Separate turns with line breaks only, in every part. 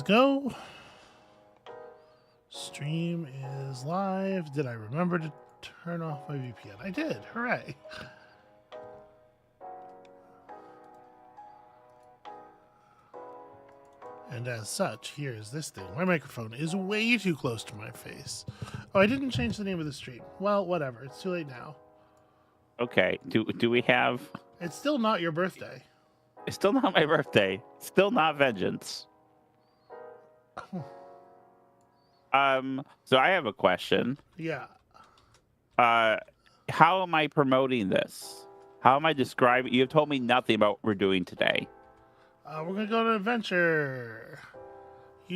Let's go. Stream is live. Did I remember to turn off my VPN? I did. Hooray. And as such, here's this thing. My microphone is way too close to my face. Oh, I didn't change the name of the stream. Well, whatever. It's too late now.
Okay. Do we have...
It's still not your birthday.
It's still not my birthday. Still not Vengeance. So I have a question.
Yeah.
How am I promoting this? How am I describing? You've told me nothing about what we're doing today.
We're going to go on an adventure. As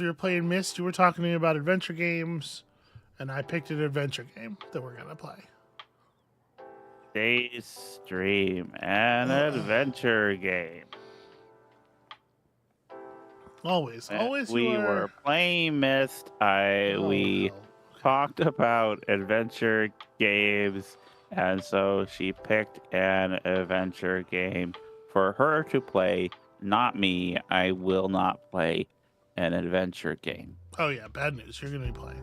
we were playing Myst, you were talking to me about adventure games, and I picked an adventure game that we're going to play.
Today's stream, an adventure game.
Always
we were playing Myst. We talked about adventure games, and so she picked an adventure game for her to play. Not me. I will not play an adventure game.
Oh yeah, bad news. You're gonna be playing.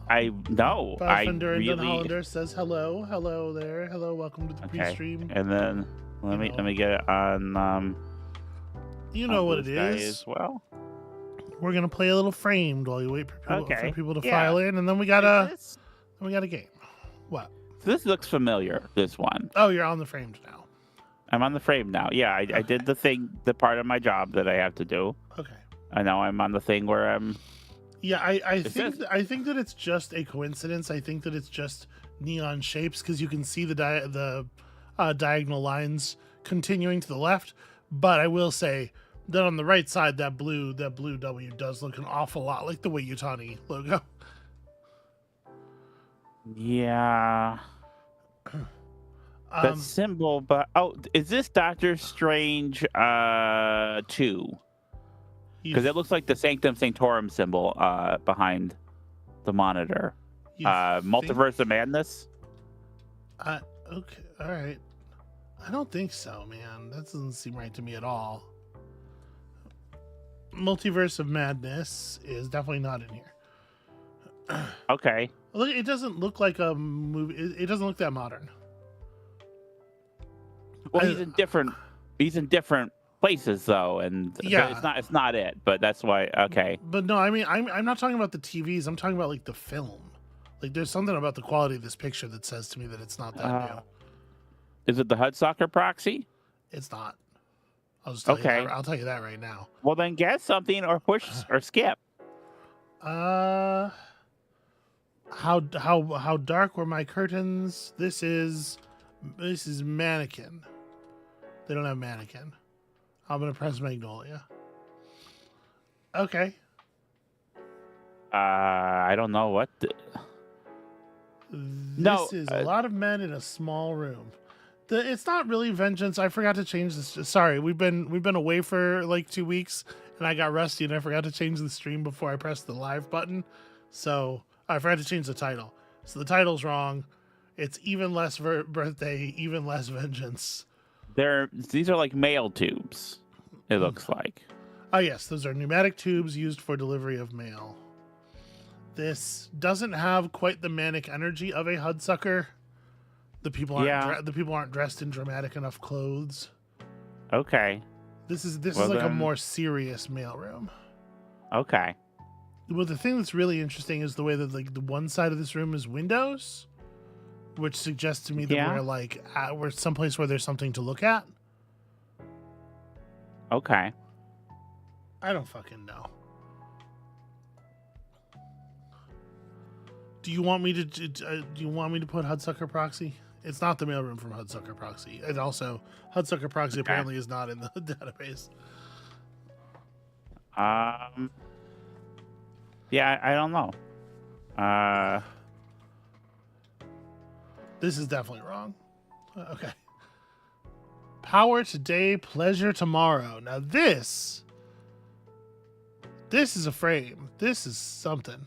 I know. I really.
Hollander says hello, hello there, hello, welcome to the pre-stream.
And then let me get it on.
You know what it is
as well.
We're gonna play a little Framed while you wait for people to file in, and then we got a game. What?
So this looks familiar. This one.
Oh, you're on the Framed now.
I'm on the Framed now. Yeah, I did the part of my job that I have to do. Okay. I know I'm on the thing where I'm.
Yeah, I think that it's just a coincidence. I think that it's just neon shapes because you can see the diagonal lines continuing to the left. But I will say that on the right side, that blue W does look an awful lot like the Wayutani logo.
Yeah. That symbol, but is this Doctor Strange 2? Because it looks like the Sanctum Sanctorum symbol behind the monitor. Multiverse of Madness?
Okay, all right. I don't think so, man. That doesn't seem right to me at all. Multiverse of Madness is definitely not in here.
Okay.
Look, it doesn't look like a movie. It doesn't look that modern.
Well, he's in different places though, and
yeah,
it's not it. But that's why. Okay.
But no, I mean, I'm not talking about the TVs. I'm talking about like the film. Like, there's something about the quality of this picture that says to me that it's not that new.
Is it the Hudsucker proxy?
It's not. I'll just tell you that. I'll tell you that right now.
Well, then guess something or push or skip.
How dark were my curtains? This is Mannequin. They don't have Mannequin. I'm gonna press Magnolia. Okay.
I don't know what.
This is a lot of men in a small room. It's not really Vengeance. I forgot to change this. Sorry, we've been away for like 2 weeks, and I got rusty, and I forgot to change the stream before I pressed the live button. So I forgot to change the title. So the title's wrong. It's even less birthday, even less Vengeance.
These are like mail tubes. It looks like.
Oh yes, those are pneumatic tubes used for delivery of mail. This doesn't have quite the manic energy of a Hudsucker. The people aren't dressed in dramatic enough clothes.
Okay.
This is like a more serious mailroom.
Okay.
Well, the thing that's really interesting is the way that like the one side of this room is windows, which suggests to me that we're someplace where there's something to look at.
Okay.
I don't fucking know. Do you want me to put Hudsucker Proxy? It's not the mailroom from Hudsucker Proxy. And also, Hudsucker Proxy apparently is not in the database.
Yeah, I don't know.
This is definitely wrong. Okay. Power today, pleasure tomorrow. Now this is a frame. This is something.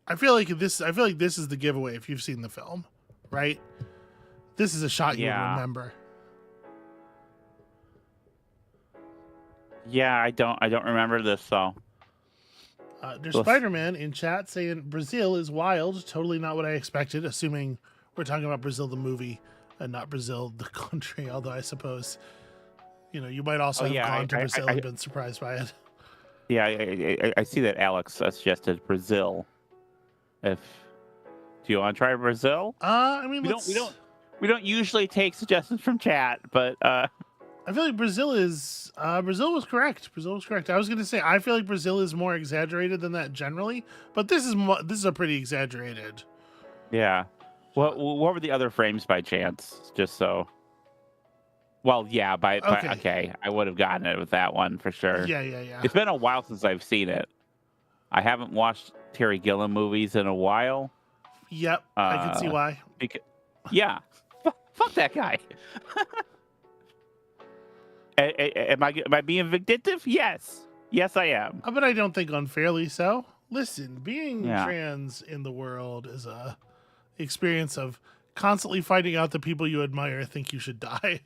I feel like this is the giveaway if you've seen the film, right? This is a shot you would remember.
Yeah, I don't remember this, so
There's
let's-
Spider-Man in chat saying Brazil is wild. Totally not what I expected, assuming we're talking about Brazil the movie and not Brazil the country. Although I suppose, you might also
Oh,
have
yeah,
gone to Brazil and been surprised by it.
yeah, I see that Alex suggested Brazil. If do you want to try Brazil?
I mean,
We don't usually take suggestions from chat, but
I feel like Brazil was correct. Brazil was correct. I was going to say I feel like Brazil is more exaggerated than that generally, but this is a pretty exaggerated.
yeah. What were the other frames by chance? Just so. Well, yeah, okay. I would have gotten it with that one for sure.
Yeah.
It's been a while since I've seen it. I haven't watched Terry Gilliam movies in a while.
Yep, I can see why.
Yeah, fuck that guy. Am I being vindictive? Yes, I am.
But I don't think unfairly so. Listen, being
Yeah.
trans in the world is a experience of constantly finding out the people you admire think you should die.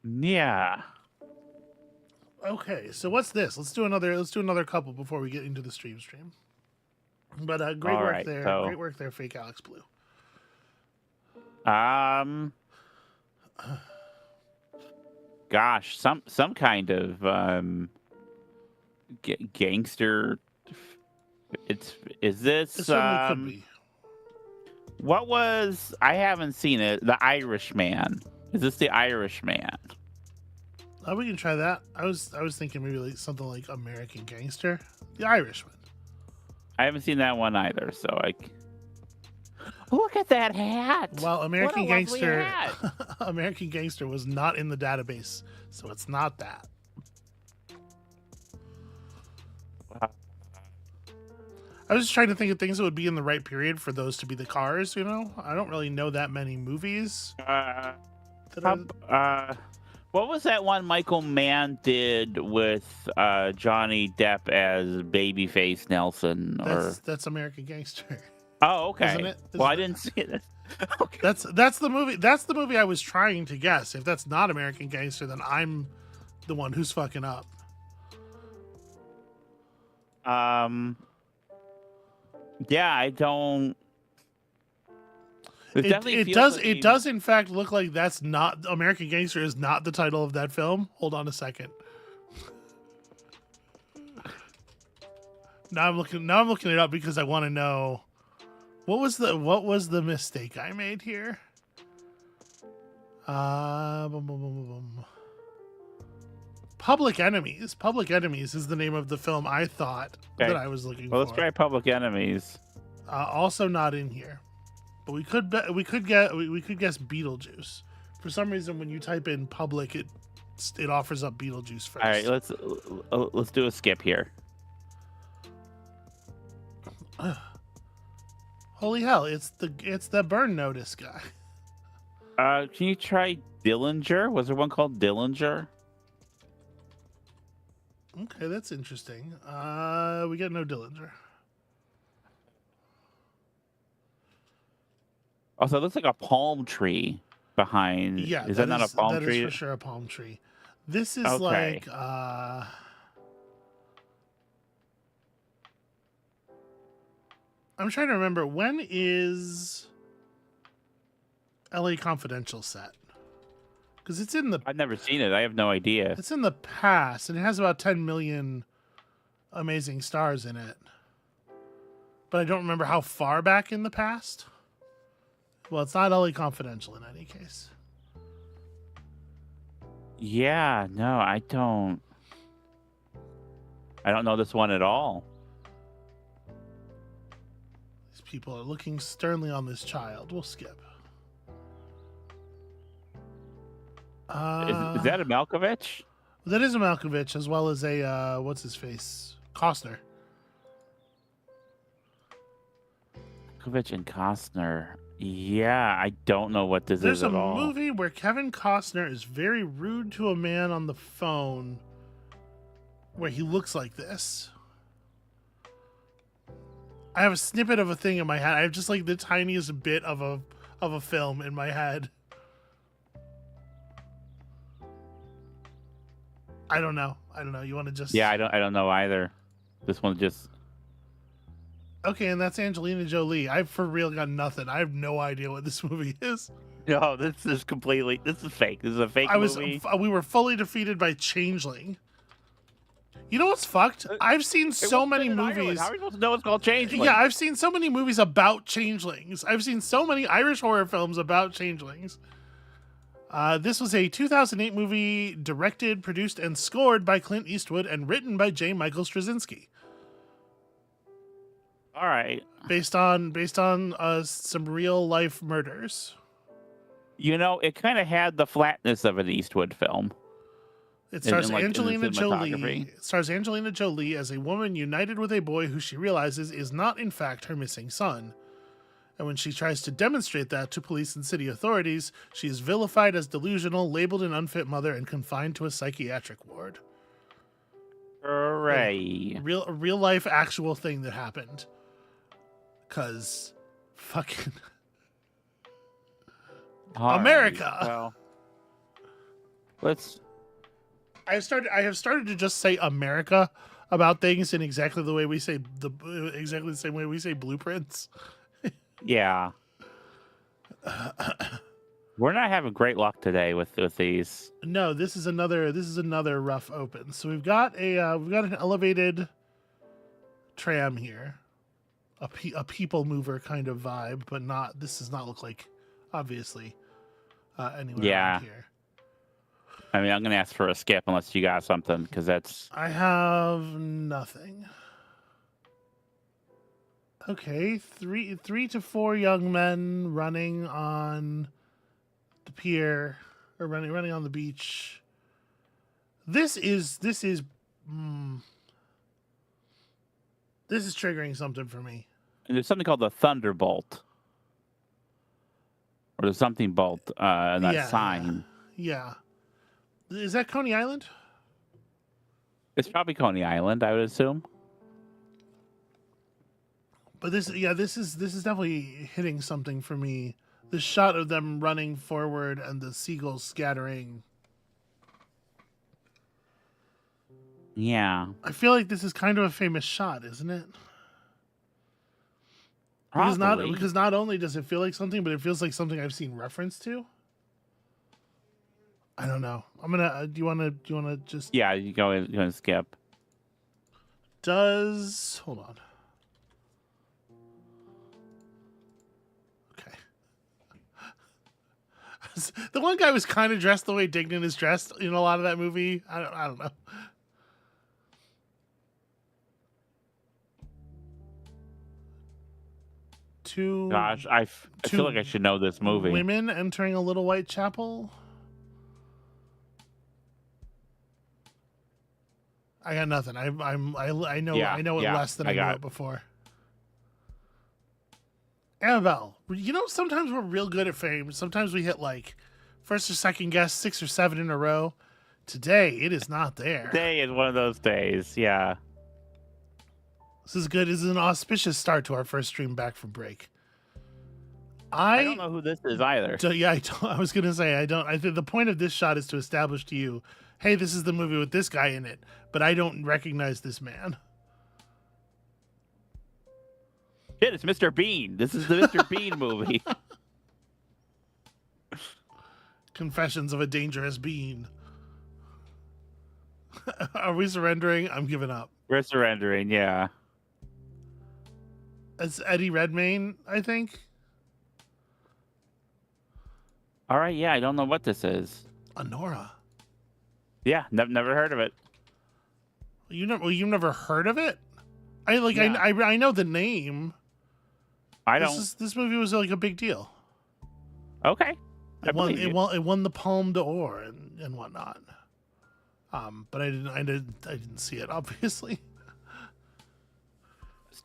Yeah.
Okay, so what's this? Let's do another couple before we get into the stream. But great
All
work
right,
there.
so-
Great work there, fake Alex Blue.
Gosh, some kind of gangster. Is this
It certainly could be.
what was? I haven't seen it. The Irishman. Is this the Irishman?
We can try that. I was thinking maybe like something like American Gangster, the Irishman.
I haven't seen that one either. So look at that hat.
Well, American
What a lovely
Gangster,
hat.
American Gangster was not in the database, so it's not that. I was just trying to think of things that would be in the right period for those to be the cars. I don't really know that many movies.
What was that one Michael Mann did with Johnny Depp as Babyface Nelson?
That's American Gangster.
Oh, okay.
Isn't it?
Well, I didn't see it. Okay.
That's the movie. That's the movie I was trying to guess. If that's not American Gangster, then I'm the one who's fucking up.
Yeah, I don't.
It does in fact look like that's not American Gangster is not the title of that film. Hold on a second. Now I'm looking it up because I want to know what was the mistake I made here. Public Enemies. Public Enemies is the name of the film I thought that I was looking for.
Let's try Public Enemies.
Also not in here, but we could guess Beetlejuice. For some reason, when you type in public, it offers up Beetlejuice first.
All right, let's do a skip here.
Holy hell! It's the Burn Notice guy.
Can you try Dillinger? Was there one called Dillinger?
Okay, that's interesting. We get no Dillinger.
Also, it looks like a palm tree behind.
Yeah,
is that not a palm tree?
That is for sure a palm tree. This is
Okay.
like I'm trying to remember, when is LA Confidential set? Because it's in the
I've never seen it. I have no idea.
It's in the past, and it has about 10 million amazing stars in it. But I don't remember how far back in the past. Well, it's not LA Confidential in any case.
Yeah, no, I don't know this one at all.
These people are looking sternly on this child. We'll skip.
Is that a Malkovich?
That is a Malkovich, as well as a what's his face, Costner.
Malkovich and Costner. Yeah, I don't know what this
There's
is at all.
There's a movie where Kevin Costner is very rude to a man on the phone, where he looks like this. I have a snippet of a thing in my head. I have just like the tiniest bit of a film in my head. I don't know. You want to just...
Yeah, I don't know either. This one just...
Okay, and that's Angelina Jolie. I for real got nothing. I have no idea what this movie is.
No, this is completely... This is fake. This is a fake movie.
We were fully defeated by Changeling. You know what's fucked? I've seen so many movies.
How are you supposed to know it's called Changeling?
Yeah, I've seen so many movies about changelings. I've seen so many Irish horror films about changelings. This was a 2008 movie directed, produced, and scored by Clint Eastwood and written by J. Michael Straczynski.
All right.
Based on some real life murders.
You know, it kind of had the flatness of an Eastwood film.
It stars
like,
Angelina Jolie.
cinematography.
It stars Angelina Jolie as a woman united with a boy who she realizes is not in fact her missing son. And when she tries to demonstrate that to police and city authorities, she is vilified as delusional, labeled an unfit mother, and confined to a psychiatric ward.
Hooray.
A real life actual thing that happened. 'Cause fucking America.
Well, let's...
I have started to just say America about things in exactly the way we say exactly the same way we say blueprints.
Yeah. We're not having great luck today with these.
No, this is another rough open. So we've got an elevated tram here, a people mover kind of vibe, but not. This does not look like obviously anywhere around here.
I mean, I'm gonna ask for a skip unless you got something, because that's...
I have nothing. Okay, three to four young men running on the pier or running on the beach. This is triggering something for me.
And there's something called the Thunderbolt, or there's something bolt in that sign.
Yeah. Is that Coney Island?
It's probably Coney Island, I would assume.
But this is definitely hitting something for me. The shot of them running forward and the seagulls scattering.
Yeah.
I feel like this is kind of a famous shot, isn't it?
Probably.
Because not only does it feel like something, but it feels like something I've seen reference to. I don't know. I'm gonna. Do you wanna just?
Yeah, you go and skip.
Hold on. Okay. The one guy was kind of dressed the way Dignan is dressed in a lot of that movie. I don't know.
Gosh, I feel like I should know this movie.
Women entering a little white chapel. I got nothing. I know it less than I knew it before. Amabel, you know, sometimes we're real good at fame. Sometimes we hit like first or second guess 6 or 7 in a row. Today it is not there.
Today is one of those days. Yeah.
This is good. This is an auspicious start to our first stream back from break.
I don't know who this is either.
I was gonna say I don't. I think the point of this shot is to establish to you, hey, this is the movie with this guy in it, but I don't recognize this man.
Shit, it's Mr. Bean. This is the Mr. Bean movie.
Confessions of a Dangerous Bean. Are we surrendering? I'm giving up.
We're surrendering, yeah.
It's Eddie Redmayne, I think.
All right, yeah, I don't know what this is.
Honora.
Yeah, never heard of it.
You've never heard of it? I know the name.
I don't.
This movie was like a big deal.
Okay.
It won the Palme d'Or and whatnot. But I didn't see it, obviously.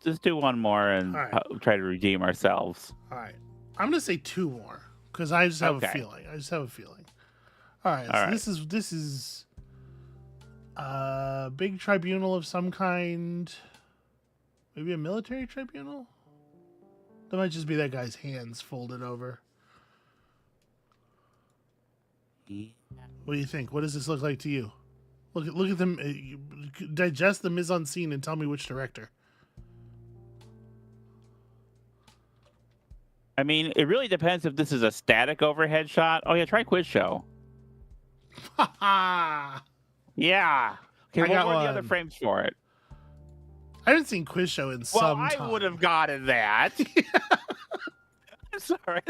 Let's do one more and try to redeem ourselves.
All right. I'm gonna say 2 more because I just have a feeling. All right. So this is a big tribunal of some kind. Maybe a military tribunal. That might just be that guy's hands folded over. What do you think? What does this look like to you? Look at them. Digest the mise en scene and tell me which director.
I mean, it really depends if this is a static overhead shot. Oh yeah, try quiz show.
Ha ha!
Yeah. Okay,
I
what
got
were the other
one.
frames for it?
I haven't seen Quiz Show in
Well,
some time.
I would have gotten that. I'm sorry.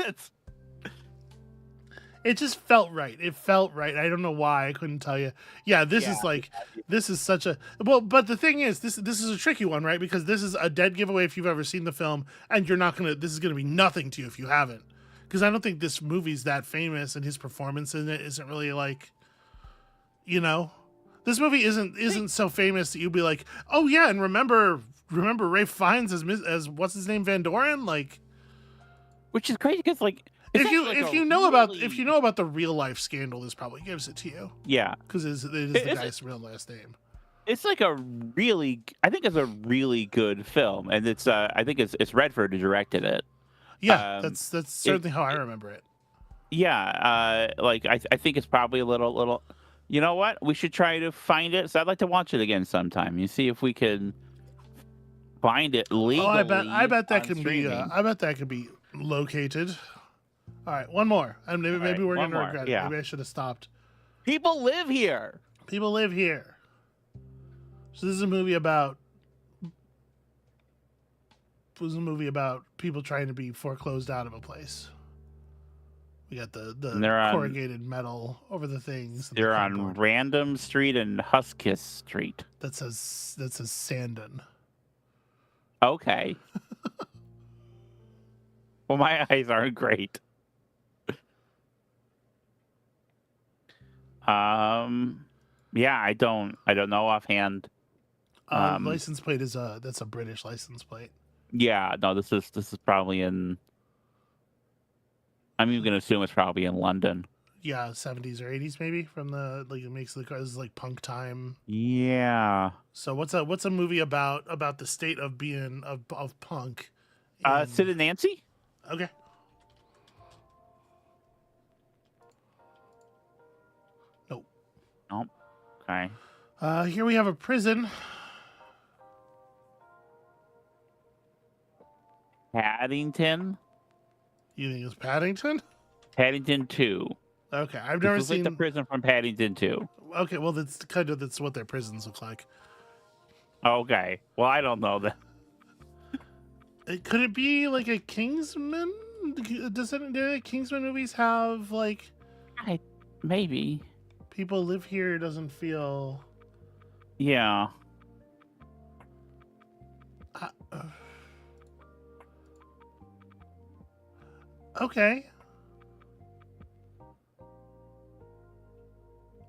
It just felt right. It felt right. I don't know why. I couldn't tell you. Yeah, this is like, this is such a but the thing is, this is a tricky one, right? Because this is a dead giveaway if you've ever seen the film, and you're not gonna. This is gonna be nothing to you if you haven't, because I don't think this movie's that famous, and his performance in it isn't really like, you know, this movie isn't so famous that you'd be like, oh yeah, and remember Ray Fiennes as what's his name, Van Doren, like.
Which is crazy because like.
If you know about the real life scandal, this probably gives it to you.
Yeah,
because it is the guy's real last name.
It's like I think it's a really good film, and it's I think it's Redford who directed it.
Yeah, that's certainly how I remember it.
Yeah, like I think it's probably a little. You know what? We should try to find it. So I'd like to watch it again sometime. You see if we can find it legally.
Oh, I bet that can be. I bet that could be located. All right, one more. And maybe we're gonna regret it. Maybe I should have stopped.
People live here.
People live here. So this is a movie about. It was a movie about people trying to be foreclosed out of a place. We got the corrugated metal over the things.
They're on Random Street and Huskus Street.
That says Sandon.
Okay. Well, my eyes aren't great. Yeah, I don't know offhand.
License plate that's a British license plate.
Yeah, no, this is probably in. I'm even gonna assume it's probably in London.
Yeah, 70s or 80s maybe. From the like, it makes the cars like punk time.
Yeah.
So what's a movie about the state of being of punk?
Sid and Nancy.
Okay. Nope.
Nope. Okay.
Here we have a prison.
Paddington.
You think it's Paddington?
Paddington 2.
Okay, I've never seen
like the prison from Paddington 2.
Okay, well that's what their prisons look like.
Okay, well I don't know that.
Could it be like a Kingsman? Do Kingsman movies have like?
Maybe.
People live here doesn't feel.
Yeah.
Okay.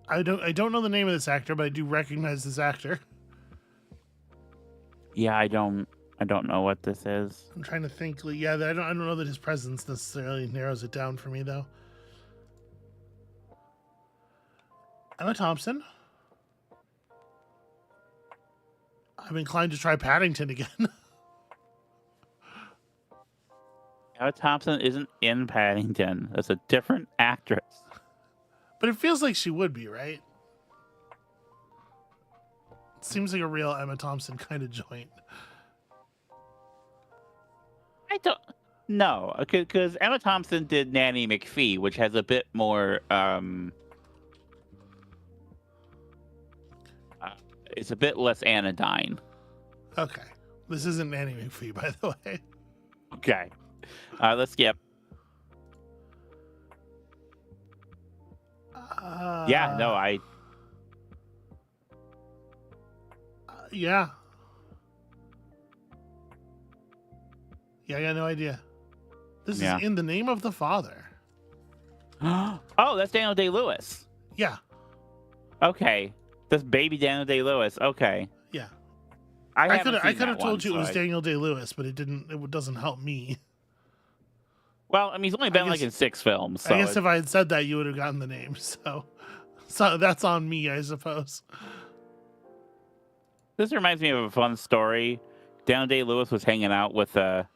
I don't know the name of this actor, but I do recognize this actor.
Yeah, I don't know what this is.
I'm trying to think. Yeah, I don't know that his presence necessarily narrows it down for me though. Emma Thompson. I'm inclined to try Paddington again.
Emma Thompson isn't in Paddington. That's a different actress.
But it feels like she would be, right? It seems like a real Emma Thompson kind of joint.
I don't know, because Emma Thompson did Nanny McPhee, which has a bit more. It's a bit less anodyne.
Okay, this isn't Nanny McPhee, by the way.
Okay, let's skip. Yeah, no,
yeah. Yeah, I got no idea. This is In the Name of the Father.
Oh, that's Daniel Day-Lewis.
Yeah.
Okay. That's baby Daniel Day-Lewis. Okay.
Yeah.
I
could have told you it was Daniel Day-Lewis, but it doesn't help me.
Well, I mean, he's only been like in 6 films. So
I guess if I had said that, you would have gotten the name. So that's on me, I suppose.
This reminds me of a fun story. Daniel Day-Lewis was hanging out with an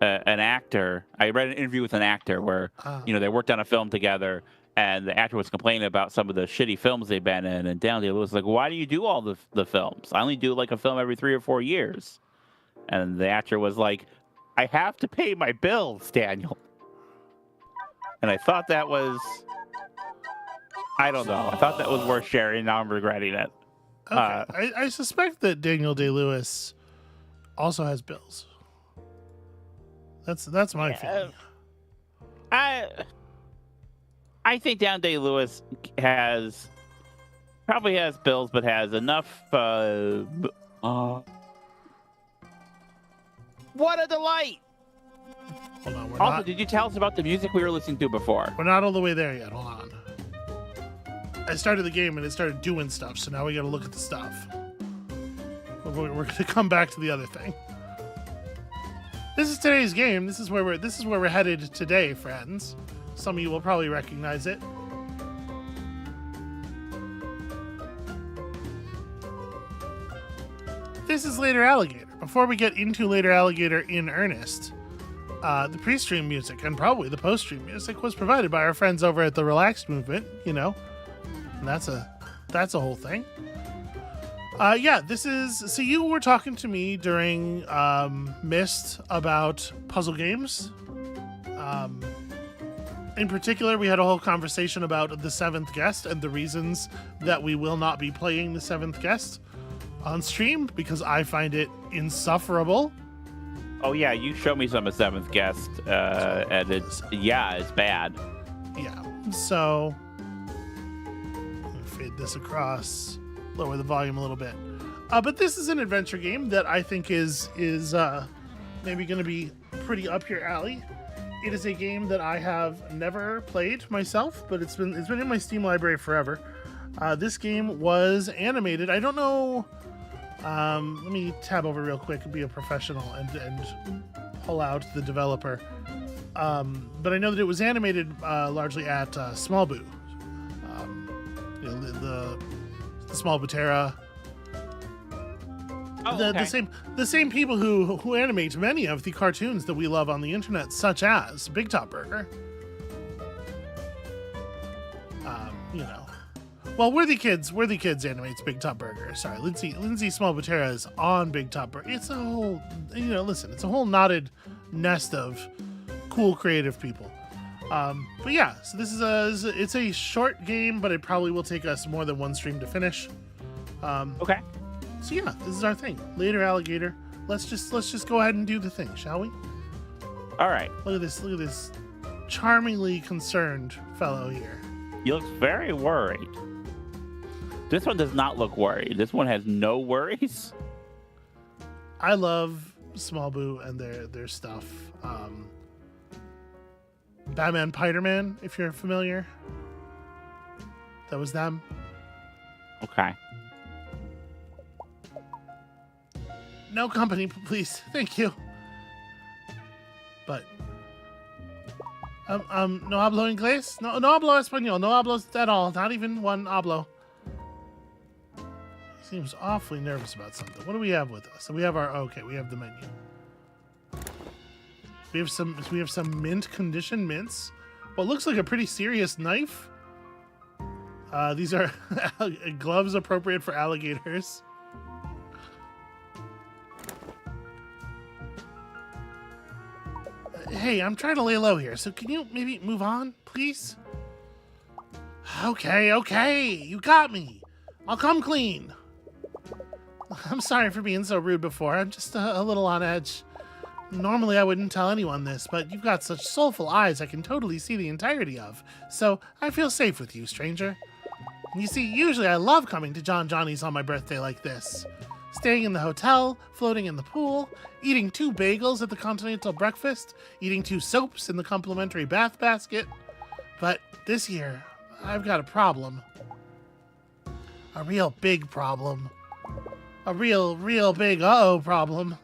actor. I read an interview with an actor where they worked on a film together, And the actor was complaining about some of the shitty films they've been in. And Daniel Day-Lewis was like, why do you do all the films? I only do like a film every 3 or 4 years. And the actor was like, I have to pay my bills, Daniel. And I thought that was, I don't know. I thought that was worth sharing. Now I'm regretting it.
Okay. I suspect that Daniel Day-Lewis also has bills. That's my feeling.
I think Daniel Day-Lewis probably has bills, but has enough. What a delight!
Hold on.
Also, did you tell us about the music we were listening to before?
We're not all the way there yet. Hold on. I started the game and it started doing stuff, so now we got to look at the stuff. We're going to come back to the other thing. This is today's game. This is where we're headed today, friends. Some of you will probably recognize it. This is Later Alligator. Before we get into Later Alligator in earnest, the pre-stream music and probably the post-stream music was provided by our friends over at TheRelaxedMovement, you know. And that's a whole thing. Yeah, so you were talking to me during Mist about puzzle games. In particular, we had a whole conversation about the seventh guest and the reasons that we will not be playing the seventh guest on stream because I find it insufferable.
Oh yeah, you showed me some of Seventh Guest, and it's bad.
Yeah, so let me fade this across, lower the volume a little bit. But this is an adventure game that I think is maybe going to be pretty up your alley. It is a game that I have never played myself, but it's been in my Steam library forever. This game was animated. I don't know. Let me tab over real quick and be a professional and pull out the developer. But I know that it was animated largely at Small Boo. The Small Butera.
Oh, okay.
The same people who animate many of the cartoons that we love on the internet, such as Big Top Burger. You know. Well, Worthy Kids animates Big Top Burger. Sorry, Lindsay Small Butera is on Big Top Burger. It's a whole, it's a whole knotted nest of cool creative people. But yeah, so this is it's a short game, but it probably will take us more than one stream to finish.
Okay.
So yeah, this is our thing. Later Alligator. Let's just go ahead and do the thing, shall we?
All right.
Look at this charmingly concerned fellow here.
You look very worried. This one does not look worried. This one has no worries.
I love Small Boo and their stuff. Batman Piderman, if you're familiar. That was them.
Okay.
No company, please. Thank you. But no hablo inglés? No hablo español. No hablo at all. Not even one hablo. He seems awfully nervous about something. What do we have with us? So we have we have the menu. We have some mint condition mints. What looks like a pretty serious knife. These are gloves appropriate for alligators. Hey, I'm trying to lay low here, so can you maybe move on, please? Okay, you got me. I'll come clean. I'm sorry for being so rude before. I'm just a little on edge. Normally I wouldn't tell anyone this, but you've got such soulful eyes I can totally see the entirety of. So I feel safe with you, stranger. You see, usually I love coming to John Johnny's on my birthday like this. Staying in the hotel, floating in the pool, eating 2 bagels at the continental breakfast, eating 2 soaps in the complimentary bath basket. But this year, I've got a problem. A real big problem. A real big problem.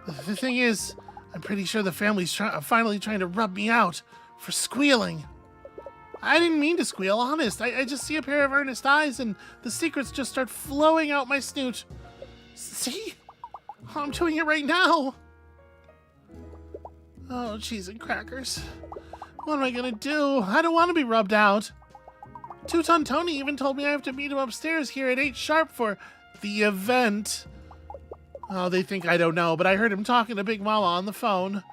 The thing is, I'm pretty sure the family's finally trying to rub me out for squealing. I didn't mean to squeal, honest. I just see a pair of earnest eyes and the secrets just start flowing out my snoot. See? I'm doing it right now. Oh, cheese and crackers. What am I gonna do? I don't want to be rubbed out. Two-Ton Tony even told me I have to meet him upstairs here at 8 sharp for the event. Oh, they think I don't know, but I heard him talking to Big Mama on the phone.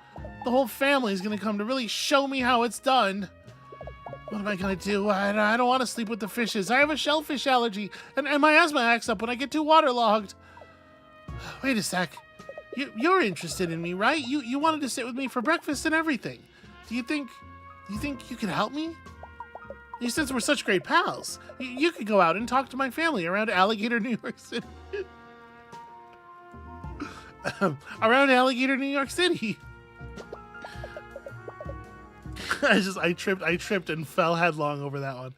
The whole family's gonna come to really show me how it's done. What am I gonna do? I don't want to sleep with the fishes. I have a shellfish allergy, and my asthma acts up when I get too waterlogged. Wait a sec. You're interested in me, right? You wanted to sit with me for breakfast and everything. Do you think you could help me? Since we're such great pals, you could go out and talk to my family around Alligator, New York City. Around Alligator, New York City. I tripped and fell headlong over that one.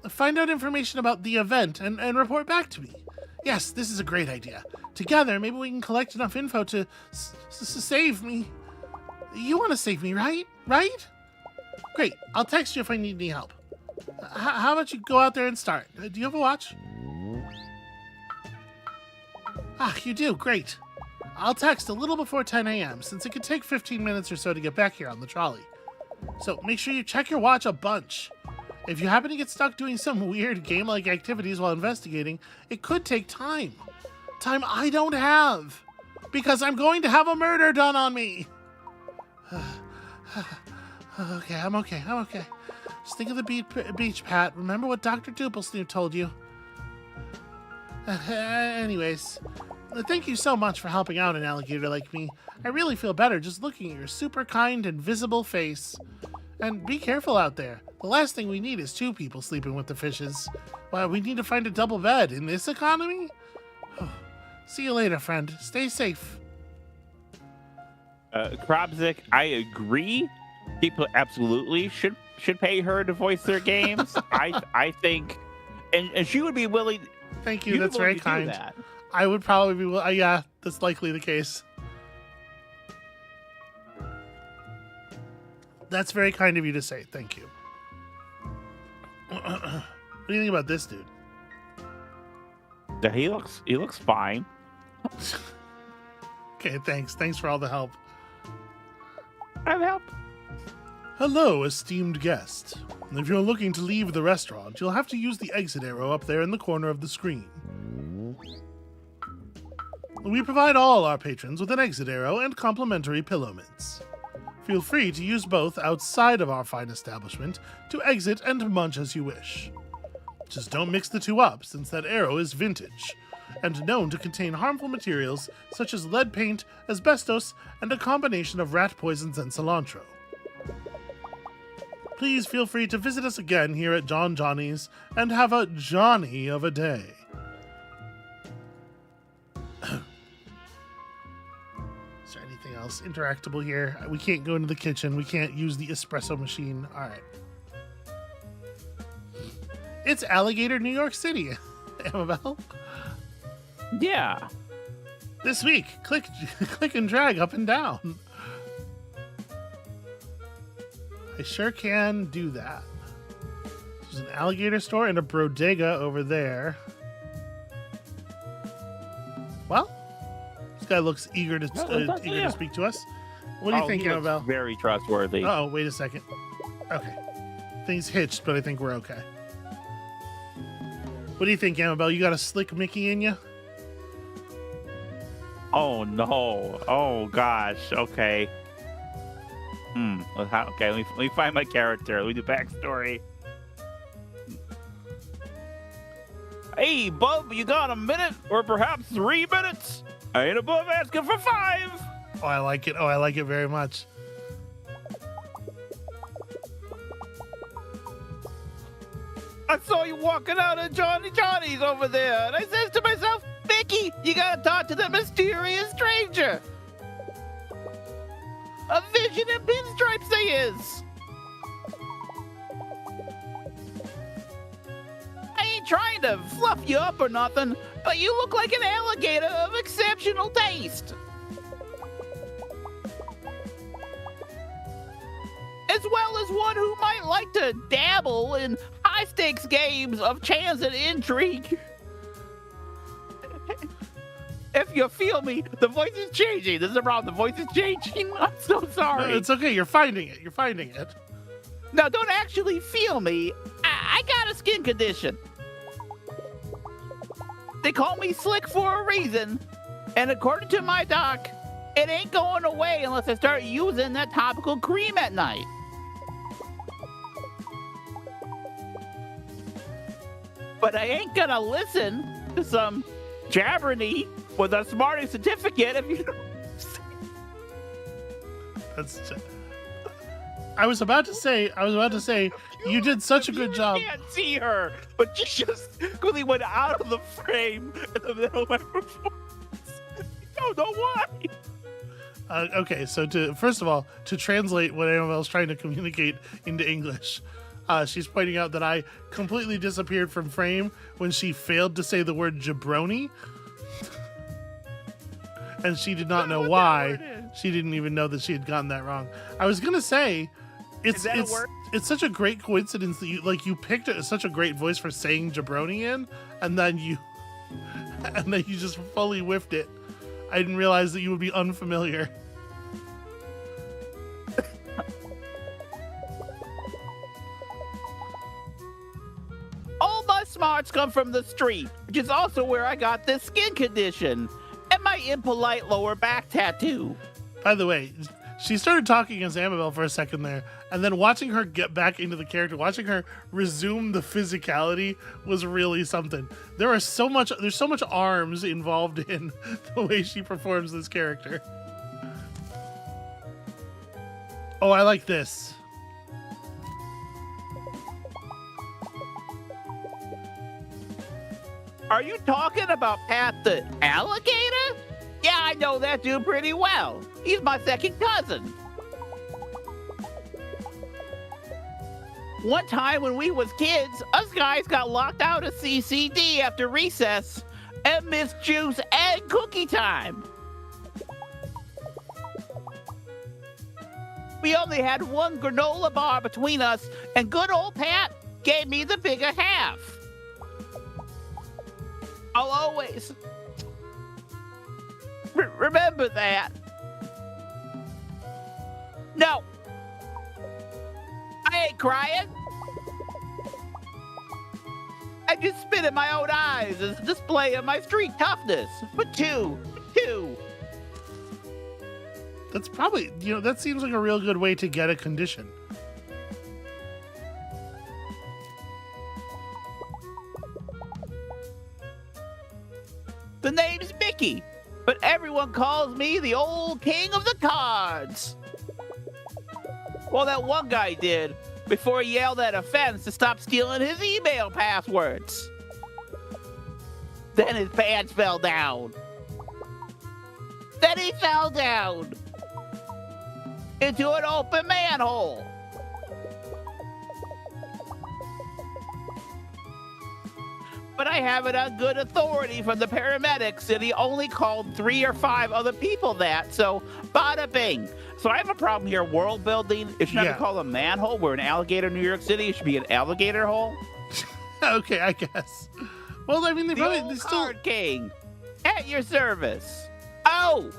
Find out information about the event and report back to me. Yes, this is a great idea. Together, maybe we can collect enough info to save me. You want to save me, right? Right? Great. I'll text you if I need any help. How about you go out there and start? Do you have a watch? Ah, you do. Great. I'll text a little before 10 a.m. since it could take 15 minutes or so to get back here on the trolley. So make sure you check your watch a bunch. If you happen to get stuck doing some weird game-like activities while investigating, it could take time. Time I don't have. Because I'm going to have a murder done on me. Okay, I'm okay. Just think of the beach, Pat. Remember what Dr. Dupplesnoot told you. Anyways, thank you so much for helping out an alligator like me. I really feel better just looking at your super kind and visible face. And be careful out there. The last thing we need is 2 people sleeping with the fishes. Well, we need to find a double bed in this economy? See you later, friend. Stay safe.
Kropzik, I agree. People absolutely should pay her to voice their games. I think, and she would be willing.
Thank you. That's very kind. That. I would probably be willing. Yeah, that's likely the case. That's very kind of you to say. Thank you. What do you think about this dude?
He looks fine.
Okay, thanks. Thanks for all the help.
I've helped.
Hello, esteemed guest. If you're looking to leave the restaurant, you'll have to use the exit arrow up there in the corner of the screen. We provide all our patrons with an exit arrow and complimentary pillow mints. Feel free to use both outside of our fine establishment to exit and munch as you wish. Just don't mix the two up, since that arrow is vintage, and known to contain harmful materials such as lead paint, asbestos, and a combination of rat poisons and cilantro. Please feel free to visit us again here at John Johnny's and have a Johnny of a day. Is there anything else interactable here? We can't go into the kitchen. We can't use the espresso machine. All right. It's Alligator, New York City. Amabel?
Yeah.
This week, click and drag up and down. I sure can do that. There's an alligator store and a bodega over there. Well, this guy looks eager to to speak to us. What do you think, Amabel?
Very trustworthy.
Oh, wait a second. Okay, things hitched, but I think we're okay. What do you think, Amabel? You got a slick Mickey in you?
Oh no! Oh gosh! Okay. Okay, let me find my character. Let me do backstory. Hey, bub, you got a minute or perhaps 3 minutes? I ain't above asking for 5.
Oh, I like it. Oh, I like it very much.
I saw you walking out of Johnny's over there, and I says to myself, Mickey, you gotta talk to the mysterious stranger. A vision in pinstripes they is. I ain't trying to fluff you up or nothing, but you look like an alligator of exceptional taste. As well as one who might like to dabble in high-stakes games of chance and intrigue. If you feel me, the voice is changing. This is a problem. The voice is changing. I'm so sorry.
No, it's okay. You're finding it. You're finding it.
Now, don't actually feel me. I got a skin condition. They call me slick for a reason. And according to my doc, it ain't going away unless I start using that topical cream at night. But I ain't gonna listen to some jabroni with a smarty certificate if you don't.
I was about to say, you did such a good job.
You can't see her, but she just really went out of the frame in the middle of my performance. I don't know why.
Okay, so first of all, to translate what Amabel's trying to communicate into English, she's pointing out that I completely disappeared from frame when she failed to say the word jabroni. And she did not know why. She didn't even know that she had gotten that wrong. I was gonna say, it's such a great coincidence that you picked such a great voice for saying jabroni in, and then you just fully whiffed it. I didn't realize that you would be unfamiliar.
All my smarts come from the street, which is also where I got this skin condition and my impolite lower back tattoo.
By the way, she started talking as Amabel for a second there, and then watching her get back into the character, watching her resume the physicality was really something. There's so much arms involved in the way she performs this character. Oh, I like this.
Are you talking about Pat the Alligator? Yeah, I know that dude pretty well. He's my second cousin. One time when we was kids, us guys got locked out of CCD after recess and missed juice and cookie time. We only had one granola bar between us, and good old Pat gave me the bigger half. I'll always remember that. No, I ain't crying. I just spit in my own eyes as a display of my street toughness. But two.
That's probably, that seems like a real good way to get a condition.
The name's Mickey, but everyone calls me the old king of the cards. Well, that one guy did before he yelled at a fence to stop stealing his email passwords. Then his pants fell down. Then he fell down into an open manhole. But I have it on good authority from the paramedics that he only called 3 or 5 other people that, so bada bing. So I have a problem here, world building. It should not be called a manhole. We're in Alligator, New York City. It should be an alligator hole.
Okay, I guess. Well, I mean, they still...
Card King, at your service. Oh!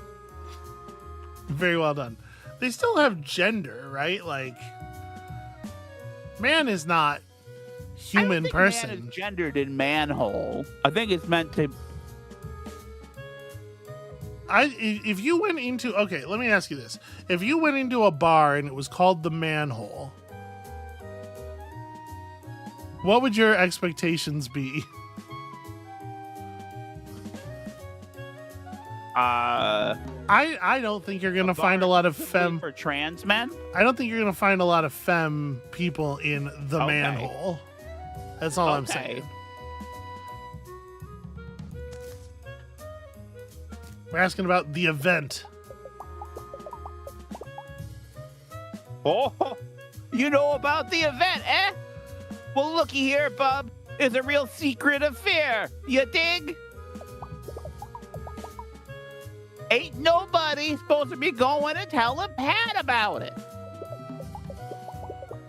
Very well done. They still have gender, right? Like, man is not human person.
Man is gendered in manhole. I think it's meant to.
If you went into, okay, let me ask you this: if you went into a bar and it was called the Manhole, what would your expectations be? I don't think you're gonna find a lot of femme
for trans men.
I don't think you're gonna find a lot of femme people in the Manhole. That's all I'm saying. We're asking about the event.
Oh, you know about the event, eh? Well, looky here, bub. It's a real secret affair. You dig? Ain't nobody supposed to be going to tell a Pat about it.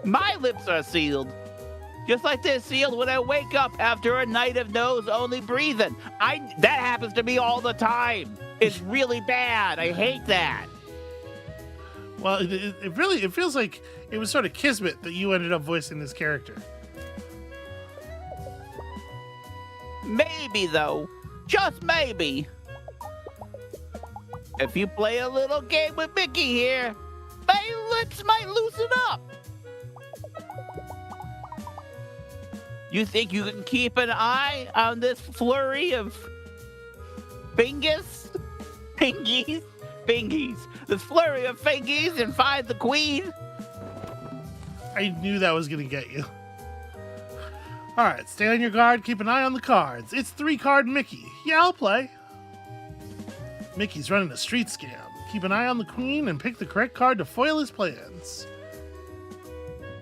My lips are sealed. Just like they're sealed when I wake up after a night of nose-only breathing. That happens to me all the time. It's really bad. I hate that.
Well, it feels like it was sort of kismet that you ended up voicing this character.
Maybe, though. Just maybe. If you play a little game with Mickey here, my lips might loosen up. You think you can keep an eye on this flurry of fingies? This flurry of fingies and find the queen?
I knew that was going to get you. All right, stay on your guard. Keep an eye on the cards. It's 3-card Mickey. Yeah, I'll play. Mickey's running a street scam. Keep an eye on the queen and pick the correct card to foil his plans.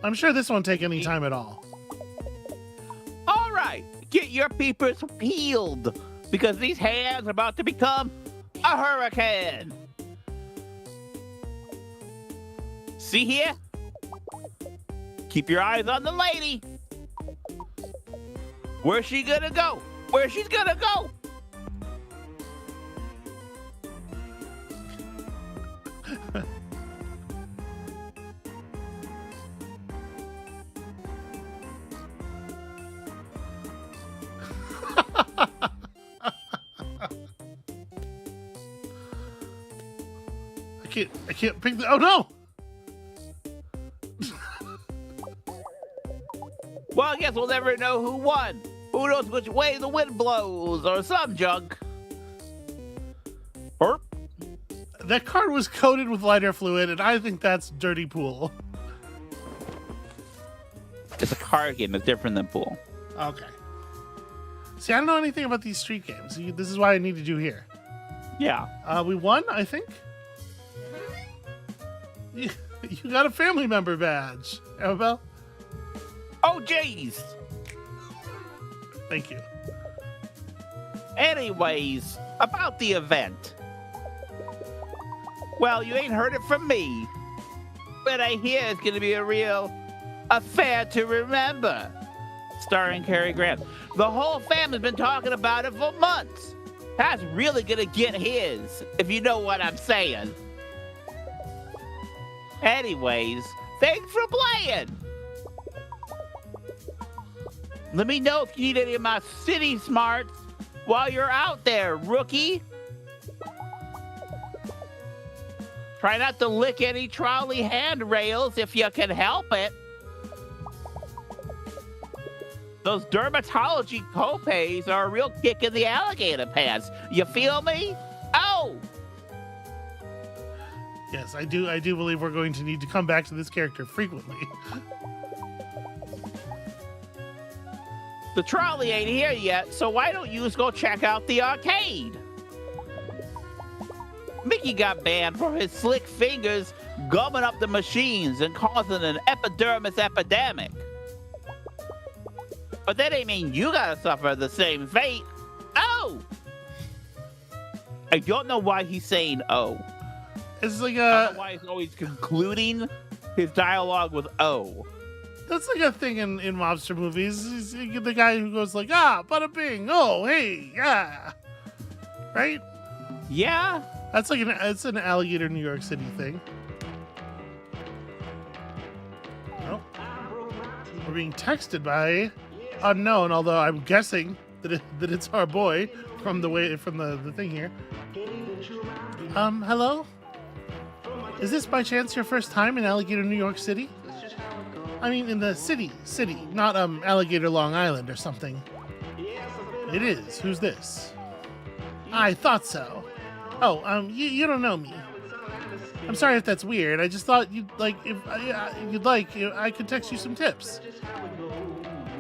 I'm sure this won't take any time at all.
All right, get your peepers peeled because these hands are about to become a hurricane. See here? Keep your eyes on the lady. Where's she gonna go? Where's she gonna go?
I can't pick the. Oh no!
Well, I guess we'll never know who won. Who knows which way the wind blows or some junk. Burp.
That card was coated with lighter fluid, and I think that's dirty pool.
It's a card game. It's different than pool.
Okay. See, I don't know anything about these street games. This is why I needed you here.
Yeah.
We won, I think. You got a family member badge, Amabel.
Oh, jeez.
Thank you.
Anyways, about the event. Well, you ain't heard it from me, but I hear it's going to be a real affair to remember. Starring Cary Grant. The whole family's been talking about it for months. That's really going to get his, if you know what I'm saying. Anyways, thanks for playing. Let me know if you need any of my city smarts while you're out there, rookie. Try not to lick any trolley handrails if you can help it. Those dermatology copays are a real kick in the alligator pants. You feel me? Oh!
Yes, I do believe we're going to need to come back to this character frequently.
The trolley ain't here yet, so why don't you just go check out the arcade? Mickey got banned for his slick fingers gumming up the machines and causing an epidermis epidemic. But that ain't mean you gotta suffer the same fate. Oh! I don't know why he's saying oh.
It's like
I don't know why he's always concluding his dialogue with oh.
That's like a thing in mobster movies. He's the guy who goes like, ah, bada bing, oh, hey, yeah. Right?
Yeah?
That's like it's an Alligator, New York City thing. Oh. We're being texted by unknown, although I'm guessing that it's our boy from the thing here. Hello? Is this by chance your first time in Alligator, New York City? I mean, in the city, not Alligator, Long Island or something. It is. Who's this? I thought so. Oh, you don't know me. I'm sorry if that's weird. I just thought you'd like if I could text you some tips.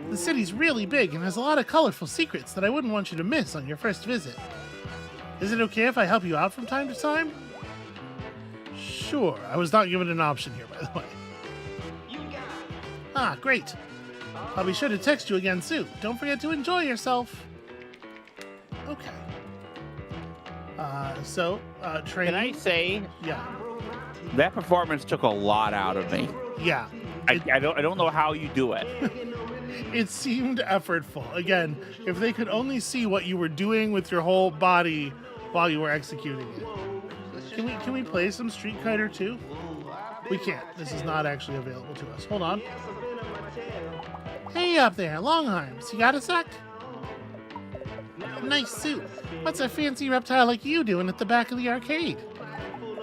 The city's really big and has a lot of colorful secrets that I wouldn't want you to miss on your first visit. Is it okay if I help you out from time to time? Sure. I was not given an option here, by the way. Ah, great. I'll be sure to text you again soon. Don't forget to enjoy yourself. Okay. Training.
Can I say?
Yeah.
That performance took a lot out of me.
Yeah.
I don't know how you do it.
It seemed effortful. Again, if they could only see what you were doing with your whole body while you were executing it. Can we play some Street Fighter 2? We can't. This is not actually available to us. Hold on. Hey up there, Longarms. You got a sec? Nice suit. What's a fancy reptile like you doing at the back of the arcade?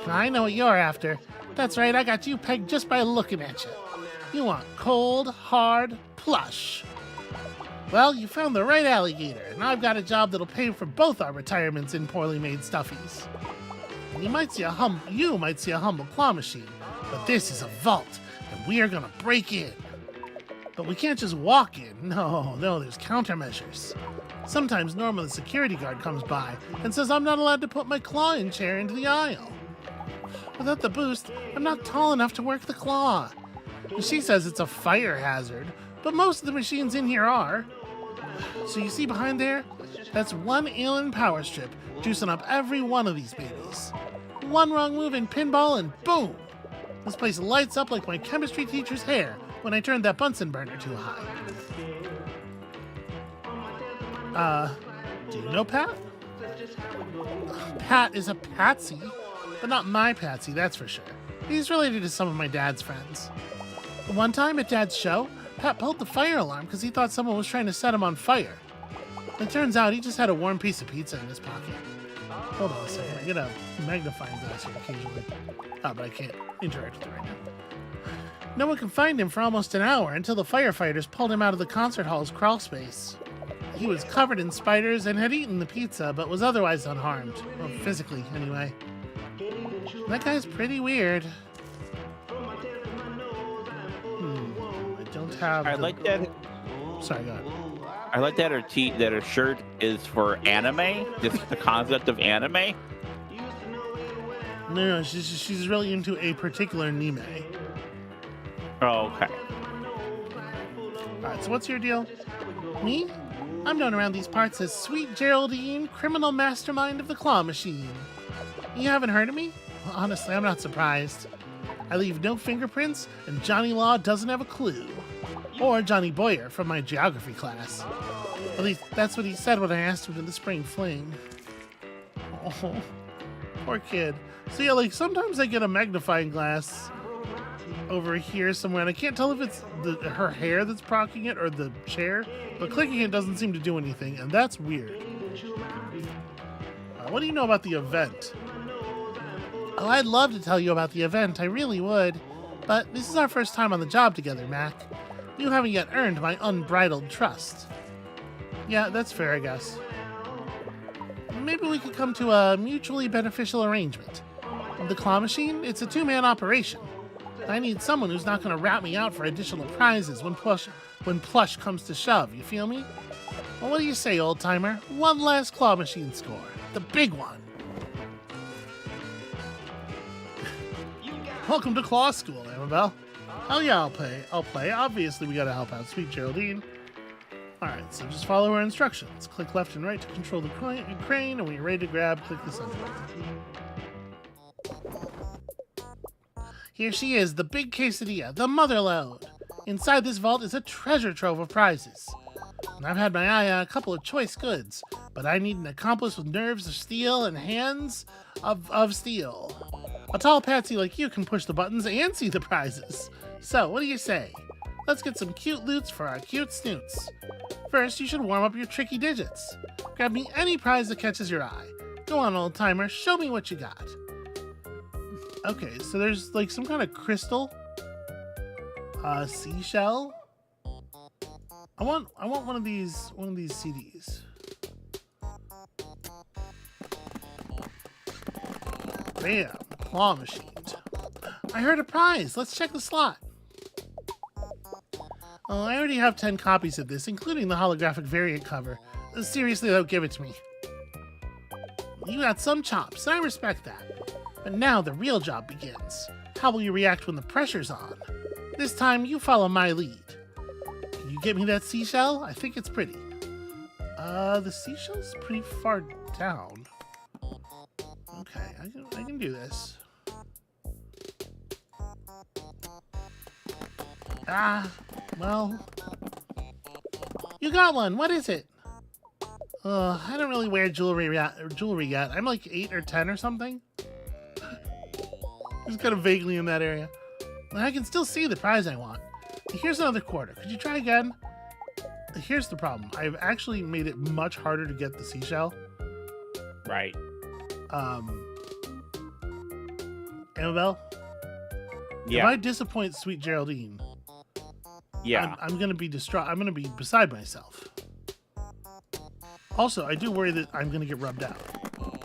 I know what you're after. That's right, I got you pegged just by looking at you. You want cold, hard, plush. Well, you found the right alligator, and I've got a job that'll pay for both our retirements in poorly made stuffies. You might see a humble claw machine, but this is a vault, and we are gonna break in. But we can't just walk in. No, there's countermeasures. Sometimes Norma, the security guard, comes by and says I'm not allowed to put my claw-in chair into the aisle. Without the boost, I'm not tall enough to work the claw. She says it's a fire hazard, but most of the machines in here are. So you see behind there? That's one alien power strip juicing up every one of these babies. One wrong move in pinball and boom! This place lights up like my chemistry teacher's hair when I turned that Bunsen burner too high. Do you know Pat? Pat is a patsy, but not my patsy, that's for sure. He's related to some of my dad's friends. One time at Dad's show, Pat pulled the fire alarm because he thought someone was trying to set him on fire. It turns out he just had a warm piece of pizza in his pocket. Hold on a second, I get a magnifying glass here occasionally. Oh, but I can't interact with it right now. No one could find him for almost an hour until the firefighters pulled him out of the concert hall's crawl space. He was covered in spiders and had eaten the pizza, but was otherwise unharmed. Well, physically, anyway. That guy's pretty weird. I don't have.
I like that.
Sorry, go ahead.
I like that her shirt is for anime. Just the concept of anime.
No, she's really into a particular anime.
Oh, okay.
Alright, so what's your deal? Me? I'm known around these parts as Sweet Geraldine, criminal mastermind of the claw machine. You haven't heard of me? Well, honestly, I'm not surprised. I leave no fingerprints, and Johnny Law doesn't have a clue. Or Johnny Boyer from my geography class. At least that's what he said when I asked him to the spring fling. Oh, poor kid. So yeah, like sometimes I get a magnifying glass over here somewhere, and I can't tell if it's her hair that's proccing it or the chair, but clicking it doesn't seem to do anything, and that's weird. What do you know about the event? Oh, I'd love to tell you about the event, I really would, but this is our first time on the job together, Mac. You haven't yet earned my unbridled trust. Yeah, that's fair, I guess. Maybe we could come to a mutually beneficial arrangement. The claw machine, it's a two-man operation. I need someone who's not going to rat me out for additional prizes when plush comes to shove, you feel me? Well, what do you say, old-timer? One last claw machine score. The big one. Welcome to Claw School, Amabel. Hell yeah, I'll play. Obviously, we gotta help out Sweet Geraldine. Alright, so just follow our instructions. Click left and right to control the crane, and when you're ready to grab, click the center button. Here she is, the big quesadilla, the mother load. Inside this vault is a treasure trove of prizes. And I've had my eye on a couple of choice goods, but I need an accomplice with nerves of steel and hands of steel. A tall patsy like you can push the buttons and see the prizes. So, what do you say? Let's get some cute loots for our cute snoots. First, you should warm up your tricky digits. Grab me any prize that catches your eye. Go on, old timer, show me what you got. Okay, so there's like some kind of crystal, seashell. I want one of these CDs. Bam, claw machines. I heard a prize. Let's check the slot. Oh, I already have 10 copies of this, including the holographic variant cover. Seriously, though, give it to me. You got some chops, and I respect that. But now the real job begins. How will you react when the pressure's on? This time, you follow my lead. Can you get me that seashell? I think it's pretty. The seashell's pretty far down. Okay, I can do this. Well. You got one. What is it? I don't really wear jewelry yet. I'm like 8 or 10 or something. Just kind of vaguely in that area. And I can still see the prize I want. Here's another quarter. Could you try again? Here's the problem. I've actually made it much harder to get the seashell.
Right.
Amabel?
Yeah.
If I disappoint sweet Geraldine,
Yeah.
I'm going to be distraught. I'm going to be beside myself. Also, I do worry that I'm going to get rubbed out.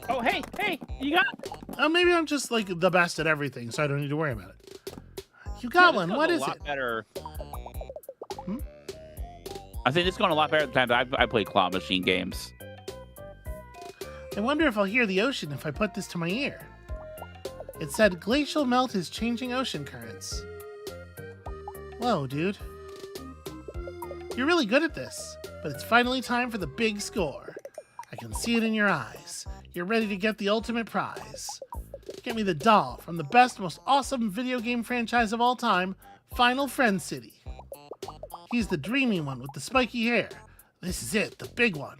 Oh, hey, you got
Maybe I'm just like the best at everything, so I don't need to worry about it. You got one. What is it?
Better. I think it's going a lot better than the times I play claw machine games.
I wonder if I'll hear the ocean if I put this to my ear. It said glacial melt is changing ocean currents. Whoa, dude. You're really good at this, but it's finally time for the big score. I can see it in your eyes. You're ready to get the ultimate prize. Get me the doll from the best, most awesome video game franchise of all time, Final Friend City. He's the dreamy one with the spiky hair. This is it, the big one.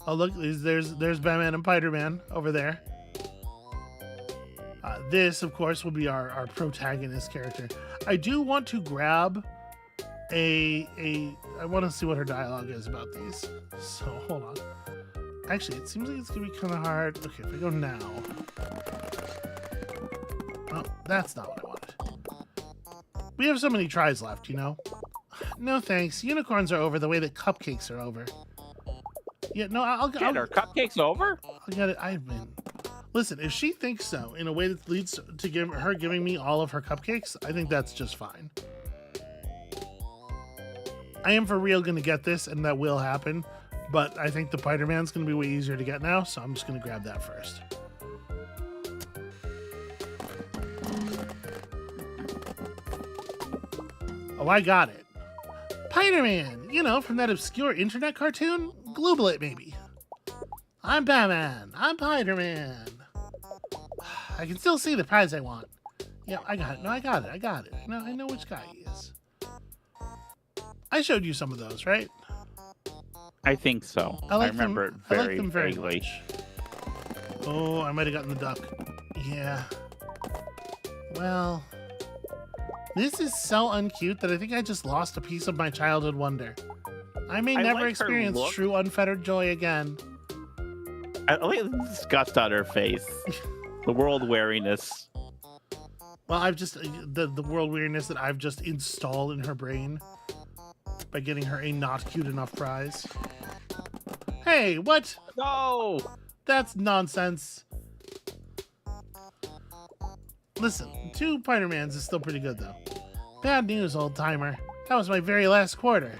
Oh, look, there's Batman and Spider-Man over there. This, of course, will be our protagonist character. I do want to grab I want to see what her dialogue is about these. So, hold on. Actually, it seems like it's going to be kind of hard. Okay, if I go now. Oh, that's not what I wanted. We have so many tries left, you know? No thanks. Unicorns are over the way that cupcakes are over. Yeah, no, I'll
Get her cupcakes over?
I'll get it. Listen, if she thinks so in a way that leads to giving me all of her cupcakes, I think that's just fine. I am for real going to get this, and that will happen. But I think the Spider-Man's going to be way easier to get now, so I'm just going to grab that first. Oh, I got it. Spider-Man! You know, from that obscure internet cartoon? Global it, maybe. I'm Batman. I'm Spider-Man. I can still see the prize I want. Yeah, I got it. No, I got it. I know which guy he is. I showed you some of those, right?
I think so. I remember it very,
I like them very
vaguely.
much. Oh, I might have gotten the duck. Yeah. Well, this is so uncute that I think I just lost a piece of my childhood wonder. I may never experience true unfettered joy again.
I like the disgust on her face. The world weariness.
Well, I've just the world weirdness that I've just installed in her brain by getting her a not cute enough prize. Hey, what?
No!
That's nonsense. Listen, 2 Spider-Mans is still pretty good, though. Bad news, old-timer. That was my very last quarter.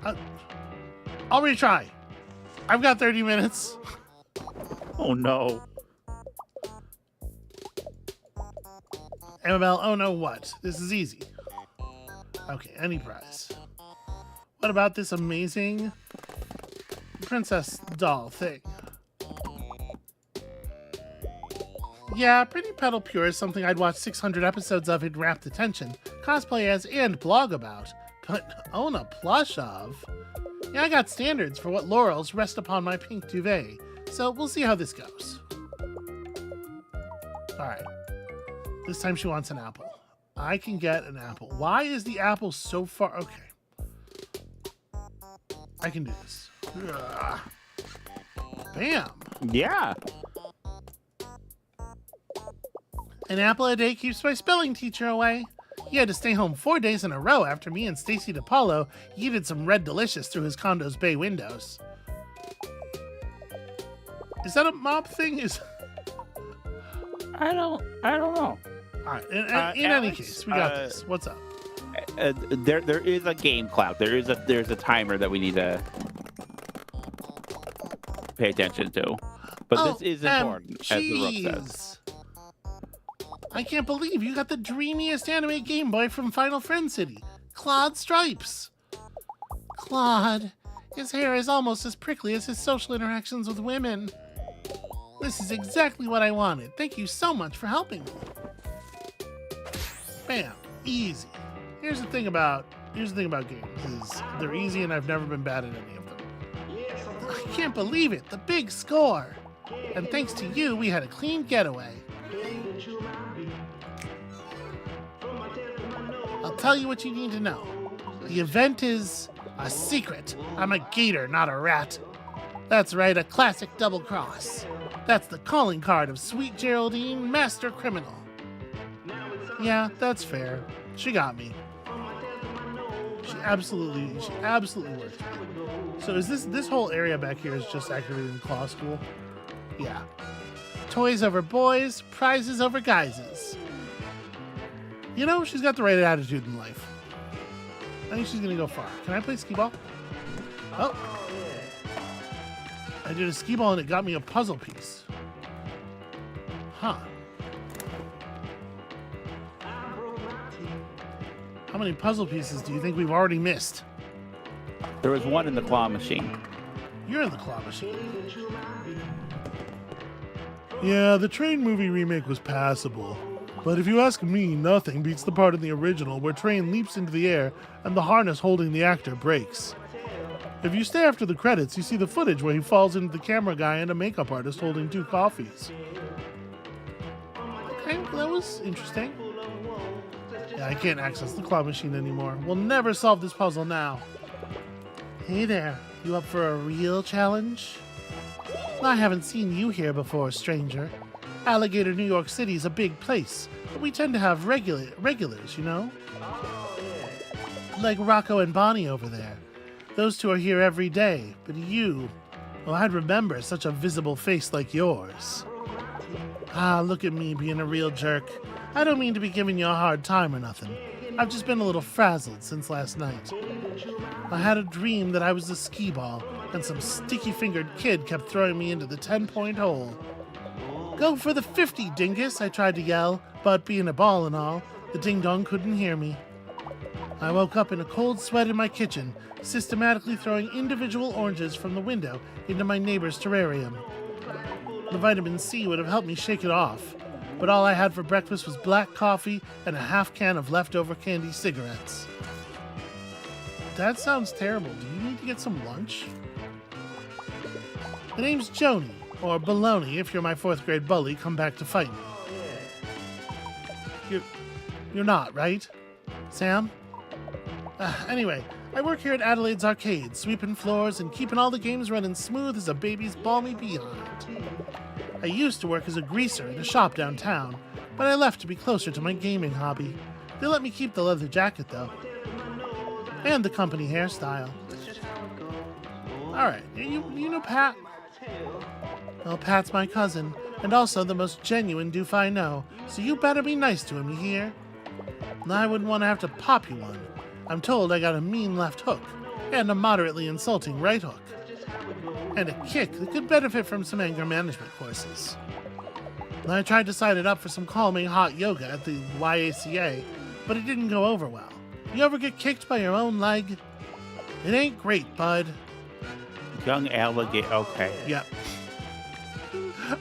I'll retry. I've got 30 minutes.
Oh, no.
Amabel, oh no, what? This is easy. Okay, any prize. What about this amazing princess doll thing? Yeah, Pretty Petal Pure is something I'd watch 600 episodes of in rapt attention, cosplay as, and blog about. But own a plush of? Yeah, I got standards for what laurels rest upon my pink duvet, so we'll see how this goes. Alright. This time she wants an apple. I can get an apple. Why is the apple so far? Okay. I can do this. Ugh. Bam.
Yeah.
An apple a day keeps my spelling teacher away. He had to stay home 4 days in a row after me and Stacy DePaulo yeeted some red delicious through his condo's bay windows. Is that a mob thing?
I don't know.
All right. In any case, we got this. What's up?
There is a game cloud. There's a timer that we need to pay attention to. But this is important, as the Rook says.
I can't believe you got the dreamiest anime Game Boy from Final Friend City, Claude Stripes. Claude, his hair is almost as prickly as his social interactions with women. This is exactly what I wanted. Thank you so much for helping me. Bam, easy. Here's the thing about games is they're easy and I've never been bad at any of them. I can't believe it, the big score. And thanks to you, we had a clean getaway. tell you what you need to know. The event is a secret. I'm a gator, not a rat. That's right, a classic double cross. That's the calling card of Sweet Geraldine, master criminal. Yeah, that's fair. She got me. She absolutely worked me. So is this whole area back here is just activating Claw School? Yeah. Toys over boys, prizes over guises. You know, she's got the right attitude in life. I think she's gonna go far. Can I play skee ball? Oh. I did a skee ball and it got me a puzzle piece. Huh. How many puzzle pieces do you think we've already missed?
There was one in the claw machine.
You're in the claw machine. Yeah, the Train movie remake was passable. But if you ask me, nothing beats the part in the original where Train leaps into the air and the harness holding the actor breaks. If you stay after the credits, you see the footage where he falls into the camera guy and a makeup artist holding 2 coffees. Okay, well, that was interesting. Yeah, I can't access the claw machine anymore. We'll never solve this puzzle now. Hey there, you up for a real challenge? I haven't seen you here before, stranger. Alligator, New York City is a big place, but we tend to have regulars, you know? Like Rocco and Bonnie over there. Those 2 are here every day, but you... Oh, I'd remember such a visible face like yours. Ah, look at me being a real jerk. I don't mean to be giving you a hard time or nothing. I've just been a little frazzled since last night. I had a dream that I was a skee ball, and some sticky-fingered kid kept throwing me into the 10-point hole. Go for the 50, dingus, I tried to yell, but being a ball and all, the ding-dong couldn't hear me. I woke up in a cold sweat in my kitchen, systematically throwing individual oranges from the window into my neighbor's terrarium. The vitamin C would have helped me shake it off, but all I had for breakfast was black coffee and a half can of leftover candy cigarettes. That sounds terrible. Do you need to get some lunch? The name's Joni, or Baloney if you're my 4th grade bully come back to fight me. You're not, right? Sam? Anyway, I work here at Adelaide's Arcade, sweeping floors and keeping all the games running smooth as a baby's balmy behind. I used to work as a greaser in a shop downtown, but I left to be closer to my gaming hobby. They let me keep the leather jacket, though. And the company hairstyle. Alright, you know Pat? Well, Pat's my cousin, and also the most genuine doof I know, so you better be nice to him, you hear? I wouldn't want to have to pop you one. I'm told I got a mean left hook, and a moderately insulting right hook. And a kick that could benefit from some anger management courses. I tried to sign it up for some calming hot yoga at the YACA, but it didn't go over well. You ever get kicked by your own leg? It ain't great, bud.
Young alligator. Okay.
Yep.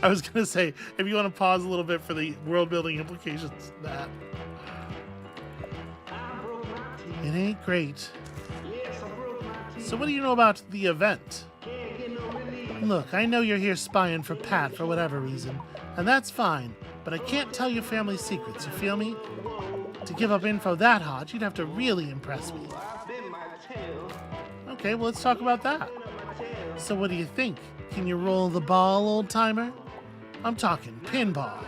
I was gonna say, if you want to pause a little bit for the world-building implications of that. It ain't great. So what do you know about the event? Look, I know you're here spying for Pat for whatever reason, and that's fine, but I can't tell your family secrets, you feel me? To give up info that hot, you'd have to really impress me. Okay, well, let's talk about that. So what do you think? Can you roll the ball, old-timer? I'm talking pinball.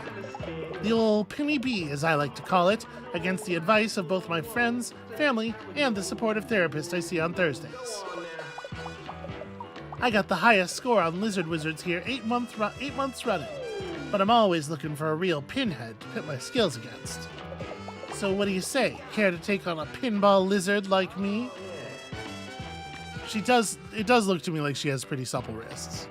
The old Penny Bee, as I like to call it, against the advice of both my friends, family, and the supportive therapist I see on Thursdays. I got the highest score on Lizard Wizards here 8 months running, but I'm always looking for a real pinhead to pit my skills against. So what do you say? Care to take on a pinball lizard like me? It does look to me like she has pretty supple wrists.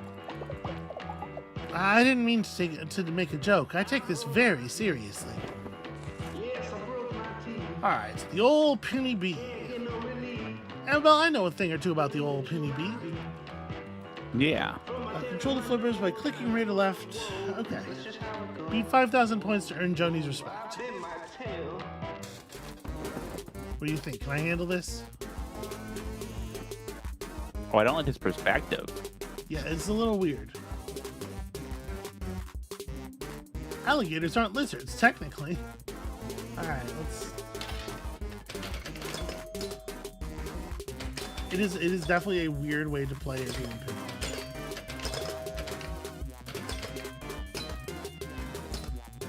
I didn't mean to make a joke. I take this very seriously. Alright, the old Penny Bee. Amabel, I know a thing or two about the old Penny Bee.
Yeah.
Control the flippers by clicking right or left. Okay. Beat 5,000 points to earn Joni's respect. What do you think? Can I handle this?
Oh, I don't like his perspective.
Yeah, it's a little weird. Alligators aren't lizards, technically. Alright, let's... It is definitely a weird way to play a game of pinball.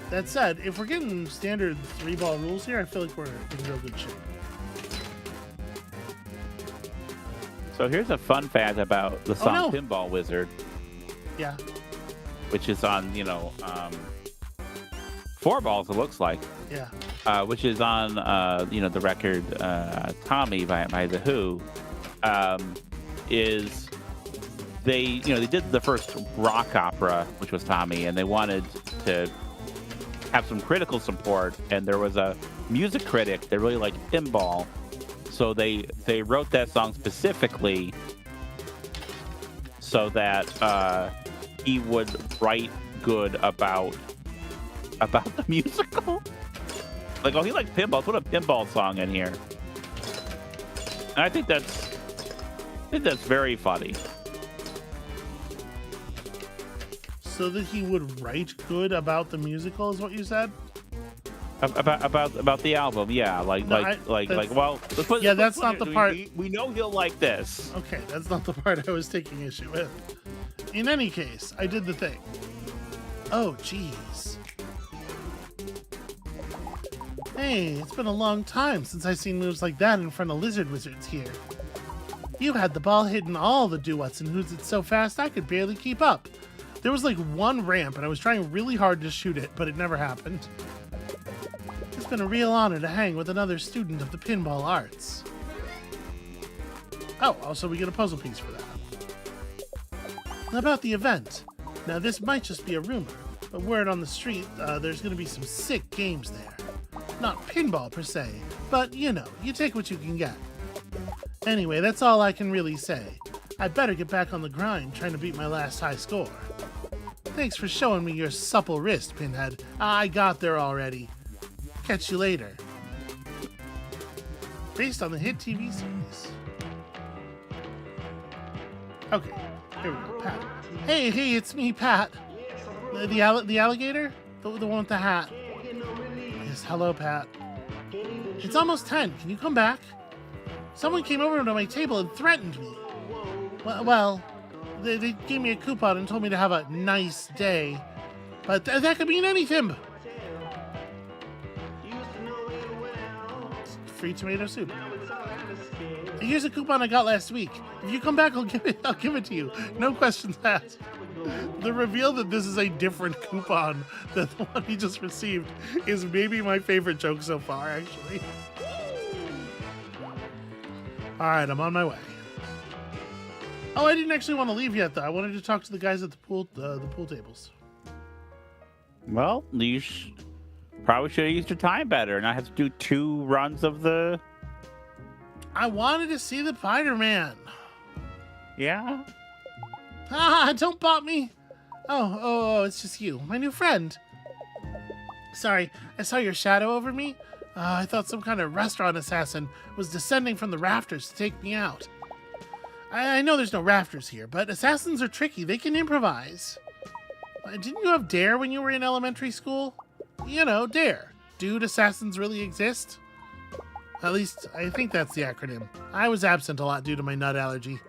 That said, if we're getting standard 3-ball rules here, I feel like we're in real good shape.
So here's a fun fact about the song Pinball Wizard.
Yeah.
Which is on, 4 balls, it looks like.
Yeah.
Which is on, the record Tommy by The Who. Is they did the first rock opera, which was Tommy, and they wanted to have some critical support, and there was a music critic that really liked Pinball, so they wrote that song specifically so that he would write good about the musical. Like, oh, he likes pinball. Let's put a pinball song in here. And I think that's very funny.
So that he would write good about the musical is what you said?
About the album, yeah. Well, let's put,
yeah, that's not the part.
We know he'll like this.
Okay, that's not the part I was taking issue with. In any case, I did the thing. Oh, jeez. Hey, it's been a long time since I've seen moves like that in front of lizard wizards here. You had the ball hitting all the do-whats and who's it so fast I could barely keep up. There was like one ramp and I was trying really hard to shoot it, but it never happened. It's been a real honor to hang with another student of the pinball arts. Oh, also we get a puzzle piece for that. About the event. Now this might just be a rumor, but word on the street, there's going to be some sick games there. Not pinball per se, but you take what you can get. Anyway, that's all I can really say. I better get back on the grind trying to beat my last high score. Thanks for showing me your supple wrist, Pinhead. I got there already. Catch you later. Based on the hit TV series. Okay, here we go, Pat. Hey, it's me, Pat. The alligator? The one with the hat. Yes, hello, Pat. It's almost 10. Can you come back? Someone came over to my table and threatened me. Well, they gave me a coupon and told me to have a nice day. But that could mean anything. Free tomato soup. Here's a coupon I got last week. If you come back, I'll give it to you. No questions asked. The reveal that this is a different coupon than the one he just received is maybe my favorite joke so far, actually. All right, I'm on my way. Oh, I didn't actually want to leave yet, though. I wanted to talk to the guys at the pool tables.
Well, you probably should have used your time better and not have to do 2 runs of the...
I wanted to see the Spider-Man.
Yeah?
Don't bop me. Oh, it's just you, my new friend. Sorry, I saw your shadow over me. I thought some kind of restaurant assassin was descending from the rafters to take me out. I know there's no rafters here, but assassins are tricky. They can improvise. Didn't you have DARE when you were in elementary school? DARE. Dude, assassins really exist? At least, I think that's the acronym. I was absent a lot due to my nut allergy.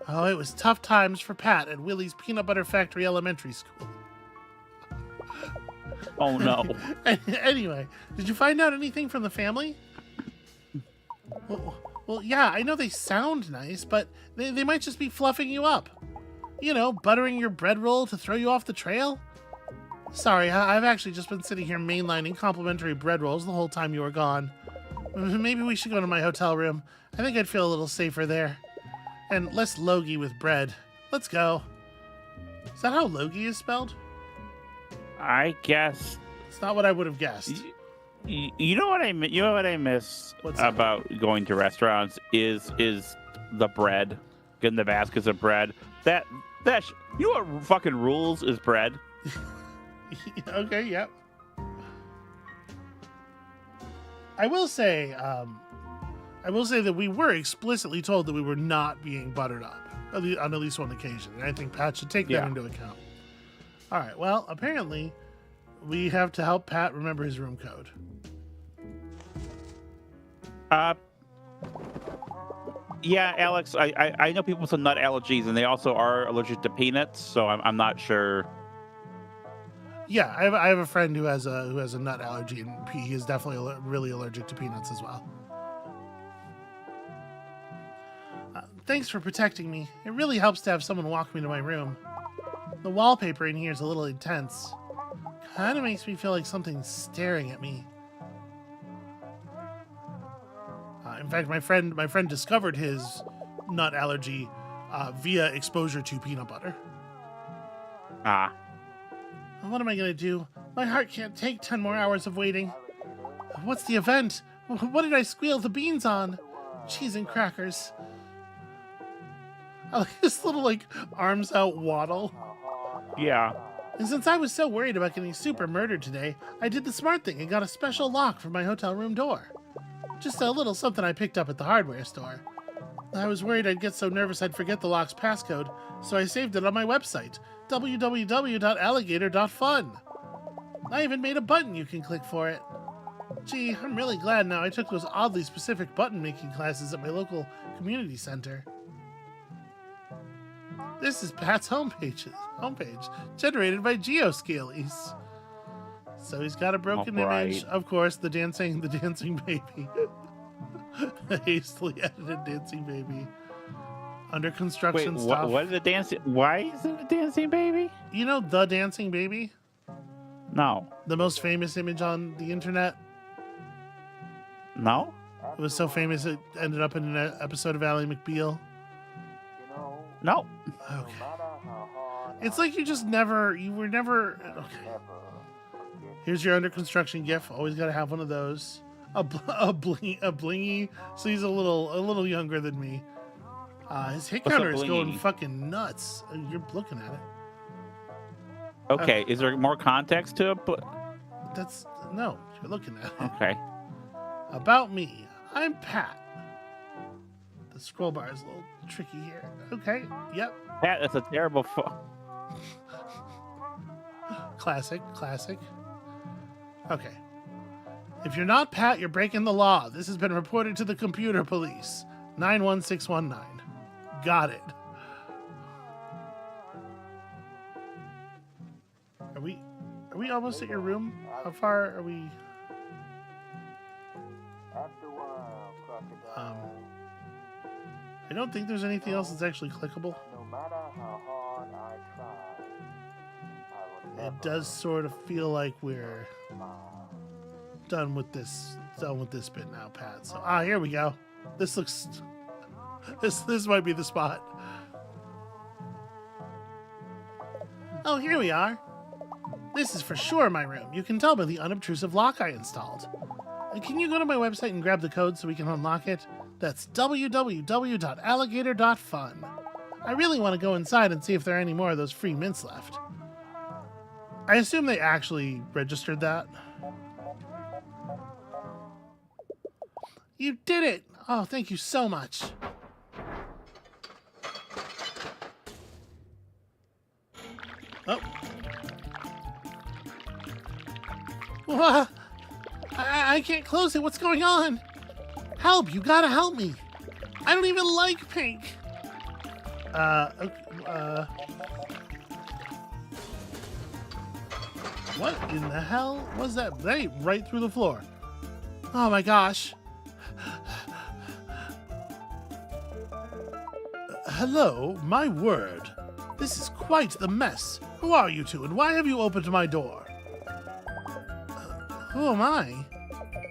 Oh, it was tough times for Pat at Willie's Peanut Butter Factory Elementary School.
Oh, no.
Anyway, did you find out anything from the family? Well, yeah, I know they sound nice, but they might just be fluffing you up. Buttering your bread roll to throw you off the trail? Sorry, I've actually just been sitting here mainlining complimentary bread rolls the whole time you were gone. Maybe we should go to my hotel room. I think I'd feel a little safer there. And less logie with bread. Let's go. Is that how logie is spelled?
I guess.
It's not what I would have guessed.
You know what I miss about going to restaurants is the bread, getting the baskets of bread. That you know what fucking rules is bread.
Okay, yep. I will say that we were explicitly told that we were not being buttered up on at least one occasion, and I think Pat should take that into account. All right. Well, apparently, we have to help Pat remember his room code.
Yeah, Alex, I know people with nut allergies, and they also are allergic to peanuts, so I'm not sure.
Yeah, I have a friend who has a nut allergy, and he is definitely really allergic to peanuts as well. Thanks for protecting me. It really helps to have someone walk me to my room. The wallpaper in here is a little intense. Kind of makes me feel like something's staring at me. In fact, my friend discovered his nut allergy via exposure to peanut butter.
Ah.
What am I gonna do? My heart can't take 10 more hours of waiting. What's the event? What did I squeal the beans on? Cheese and crackers. I like this little, like, arms out waddle.
Yeah.
And since I was so worried about getting super murdered today, I did the smart thing and got a special lock for my hotel room door. Just a little something I picked up at the hardware store. I was worried I'd get so nervous I'd forget the lock's passcode, so I saved it on my website, www.alligator.fun. I even made a button you can click for it. Gee, I'm really glad now I took those oddly specific button-making classes at my local community center. This is Pat's homepage, generated by Geoscalies. So he's got a broken image, of course, the dancing baby. The hastily edited dancing baby. Under construction stuff.
What is the dancing? Why is it a dancing baby?
You know the dancing baby?
No.
The most famous image on the internet?
No?
It was so famous it ended up in an episode of Ally McBeal.
No.
Okay. It's like you were never... Okay. Here's your under construction GIF. Always got to have one of those. A blingy. So he's a little younger than me. His hit counter is going fucking nuts. You're looking at it.
Okay, is there more context to it?
No, you're looking at it.
Okay.
About me. I'm Pat. The scroll bar is a little tricky here. Okay, yep.
Pat, that's a terrible
Classic. Okay. If you're not Pat, you're breaking the law. This has been reported to the computer police. 91619. Got it. Are we almost at your room? How far are we? I don't think there's anything else that's actually clickable. It does sort of feel like we're done with this bit now, Pat. So here we go. This looks this might be the spot. Oh, here we are. This is for sure my room. You can tell by the unobtrusive lock I installed. Can you go to my website and grab the code so we can unlock it? That's www.alligator.fun. I really want to go inside and see if there are any more of those free mints left. I assume they actually registered that. You did it! Oh, thank you so much. Oh. What? I can't close it. What's going on? Help! You gotta help me. I don't even like pink. What in the hell was that? That ate right through the floor. Oh my gosh. Hello, my word. This is quite the mess. Who are you two, and why have you opened my door? Who am I?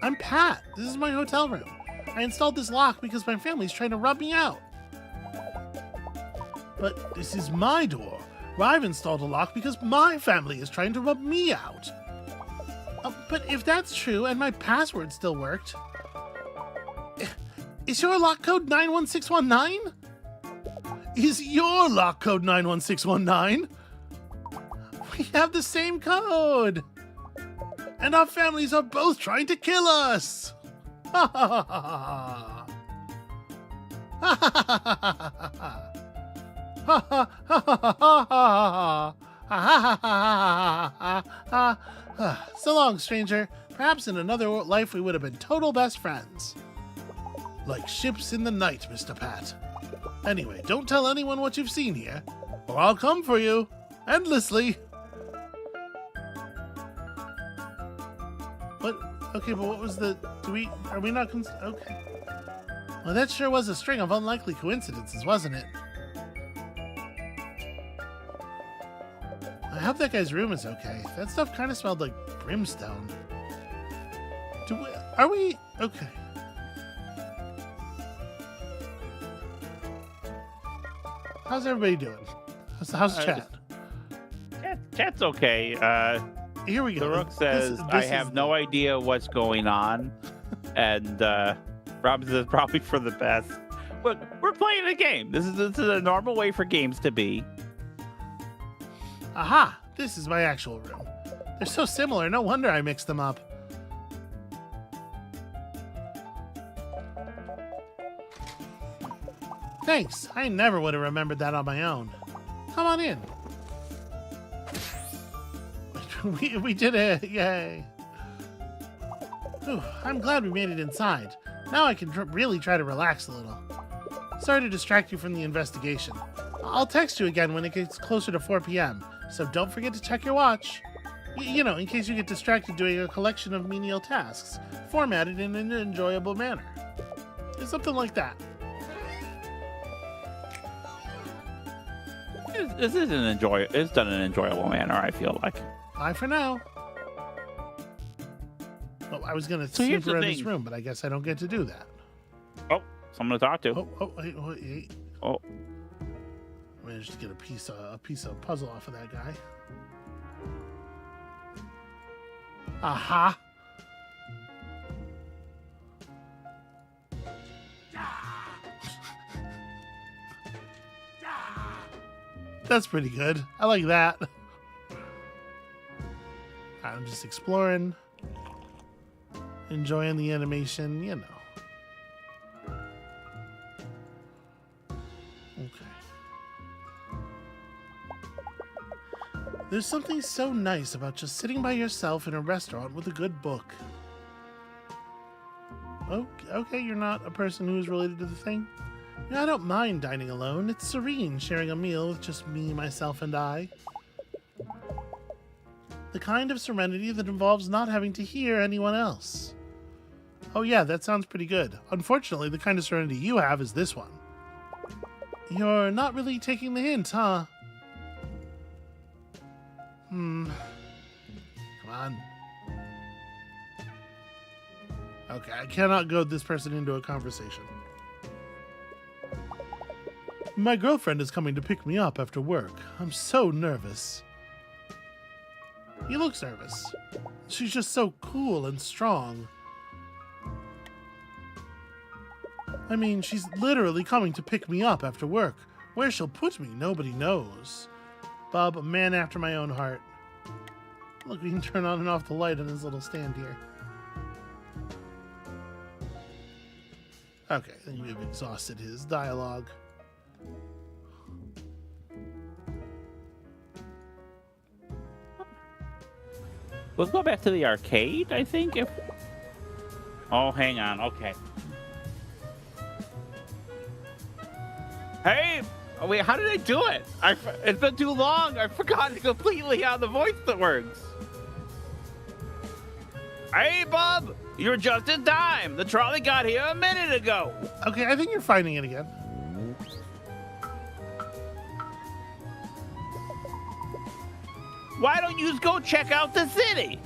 I'm Pat. This is my hotel room. I installed this lock because my family's trying to rub me out. But this is my door, where I've installed a lock because my family is trying to rub me out. But if that's true and my password still worked... Is your lock code 91619? Is your lock code 91619? We have the same code! And our families are both trying to kill us! Ha ha ha ha ha ha ha. So long, stranger. Perhaps in another life we would have been total best friends. Like ships in the night, Mr. Pat. Anyway, don't tell anyone what you've seen here, or I'll come for you, endlessly. What? Okay, but what was the... Are we not... Okay. Well, that sure was a string of unlikely coincidences, wasn't it? I hope that guy's room is okay. That stuff kind of smelled like brimstone. Are we... Okay. How's everybody doing? How's chat?
Chat's okay.
Here we go.
The Rook says, I have no idea what's going on. And Rob says, probably for the best. Look, we're playing a game. This is a normal way for games to be.
Aha! This is my actual room. They're so similar, no wonder I mixed them up. Thanks. I never would have remembered that on my own. Come on in. we did it. Yay. Ooh, I'm glad we made it inside. Now I can really try to relax a little. Sorry to distract you from the investigation. I'll text you again when it gets closer to 4 p.m., so don't forget to check your watch. You know, in case you get distracted doing a collection of menial tasks, formatted in an enjoyable manner. Something like that.
This is it's done in an enjoyable manner, I feel like.
Bye for now. Well, I was going to snoop around this room, but I guess I don't get to do that.
Oh, someone to talk to.
Hey.
Oh.
I managed to get a piece of puzzle off of that guy. Aha! That's pretty good. I like that. I'm just exploring, enjoying the animation, you know. Okay. There's something so nice about just sitting by yourself in a restaurant with a good book. Okay, you're not a person who is related to the thing? I don't mind dining alone. It's serene sharing a meal with just me, myself, and I. The kind of serenity that involves not having to hear anyone else. Oh yeah, that sounds pretty good. Unfortunately, the kind of serenity you have is this one. You're not really taking the hint, huh? Come on. Okay, I cannot goad this person into a conversation. My girlfriend is coming to pick me up after work. I'm so nervous. He looks nervous. She's just so cool and strong. I mean, she's literally coming to pick me up after work. Where she'll put me, nobody knows. Bob, a man after my own heart. Look, we can turn on and off the light on his little stand here. Okay, I think we've exhausted his dialogue.
Let's go back to the arcade, I think. Oh, hang on. Okay. Hey! Oh, wait, how did I do it? It's been too long. I forgot completely how the voice works. Hey, Bob! You're just in time. The trolley got here a minute ago.
Okay, I think you're finding it again.
Why don't you just go check out the city?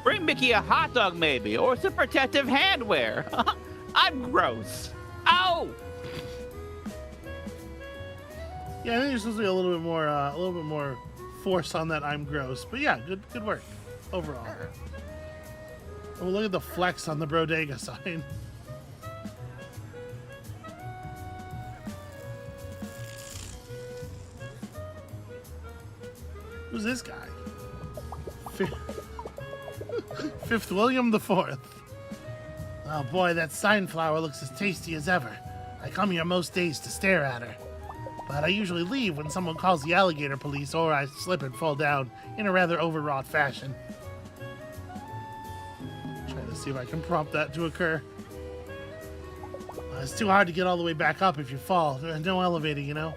Bring Mickey a hot dog, maybe, or some protective handwear. I'm gross. Ow!
Yeah, I think there's supposed to be a little bit more force on that. I'm gross, but yeah, good work overall. Oh, look at the flex on the bodega sign. Who's this guy? Fifth William the Fourth. Oh boy, that sign flower looks as tasty as ever. I come here most days to stare at her. But I usually leave when someone calls the alligator police or I slip and fall down in a rather overwrought fashion. Trying to see if I can prompt that to occur. It's too hard to get all the way back up if you fall. There's no elevator, you know?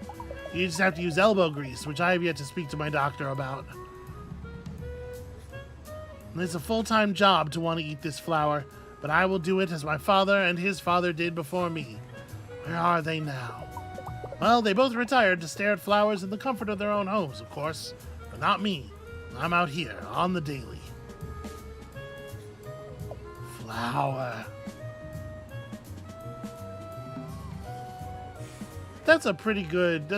You just have to use elbow grease, which I have yet to speak to my doctor about. It's a full-time job to want to eat this flower, but I will do it as my father and his father did before me. Where are they now? Well, they both retired to stare at flowers in the comfort of their own homes, of course, but not me. I'm out here on the daily. Flower. That's a pretty good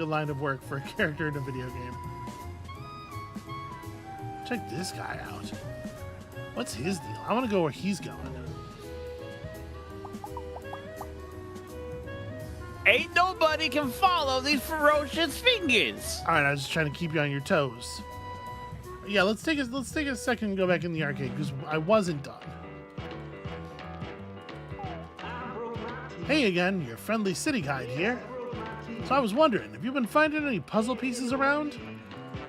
line of work for a character in a video game. Check this guy out. What's his deal? I want to go where he's going.
Ain't nobody can follow these ferocious fingers.
All right, I was just trying to keep you on your toes. Yeah, let's take a second and go back in the arcade because I wasn't done. Hey again, your friendly city guide here. So I was wondering, have you been finding any puzzle pieces around?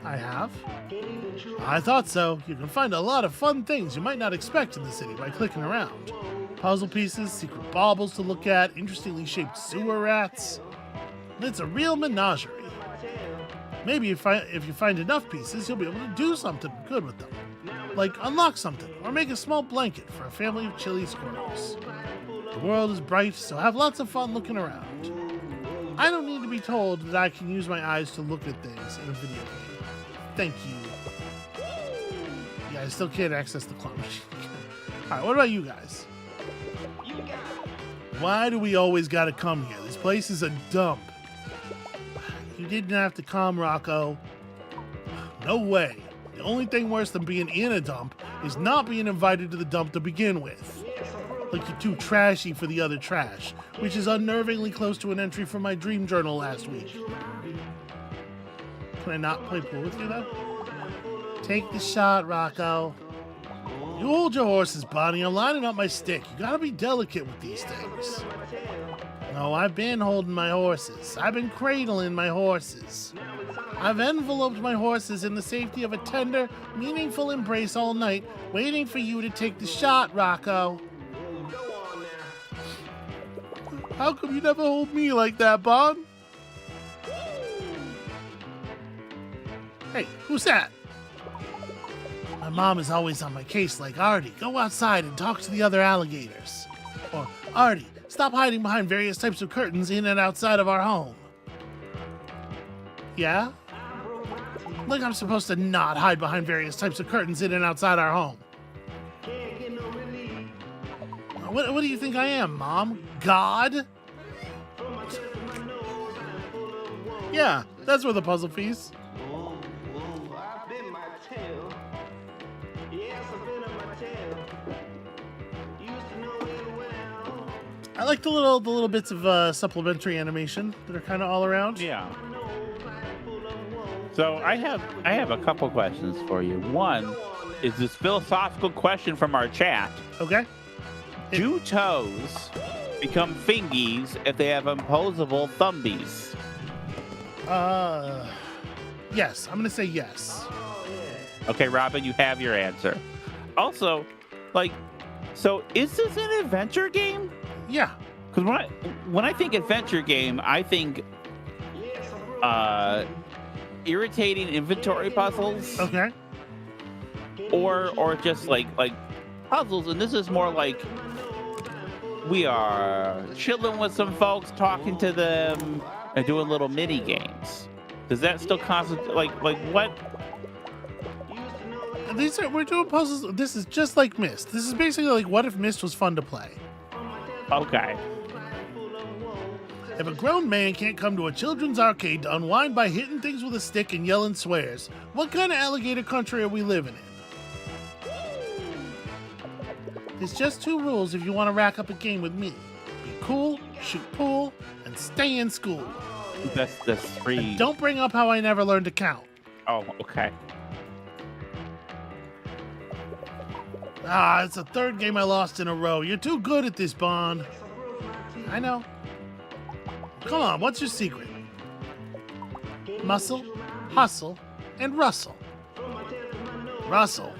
I have. I thought so. You can find a lot of fun things you might not expect in the city by clicking around. Puzzle pieces, secret baubles to look at, interestingly shaped sewer rats. It's a real menagerie. Maybe if you find enough pieces, you'll be able to do something good with them. Like unlock something, or make a small blanket for a family of chilly squirrels. The world is bright, so have lots of fun looking around. I don't need to be told that I can use my eyes to look at things in a video game. Thank you. Yeah, I still can't access the claw machine. Alright, what about you guys? Why do we always gotta come here? This place is a dump. You didn't have to come, Rocco. No way. The only thing worse than being in a dump is not being invited to the dump to begin with. Like you're too trashy for the other trash, which is unnervingly close to an entry from my dream journal last week. Can I not play pool with you, though? Take the shot, Rocco. You hold your horses, Bonnie. I'm lining up my stick. You gotta be delicate with these things. No, I've been holding my horses. I've been cradling my horses. I've enveloped my horses in the safety of a tender, meaningful embrace all night, waiting for you to take the shot, Rocco. How come you never hold me like that, Bon? Hey, who's that? My mom is always on my case like, Artie, go outside and talk to the other alligators. Or, Artie, stop hiding behind various types of curtains in and outside of our home. Yeah? Like I'm supposed to not hide behind various types of curtains in and outside our home. What do you think I am, Mom? God? Yeah, that's where the puzzle piece. I like the little bits of supplementary animation that are kind of all around.
Yeah. So I have a couple questions for you. One is this philosophical question from our chat.
Okay.
Do toes become fingies if they have opposable thumbies?
Yes. I'm gonna say yes.
Okay, Robin, you have your answer. Also, so is this an adventure game?
Yeah.
Because when I think adventure game, I think irritating inventory puzzles.
Okay.
Or just like puzzles, and this is more like we are chilling with some folks, talking to them, and doing little mini games. Does that still constitute like what?
We're doing puzzles. This is just like Myst. This is basically like what if Myst was fun to play.
Okay.
If a grown man can't come to a children's arcade to unwind by hitting things with a stick and yelling swears, what kind of alligator country are we living in? There's just 2 rules if you want to rack up a game with me. Be cool, shoot pool, and stay in school.
That's 3.
And don't bring up how I never learned to count.
Oh, okay.
It's the 3rd game I lost in a row. You're too good at this, Bond. I know. Come on, what's your secret? Muscle, hustle, and Russell. Russell,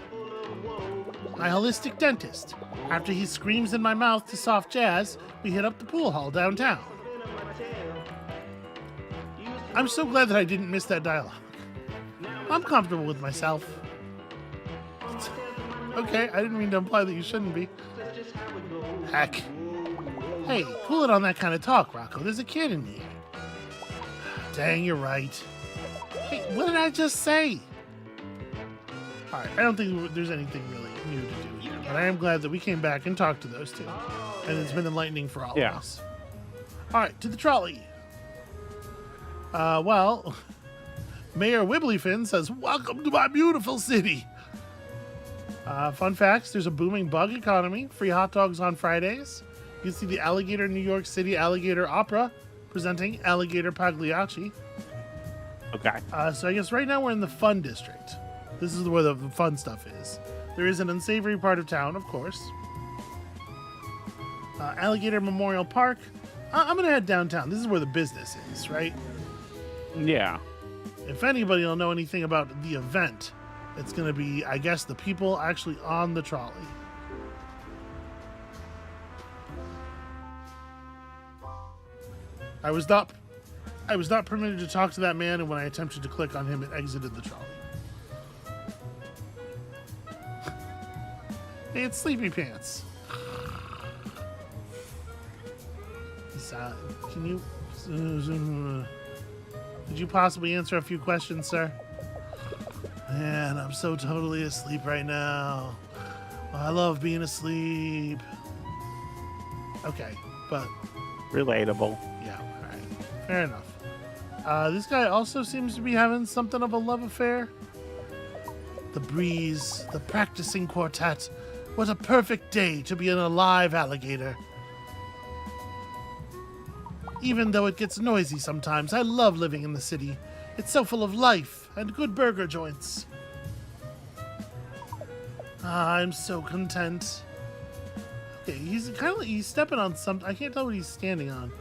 my holistic dentist. After he screams in my mouth to soft jazz, we hit up the pool hall downtown. I'm so glad that I didn't miss that dialogue. I'm comfortable with myself. Okay, I didn't mean to imply that you shouldn't be. Heck. Hey, cool it on that kind of talk, Rocco. There's a kid in here. Dang, you're right. Hey, what did I just say? Alright, I don't think there's anything really new to do here, but I am glad that we came back and talked to those two. And it's been enlightening for all of us. Alright, to the trolley. Well, Mayor Wibblyfin says, "Welcome to my beautiful city." Fun facts, there's a booming bug economy, free hot dogs on Fridays. You can see the Alligator New York City Alligator Opera presenting Alligator Pagliacci.
Okay.
So I guess right now we're in the fun district. This is where the fun stuff is. There is an unsavory part of town, of course. Alligator Memorial Park. I'm going to head downtown. This is where the business is, right?
Yeah.
If anybody will know anything about the event, it's going to be, I guess, the people actually on the trolley. I was not permitted to talk to that man, and when I attempted to click on him, it exited the trolley. Hey, it's Sleepy Pants. Can you... Could you possibly answer a few questions, sir? Man, I'm so totally asleep right now. I love being asleep. Okay, but...
Relatable.
Yeah, alright. Fair enough. This guy also seems to be having something of a love affair. The breeze, the practicing quartet. What a perfect day to be an alive alligator. Even though it gets noisy sometimes, I love living in the city. It's so full of life and good burger joints. I'm so content. Okay, he's stepping on something. I can't tell what he's standing on.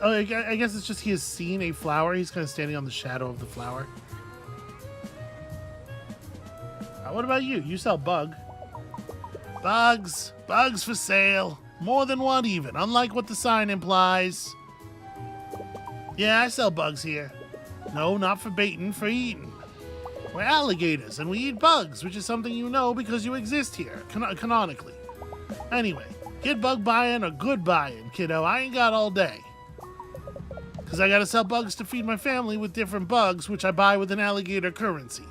Oh, I guess it's just he has seen a flower. He's kind of standing on the shadow of the flower. What about you? You sell bug. Bugs for sale. More than one even, unlike what the sign implies. Yeah, I sell bugs here. No, not for baiting, for eating. We're alligators, and we eat bugs, which is something you know because you exist here, canonically. Anyway, get bug buying or good buying, kiddo. I ain't got all day. Because I gotta sell bugs to feed my family with different bugs, which I buy with an alligator currency.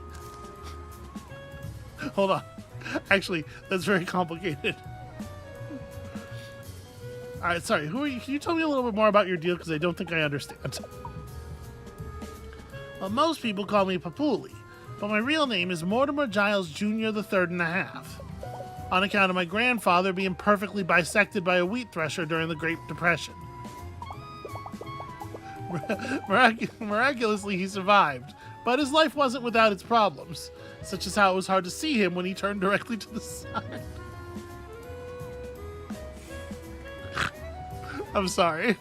Hold on. Actually, that's very complicated. Alright, sorry. Who are you? Can you tell me a little bit more about your deal? Because I don't think I understand. Well, most people call me Papuli, but my real name is Mortimer Giles Jr. the Third and a Half, on account of my grandfather being perfectly bisected by a wheat thresher during the Great Depression. Miraculously, he survived, but his life wasn't without its problems, such as how it was hard to see him when he turned directly to the side. I'm sorry.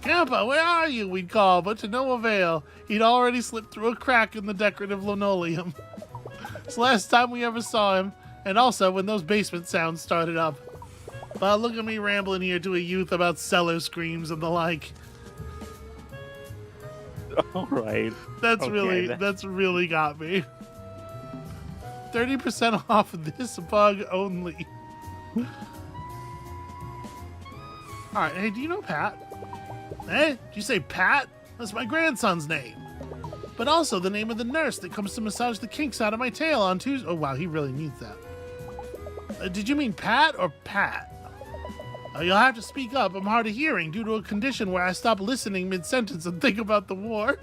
Grandpa, where are you? We'd call, but to no avail. He'd already slipped through a crack in the decorative linoleum. It's the last time we ever saw him, and also when those basement sounds started up. Well, look at me rambling here to a youth about cellar screams and the like.
All right.
That's really got me. 30% off this bug only. Alright, hey, do you know Pat? Eh? Did you say Pat? That's my grandson's name. But also the name of the nurse that comes to massage the kinks out of my tail on Tuesday. Oh, wow, he really needs that. Did you mean Pat or Pat? You'll have to speak up. I'm hard of hearing due to a condition where I stop listening mid-sentence and think about the war.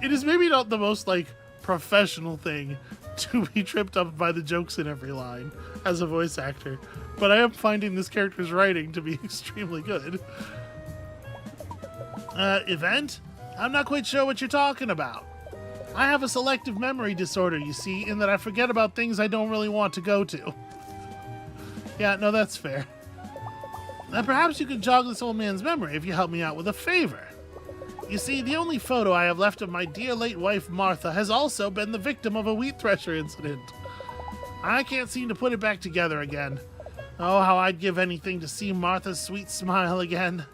It is maybe not the most, professional thing to be tripped up by the jokes in every line as a voice actor, but I am finding this character's writing to be extremely good. Event? I'm not quite sure what you're talking about. I have a selective memory disorder, you see, in that I forget about things I don't really want to go to. Yeah, no, that's fair. Now, perhaps you could jog this old man's memory if you help me out with a favor. You see, the only photo I have left of my dear late wife Martha has also been the victim of a wheat thresher incident. I can't seem to put it back together again. Oh, how I'd give anything to see Martha's sweet smile again.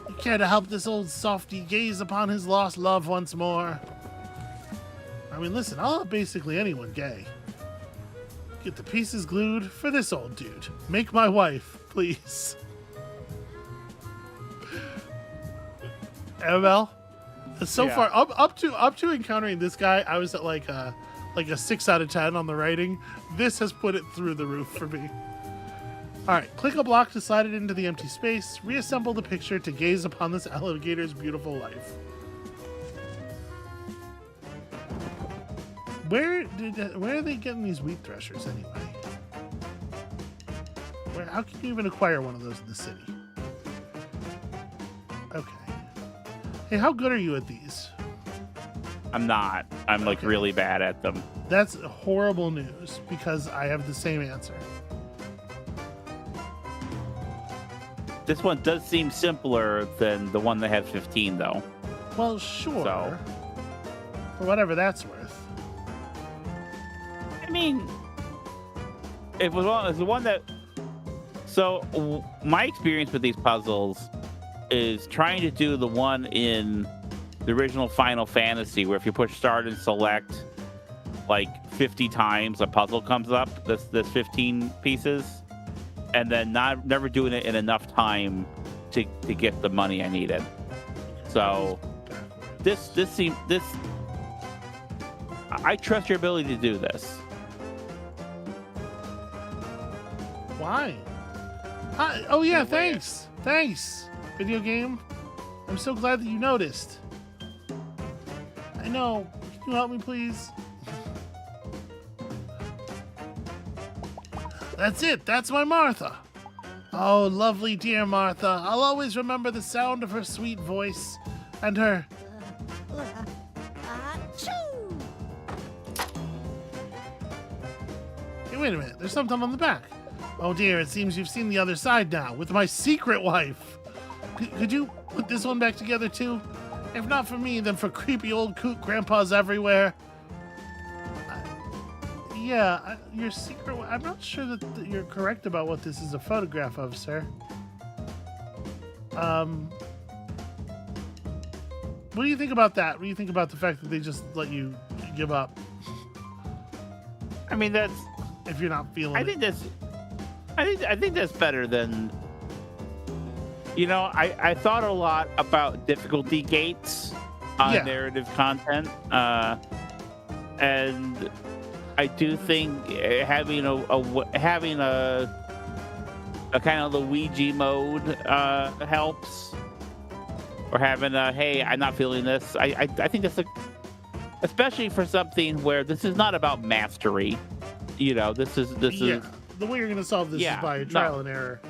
You care to help this old softy gaze upon his lost love once more? I mean, listen, I'll help basically anyone gay. Get the pieces glued for this old dude. Make my wife, please. Amabel, so far up to encountering this guy, I was at like a 6 out of 10 on the writing. This has put it through the roof for me. All right, click a block to slide it into the empty space. Reassemble the picture to gaze upon this alligator's beautiful life. Where are they getting these wheat threshers anyway? How can you even acquire one of those in the city? Okay. Hey, how good are you at these?
I'm not. I'm like really bad at them.
That's horrible news because I have the same answer.
This one does seem simpler than the one that had 15, though.
Well, sure.
So.
For whatever that's worth.
I mean, it was the one that. So my experience with these puzzles is trying to do the one in the original Final Fantasy, where if you push start and select like 50 times, a puzzle comes up. This 15 pieces, and then never doing it in enough time to get the money I needed. So this I trust your ability to do this.
Why? Oh yeah, thanks. Video game. I'm so glad that you noticed. I know. Can you help me, please? That's it. That's my Martha. Oh, lovely dear Martha. I'll always remember the sound of her sweet voice and her... Hey, wait a minute. There's something on the back. Oh dear, it seems you've seen the other side now with my secret wife. Could you put this one back together too? If not for me, then for creepy old coot grandpas everywhere. Your secret. I'm not sure that you're correct about what this is a photograph of, sir. What do you think about that? What do you think about the fact that they just let you give up?
I mean, that's
if you're not feeling.
I think that's better than. You know, I thought a lot about difficulty gates on narrative content, and I do think having a kind of Luigi mode helps, or having a hey, I'm not feeling this. I think that's especially for something where this is not about mastery. You know, this is the
way you're going to solve this is by trial and error.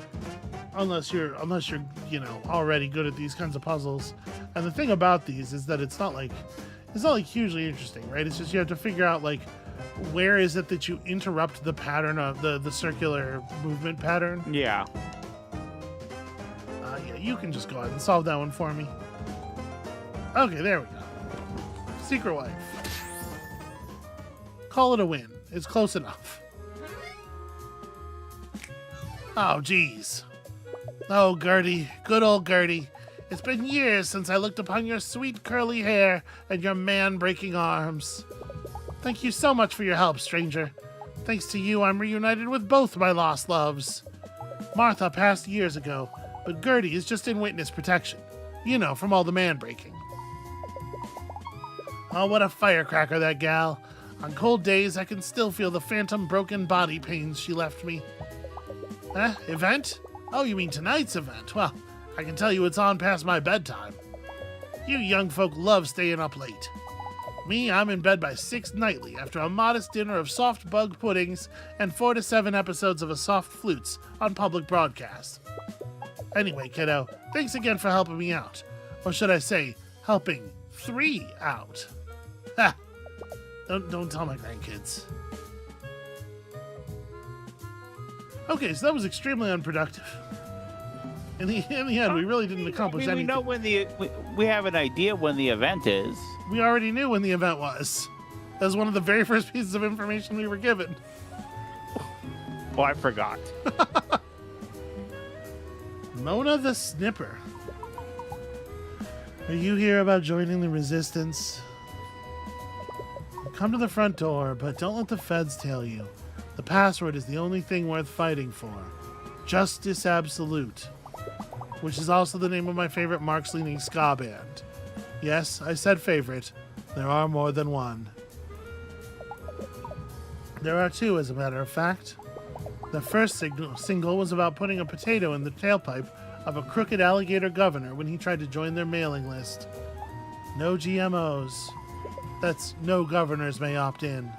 Unless you're already good at these kinds of puzzles. And the thing about these is that it's not like hugely interesting, right? It's just you have to figure out like where is it that you interrupt the pattern of the circular movement pattern.
Yeah.
You can just go ahead and solve that one for me. Okay, there we go. Secret wife. Call it a win. It's close enough. Oh, geez. Oh, Gertie. Good old Gertie. It's been years since I looked upon your sweet curly hair and your man-breaking arms. Thank you so much for your help, stranger. Thanks to you, I'm reunited with both my lost loves. Martha passed years ago, but Gertie is just in witness protection. You know, from all the man-breaking. Oh, what a firecracker, that gal. On cold days, I can still feel the phantom broken body pains she left me. Event? Oh, you mean tonight's event? Well, I can tell you it's on past my bedtime. You young folk love staying up late. Me, I'm in bed by 6 nightly after a modest dinner of soft bug puddings and 4 to 7 episodes of a soft flutes on public broadcast. Anyway, kiddo, thanks again for helping me out. Or should I say, helping 3 out. Ha! Don't tell my grandkids. Okay, so that was extremely unproductive. In the end, we really didn't accomplish
we
anything.
know when we have an idea when the event is.
We already knew when the event was. That was one of the very first pieces of information we were given.
Oh, I forgot.
Mona the Snipper. Are you here about joining the resistance? Come to the front door, but don't let the feds tail you. The password is the only thing worth fighting for. Justice Absolute. Which is also the name of my favorite Marx-leaning ska band. Yes, I said favorite. There are more than one. There are two, as a matter of fact. The first single was about putting a potato in the tailpipe of a crooked alligator governor when he tried to join their mailing list. No GMOs. That's no governors may opt in.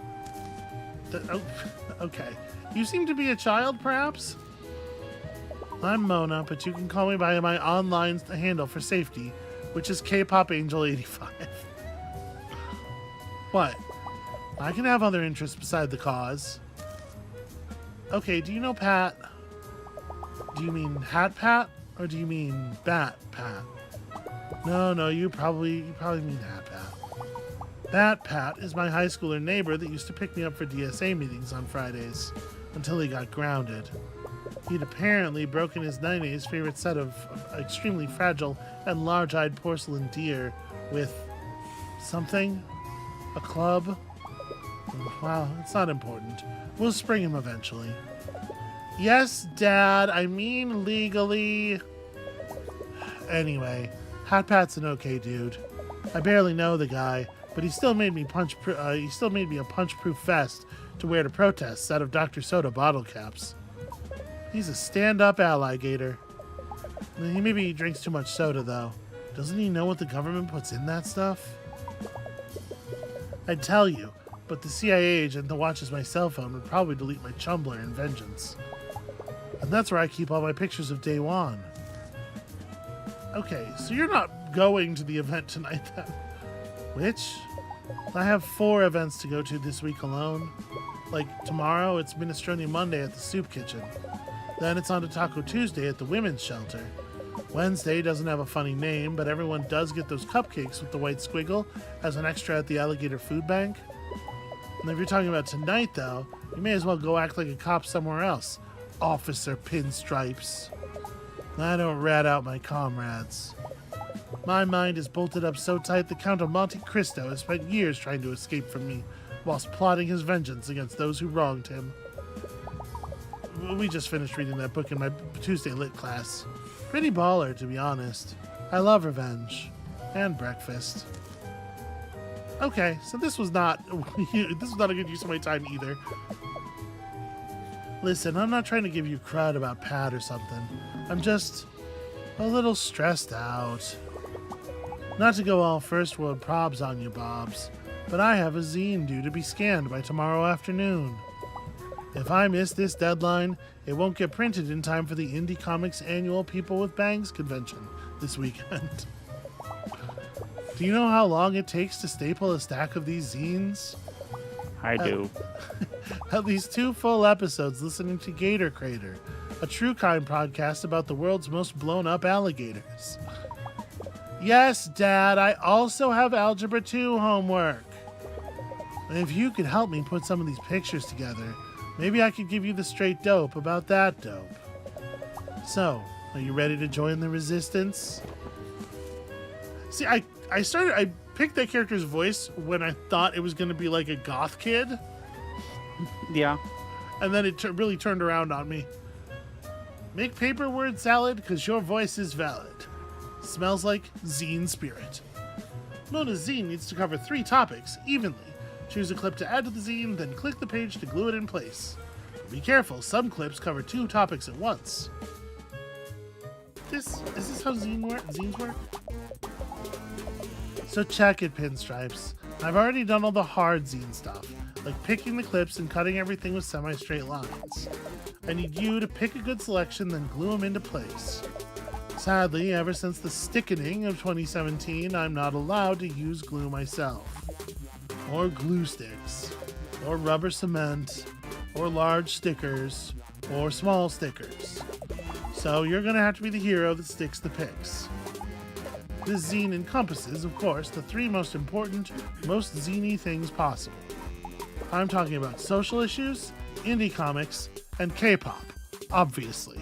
Okay. You seem to be a child, perhaps? I'm Mona, but you can call me by my online handle for safety, which is KPopAngel85. What? I can have other interests beside the cause. Okay, do you know Pat? Do you mean Hat Pat? Or do you mean Bat Pat? No, you probably mean Hat Pat. Bat Pat is my high schooler neighbor that used to pick me up for DSA meetings on Fridays, until he got grounded. He'd apparently broken his Nine's favorite set of extremely fragile and large-eyed porcelain deer with something? A club? Well, it's not important. We'll spring him eventually. Yes, Dad, I mean legally. Anyway, Hat Pat's an okay dude. I barely know the guy, but he still made me a punch-proof vest to wear to protests out of Dr. Soda bottle caps. He's a stand-up alligator. Maybe he drinks too much soda, though. Doesn't he know what the government puts in that stuff? I'd tell you, but the CIA agent that watches my cell phone would probably delete my Chumbler in vengeance. And that's where I keep all my pictures of Day One. Okay, so you're not going to the event tonight, then? Which? I have 4 events to go to this week alone. Like, tomorrow, it's Minestrone Monday at the Soup Kitchen. Then it's on to Taco Tuesday at the Women's Shelter. Wednesday doesn't have a funny name, but everyone does get those cupcakes with the white squiggle as an extra at the Alligator Food Bank. And if you're talking about tonight, though, you may as well go act like a cop somewhere else. Officer Pinstripes. I don't rat out my comrades. My mind is bolted up so tight the Count of Monte Cristo has spent years trying to escape from me, whilst plotting his vengeance against those who wronged him. We just finished reading that book in my Tuesday lit class. Pretty baller, to be honest. I love revenge. And breakfast. Okay, so this was not a good use of my time either. Listen, I'm not trying to give you crud about Pat or something. I'm just a little stressed out. Not to go all first world probs on you, Bobs, but I have a zine due to be scanned by tomorrow afternoon. If I miss this deadline, it won't get printed in time for the Indie Comics annual People with Bangs convention this weekend. Do you know how long it takes to staple a stack of these zines?
I do.
At least 2 full episodes listening to Gator Crater, a true crime podcast about the world's most blown up alligators. Yes, Dad, I also have Algebra 2 homework. If you could help me put some of these pictures together, maybe I could give you the straight dope about that dope. So, are you ready to join the resistance? See, I picked that character's voice when I thought it was going to be like a goth kid.
Yeah.
And then it really turned around on me. Make paper word salad, because your voice is valid. Smells like zine spirit. Mona's zine needs to cover 3 topics evenly. Choose a clip to add to the zine, then click the page to glue it in place. But be careful, some clips cover 2 topics at once. Is this how zines work? So check it, Pinstripes. I've already done all the hard zine stuff, like picking the clips and cutting everything with semi-straight lines. I need you to pick a good selection, then glue them into place. Sadly, ever since the stickening of 2017, I'm not allowed to use glue myself. Or glue sticks. Or rubber cement. Or large stickers. Or small stickers. So you're going to have to be the hero that sticks the pics. This zine encompasses, of course, the 3 most important, most zine-y things possible. I'm talking about social issues, indie comics, and K-pop, obviously.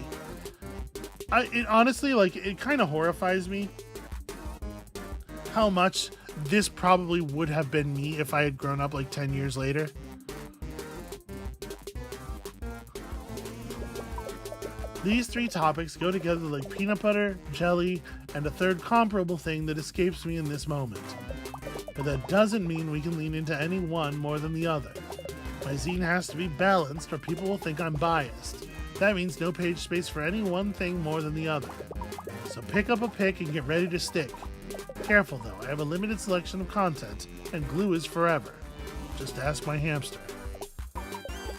It honestly, it kind of horrifies me how much this probably would have been me if I had grown up 10 years later. These 3 topics go together like peanut butter, jelly, and a third comparable thing that escapes me in this moment. But that doesn't mean we can lean into any one more than the other. My zine has to be balanced or people will think I'm biased. That means no page space for any one thing more than the other. So pick up a pick and get ready to stick. Careful though, I have a limited selection of content, and glue is forever. Just ask my hamster.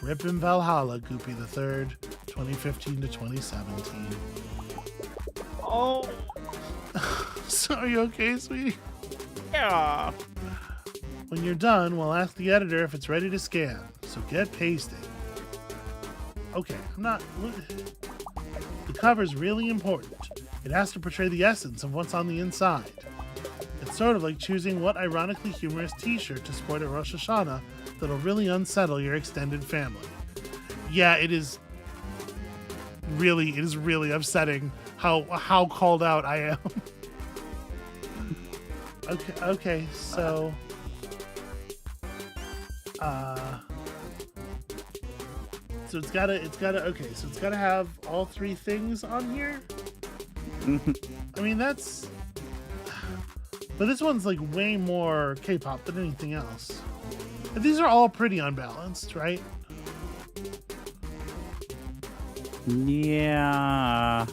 Rip in Valhalla, Goopy the 3rd, 2015 to 2017.
Oh,
So are you okay, sweetie?
yeah.
When you're done, we'll ask the editor if it's ready to scan, so get pasting. Okay, the cover's really important. It has to portray the essence of what's on the inside. It's sort of like choosing what ironically humorous t-shirt to sport at Rosh Hashanah that'll really unsettle your extended family. Yeah, it is really upsetting how called out I am. Okay, so so it's gotta have all 3 things on here. I mean, but this one's way more K-pop than anything else. But these are all pretty unbalanced, right?
Yeah.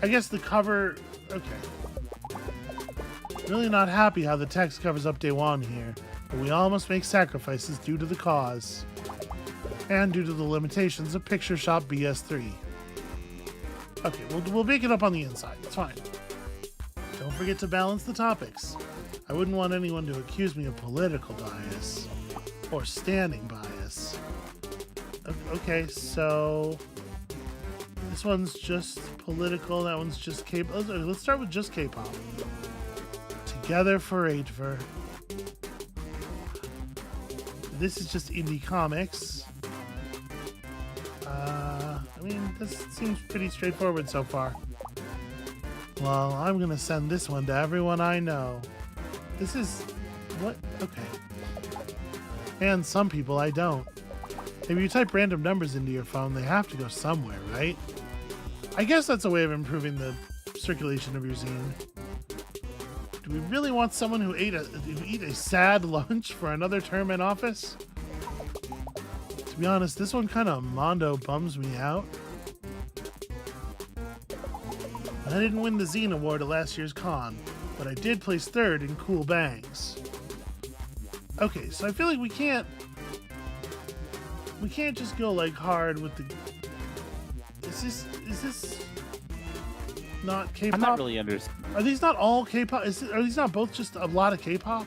I guess the cover, okay. Really not happy how the text covers up Day 1 here, but we all must make sacrifices due to the cause. And due to the limitations of Picture Shop BS3. Okay, we'll make it up on the inside. It's fine. Don't forget to balance the topics. I wouldn't want anyone to accuse me of political bias. Or standing bias. Okay, so this one's just political, that one's just K-pop. Let's start with just K-pop. Together forever. This is just indie comics. I mean, this seems pretty straightforward so far. Well, I'm gonna send this one to everyone I know. This is... what? Okay. And some people I don't. If you type random numbers into your phone, they have to go somewhere, right? I guess that's a way of improving the circulation of your zine. Do we really want someone who eat a sad lunch for another term in office? To be honest, this one kind of mondo bums me out. I didn't win the Zine Award at last year's con, but I did place 3rd in Cool Bangs. Okay, so I feel like we can't just go hard with the... Is this not K-pop?
I'm not really understanding.
Are these not all K-pop? Are these not both just a lot of K-pop?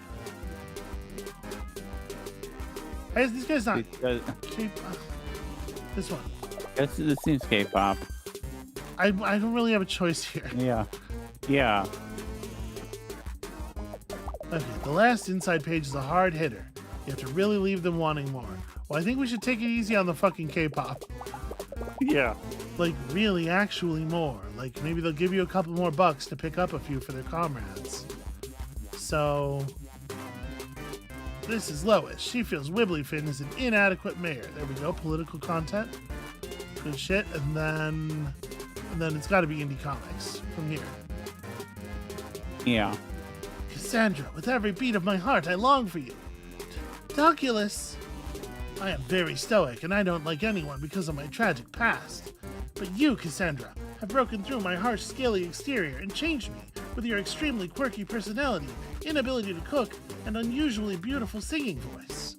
These guys not K-pop. This one.
This seems K-pop.
I don't really have a choice here.
Yeah. Yeah.
Okay, the last inside page is a hard hitter. You have to really leave them wanting more. Well, I think we should take it easy on the fucking K-pop.
Yeah.
Really, actually more. Maybe they'll give you a couple more bucks to pick up a few for their comrades. So... this is Lois. She feels Wibblyfin is an inadequate mayor. There we go. Political content. Good shit. And then it's got to be indie comics from here.
Yeah.
Cassandra, with every beat of my heart, I long for you. Doculus. I am very stoic, and I don't like anyone because of my tragic past. But you, Cassandra, have broken through my harsh, scaly exterior and changed me with your extremely quirky personality, inability to cook, and unusually beautiful singing voice.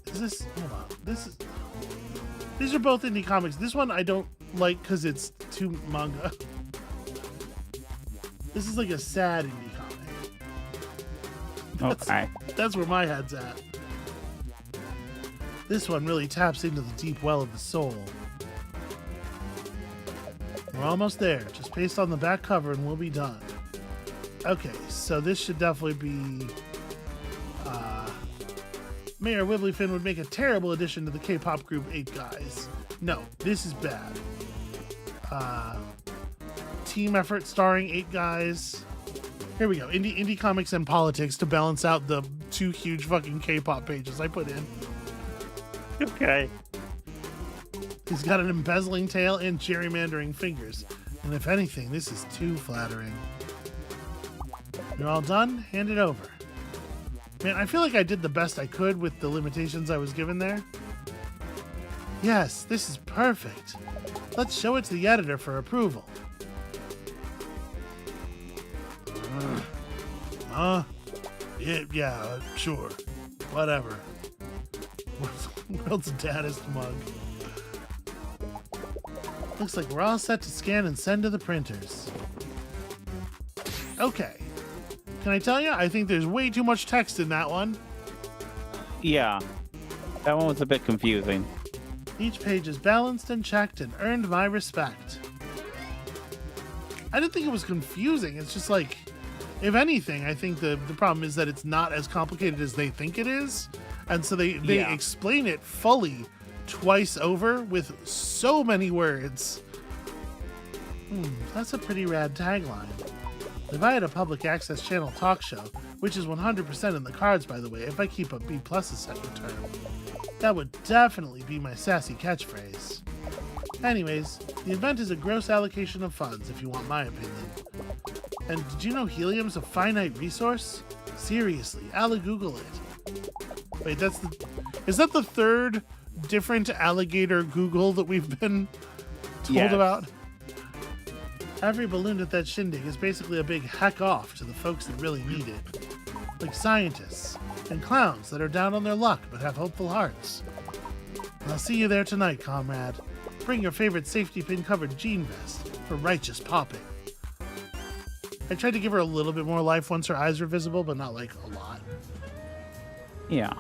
Is this... hold on. These are both indie comics. This one I don't like because it's too manga. This is a sad indie comic.
Okay.
That's where my head's at. This one really taps into the deep well of the soul. We're almost there. Just paste on the back cover and we'll be done. Okay, so this should definitely be... Mayor Wibblyfin would make a terrible addition to the K-pop group 8 Guys. No, this is bad. Team effort starring 8 Guys. Here we go. Indie comics and politics to balance out the 2 huge fucking K-pop pages I put in.
Okay.
He's got an embezzling tail and gerrymandering fingers. And if anything, this is too flattering. You're all done? Hand it over. Man, I feel like I did the best I could with the limitations I was given there. Yes, this is perfect. Let's show it to the editor for approval. Yeah, sure. Whatever. World's daddest mug. Looks like we're all set to scan and send to the printers. Okay. Can I tell you? I think there's way too much text in that one.
Yeah. That one was a bit confusing.
Each page is balanced and checked and earned my respect. I didn't think it was confusing. It's just like, if anything, I think the problem is that it's not as complicated as they think it is. And so they explain it fully twice over with so many words. That's a pretty rad tagline. If I had a public access channel talk show, which is 100% in the cards, by the way, if I keep up B+ a second term, that would definitely be my sassy catchphrase. Anyways, the event is a gross allocation of funds, if you want my opinion. And did you know helium's a finite resource? Seriously, Google it. Wait, is that the third different alligator Google that we've been told about? Every balloon at that shindig is basically a big heck off to the folks that really need it. Like scientists and clowns that are down on their luck but have hopeful hearts. I'll see you there tonight, comrade. Bring your favorite safety pin covered jean vest for righteous popping. I tried to give her a little bit more life once her eyes were visible, but not like a lot.
Yeah.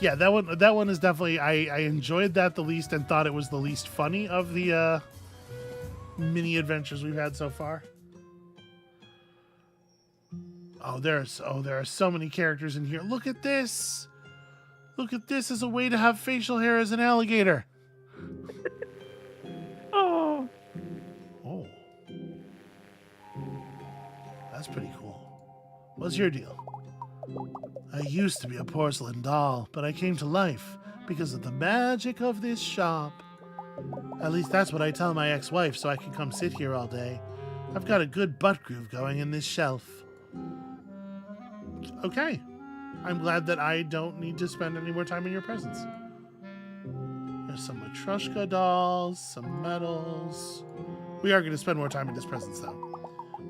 Yeah, that one is definitely, I enjoyed that the least and thought it was the least funny of the mini adventures we've had so far. There are so many characters in here. Look at this. Look at this as a way to have facial hair as an alligator. Oh. That's pretty cool. What's your deal? I used to be a porcelain doll, but I came to life because of the magic of this shop. At least that's what I tell my ex-wife so I can come sit here all day. I've got a good butt groove going in this shelf. Okay. I'm glad that I don't need to spend any more time in your presence. There's some Matryoshka dolls, some medals. We are going to spend more time in his presence, though.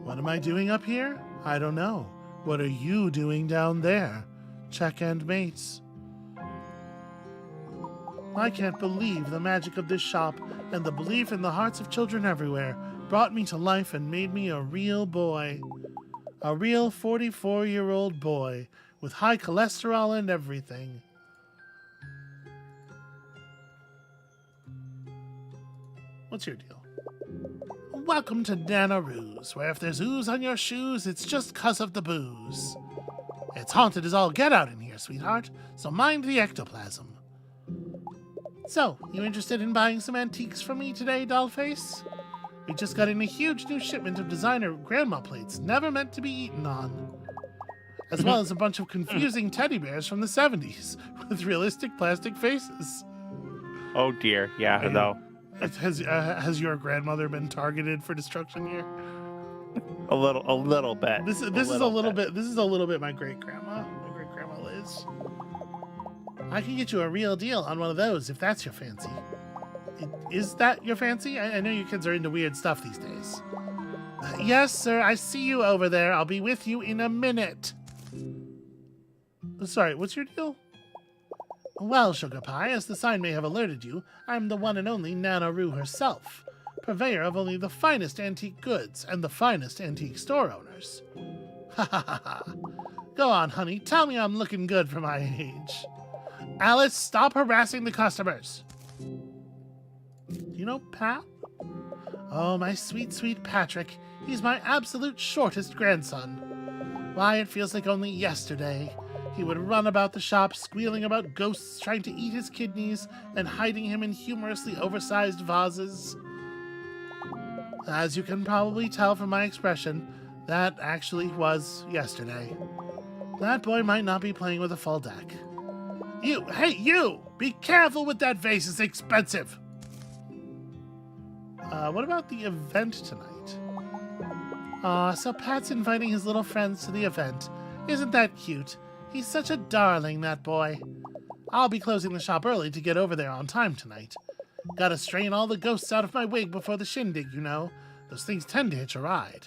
What am I doing up here? I don't know. What are you doing down there? Check and mates. I can't believe the magic of this shop and the belief in the hearts of children everywhere brought me to life and made me a real boy. A real 44-year-old boy with high cholesterol and everything. What's your deal? Welcome to Nana Roo's, where if there's ooze on your shoes, it's just 'cause of the booze. It's haunted as all get out in here, sweetheart, so mind the ectoplasm. So, you interested in buying some antiques from me today, Dollface? We just got in a huge new shipment of designer grandma plates never meant to be eaten on. As well as a bunch of confusing teddy bears from the 70s with realistic plastic faces.
Oh dear, yeah, no.
Has your grandmother been targeted for destruction here?
A little bit.
This is a little bit my great grandma Liz. I can get you a real deal on one of those if that's your fancy. Is that your fancy? I know you kids are into weird stuff these days. Yes, sir. I see you over there. I'll be with you in a minute. Sorry, what's your deal? Well, Sugar Pie, as the sign may have alerted you, I'm the one and only Nana Roo herself, purveyor of only the finest antique goods and the finest antique store owners. Ha ha ha ha. Go on, honey, tell me I'm looking good for my age. Alice, stop harassing the customers. Do you know Pat? Oh, my sweet, sweet Patrick. He's my absolute shortest grandson. Why, it feels like only yesterday. He would run about the shop, squealing about ghosts trying to eat his kidneys and hiding him in humorously oversized vases. As you can probably tell from my expression, that actually was yesterday. That boy might not be playing with a full deck. You, hey, you! Be careful with that vase, it's expensive! What about the event tonight? So Pat's inviting his little friends to the event. Isn't that cute? He's such a darling, that boy. I'll be closing the shop early to get over there on time tonight. Gotta strain all the ghosts out of my wig before the shindig, you know. Those things tend to hitch a ride.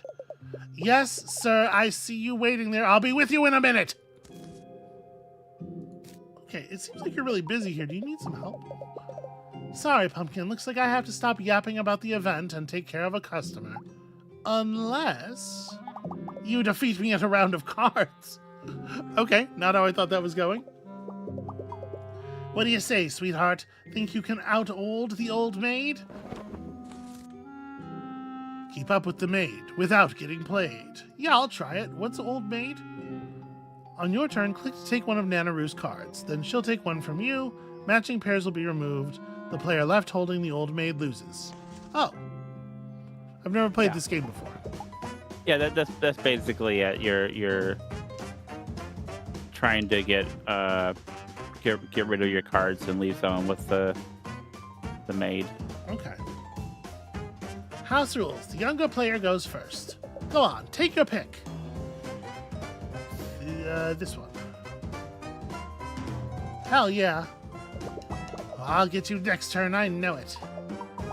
Yes, sir, I see you waiting there. I'll be with you in a minute. Okay, it seems like you're really busy here. Do you need some help? Sorry, Pumpkin. Looks like I have to stop yapping about the event and take care of a customer. Unless you defeat me at a round of cards. Okay, not how I thought that was going. What do you say, sweetheart? Think you can out-old the old maid? Keep up with the maid without getting played. Yeah, I'll try it. What's old maid? On your turn, click to take one of Nanaru's cards. Then she'll take one from you. Matching pairs will be removed. The player left holding the old maid loses. Oh. I've never played this game before.
Yeah, that's basically it. You're trying to get rid of your cards and leave some with the maid.
Okay. House rules. The younger player goes first. Go on, take your pick. This one. Hell yeah. Well, I'll get you next turn, I know it.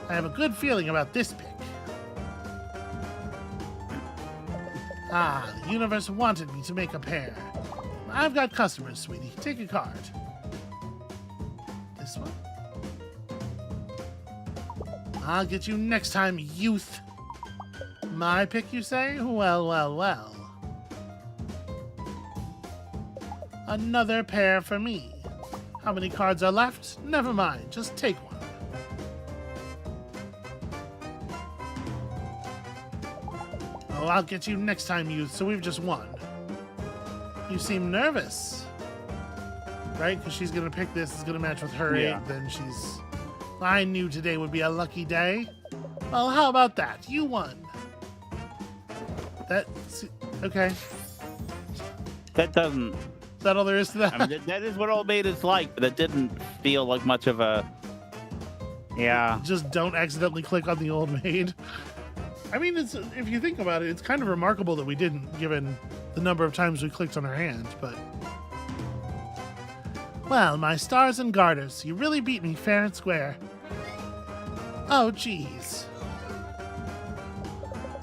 I have a good feeling about this pick. Ah, the universe wanted me to make a pair. I've got customers, sweetie. Take a card. This one. I'll get you next time, youth. My pick, you say? Well, well, well. Another pair for me. How many cards are left? Never mind, just take one. Oh, I'll get you next time, youth, so we've just won. You seem nervous. Right? Because she's going to pick this, it's going to match with her 8, then she's... I knew today would be a lucky day. Well, how about that? You won. That's... Okay.
That doesn't...
Is that all there is to that?
I mean, that is what old maid is like, but that didn't feel like much of a... Yeah.
Just don't accidentally click on the old maid. I mean, it's, if you think about it, it's kind of remarkable that we didn't, given the number of times we clicked on her hand, but... Well, my stars and garters, you really beat me fair and square. Oh, geez.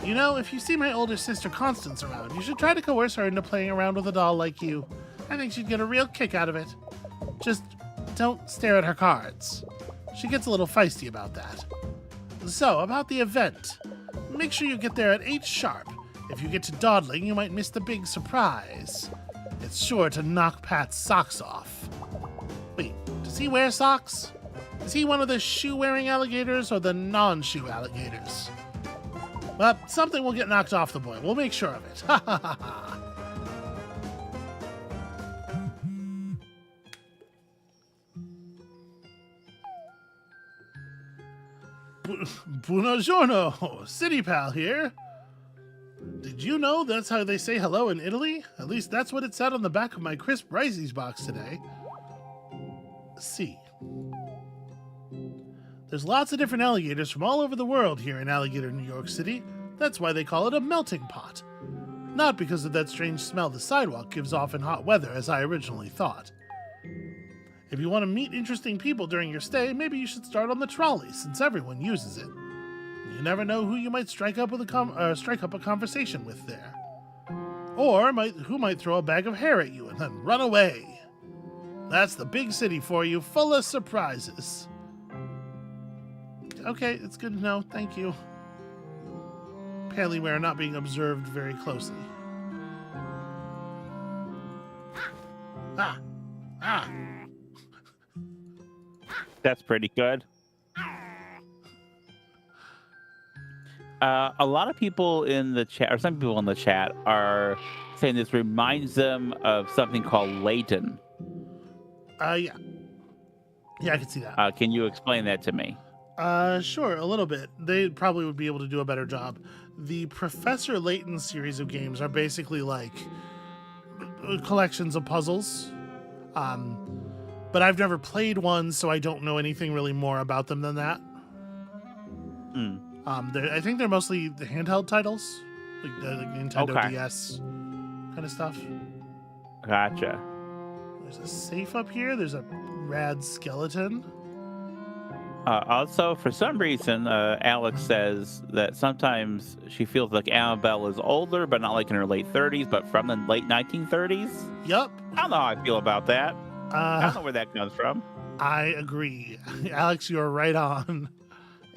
You know, if you see my older sister Constance around, you should try to coerce her into playing around with a doll like you. I think she'd get a real kick out of it. Just don't stare at her cards. She gets a little feisty about that. So, about the event. Make sure you get there at 8 sharp. If you get to dawdling, you might miss the big surprise. It's sure to knock Pat's socks off. Wait, does he wear socks? Is he one of the shoe-wearing alligators or the non-shoe alligators? Well, something will get knocked off the boy. We'll make sure of it. Ha ha ha ha. Buongiorno, City Pal here. Did you know that's how they say hello in Italy? At least that's what it said on the back of my crisp Riceys box today. See. There's lots of different alligators from all over the world here in Alligator, New York City. That's why they call it a melting pot. Not because of that strange smell the sidewalk gives off in hot weather, as I originally thought. If you want to meet interesting people during your stay, maybe you should start on the trolley, since everyone uses it. You never know who you might strike up a conversation with there. Or who might throw a bag of hair at you and then run away. That's the big city for you, full of surprises. Okay, it's good to know. Thank you. Apparently we're not being observed very closely. Ah!
That's pretty good. A lot of people in the chat, or some people in the chat, are saying this reminds them of something called Layton.
Yeah. Yeah, I can see that.
Can you explain that to me?
Sure, a little bit. They probably would be able to do a better job. The Professor Layton series of games are basically like collections of puzzles. But I've never played one, so I don't know anything really more about them than that. I think they're mostly the handheld titles, like the Nintendo DS kind of stuff.
Gotcha.
There's a safe up here. There's a rad skeleton.
Also, for some reason, Alex says that sometimes she feels like Amabel is older, but not like in her late 30s, but from the late 1930s.
Yup.
I don't know how I feel about that. I don't know where that comes from.
I agree. Alex, you're right on.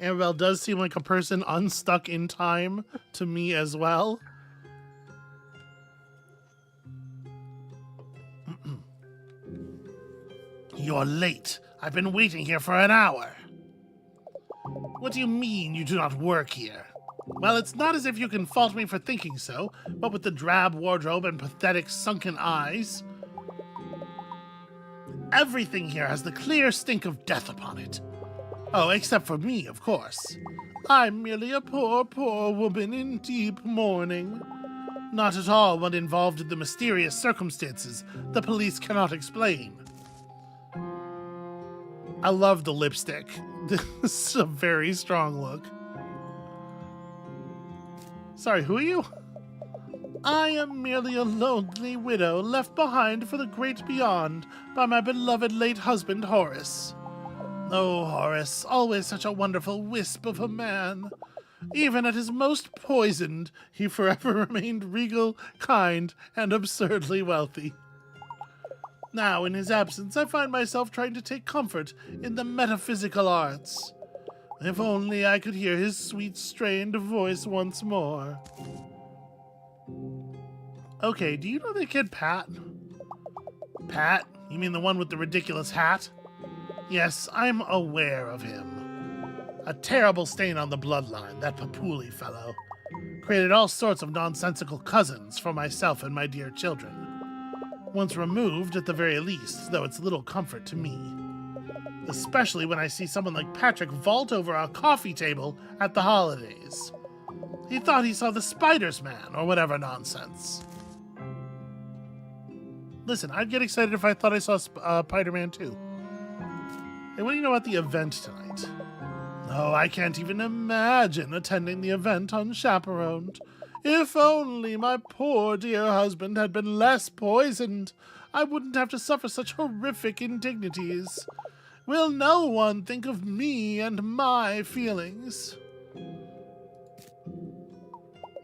Amabel does seem like a person unstuck in time to me as well. You're late. I've been waiting here for an hour. What do you mean you do not work here? Well, it's not as if you can fault me for thinking so, but with the drab wardrobe and pathetic sunken eyes, everything here has the clear stink of death upon it. Oh, except for me, of course. I'm merely a poor, poor woman in deep mourning. Not at all one involved in the mysterious circumstances the police cannot explain. I love the lipstick. This is a very strong look. Sorry, who are you? I am merely a lonely widow left behind for the great beyond by my beloved late husband, Horace. Oh, Horace, always such a wonderful wisp of a man. Even at his most poisoned, he forever remained regal, kind, and absurdly wealthy. Now, in his absence, I find myself trying to take comfort in the metaphysical arts. If only I could hear his sweet, strained voice once more. Okay, do you know the kid Pat? Pat? You mean the one with the ridiculous hat? Yes, I'm aware of him. A terrible stain on the bloodline, that Papuli fellow. Created all sorts of nonsensical cousins for myself and my dear children. Once removed, at the very least, though it's little comfort to me. Especially when I see someone like Patrick vault over a coffee table at the holidays. He thought he saw the Spider's Man, or whatever nonsense. Listen, I'd get excited if I thought I saw Spider-Man too. Hey, what do you know about the event tonight? Oh, I can't even imagine attending the event unchaperoned. If only my poor dear husband had been less poisoned, I wouldn't have to suffer such horrific indignities. Will no one think of me and my feelings?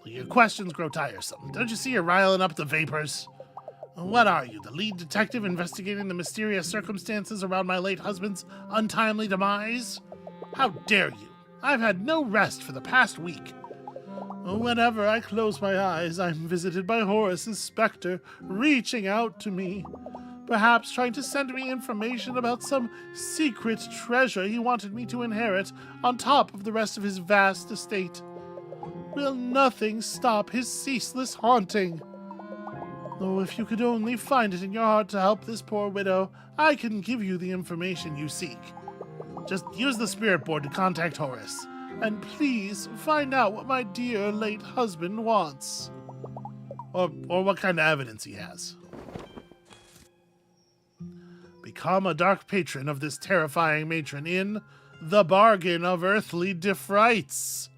Your questions grow tiresome. Don't you see you're riling up the vapors? What are you, the lead detective investigating the mysterious circumstances around my late husband's untimely demise? How dare you? I've had no rest for the past week. Whenever I close my eyes, I'm visited by Horace's specter, reaching out to me. Perhaps trying to send me information about some secret treasure he wanted me to inherit on top of the rest of his vast estate. Will nothing stop his ceaseless haunting? Oh, if you could only find it in your heart to help this poor widow, I can give you the information you seek. Just use the spirit board to contact Horace, and please find out what my dear late husband wants. Or what kind of evidence he has. Become a dark patron of this terrifying matron in The Bargain of Earthly Defrights.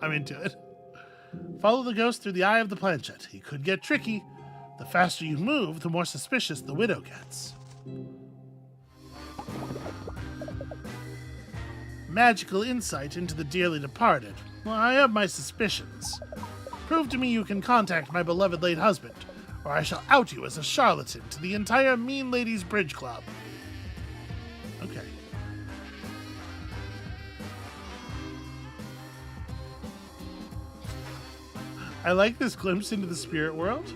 I'm into it. Follow the ghost through the eye of the planchette. He could get tricky. The faster you move, the more suspicious the widow gets. Magical insight into the dearly departed. Well, I have my suspicions. Prove to me you can contact my beloved late husband, or I shall out you as a charlatan to the entire Mean Ladies Bridge Club. Okay. I like this glimpse into the spirit world.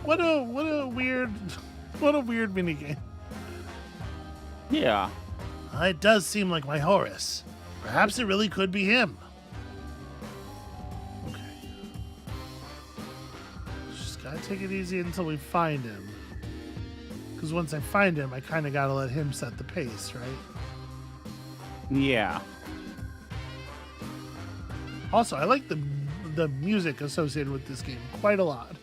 What a weird minigame.
Yeah.
It does seem like my Horus. Perhaps it really could be him. Okay. Just gotta take it easy until we find him. Because once I find him, I kind of gotta let him set the pace, right?
Yeah.
Also, I like the music associated with this game quite a lot.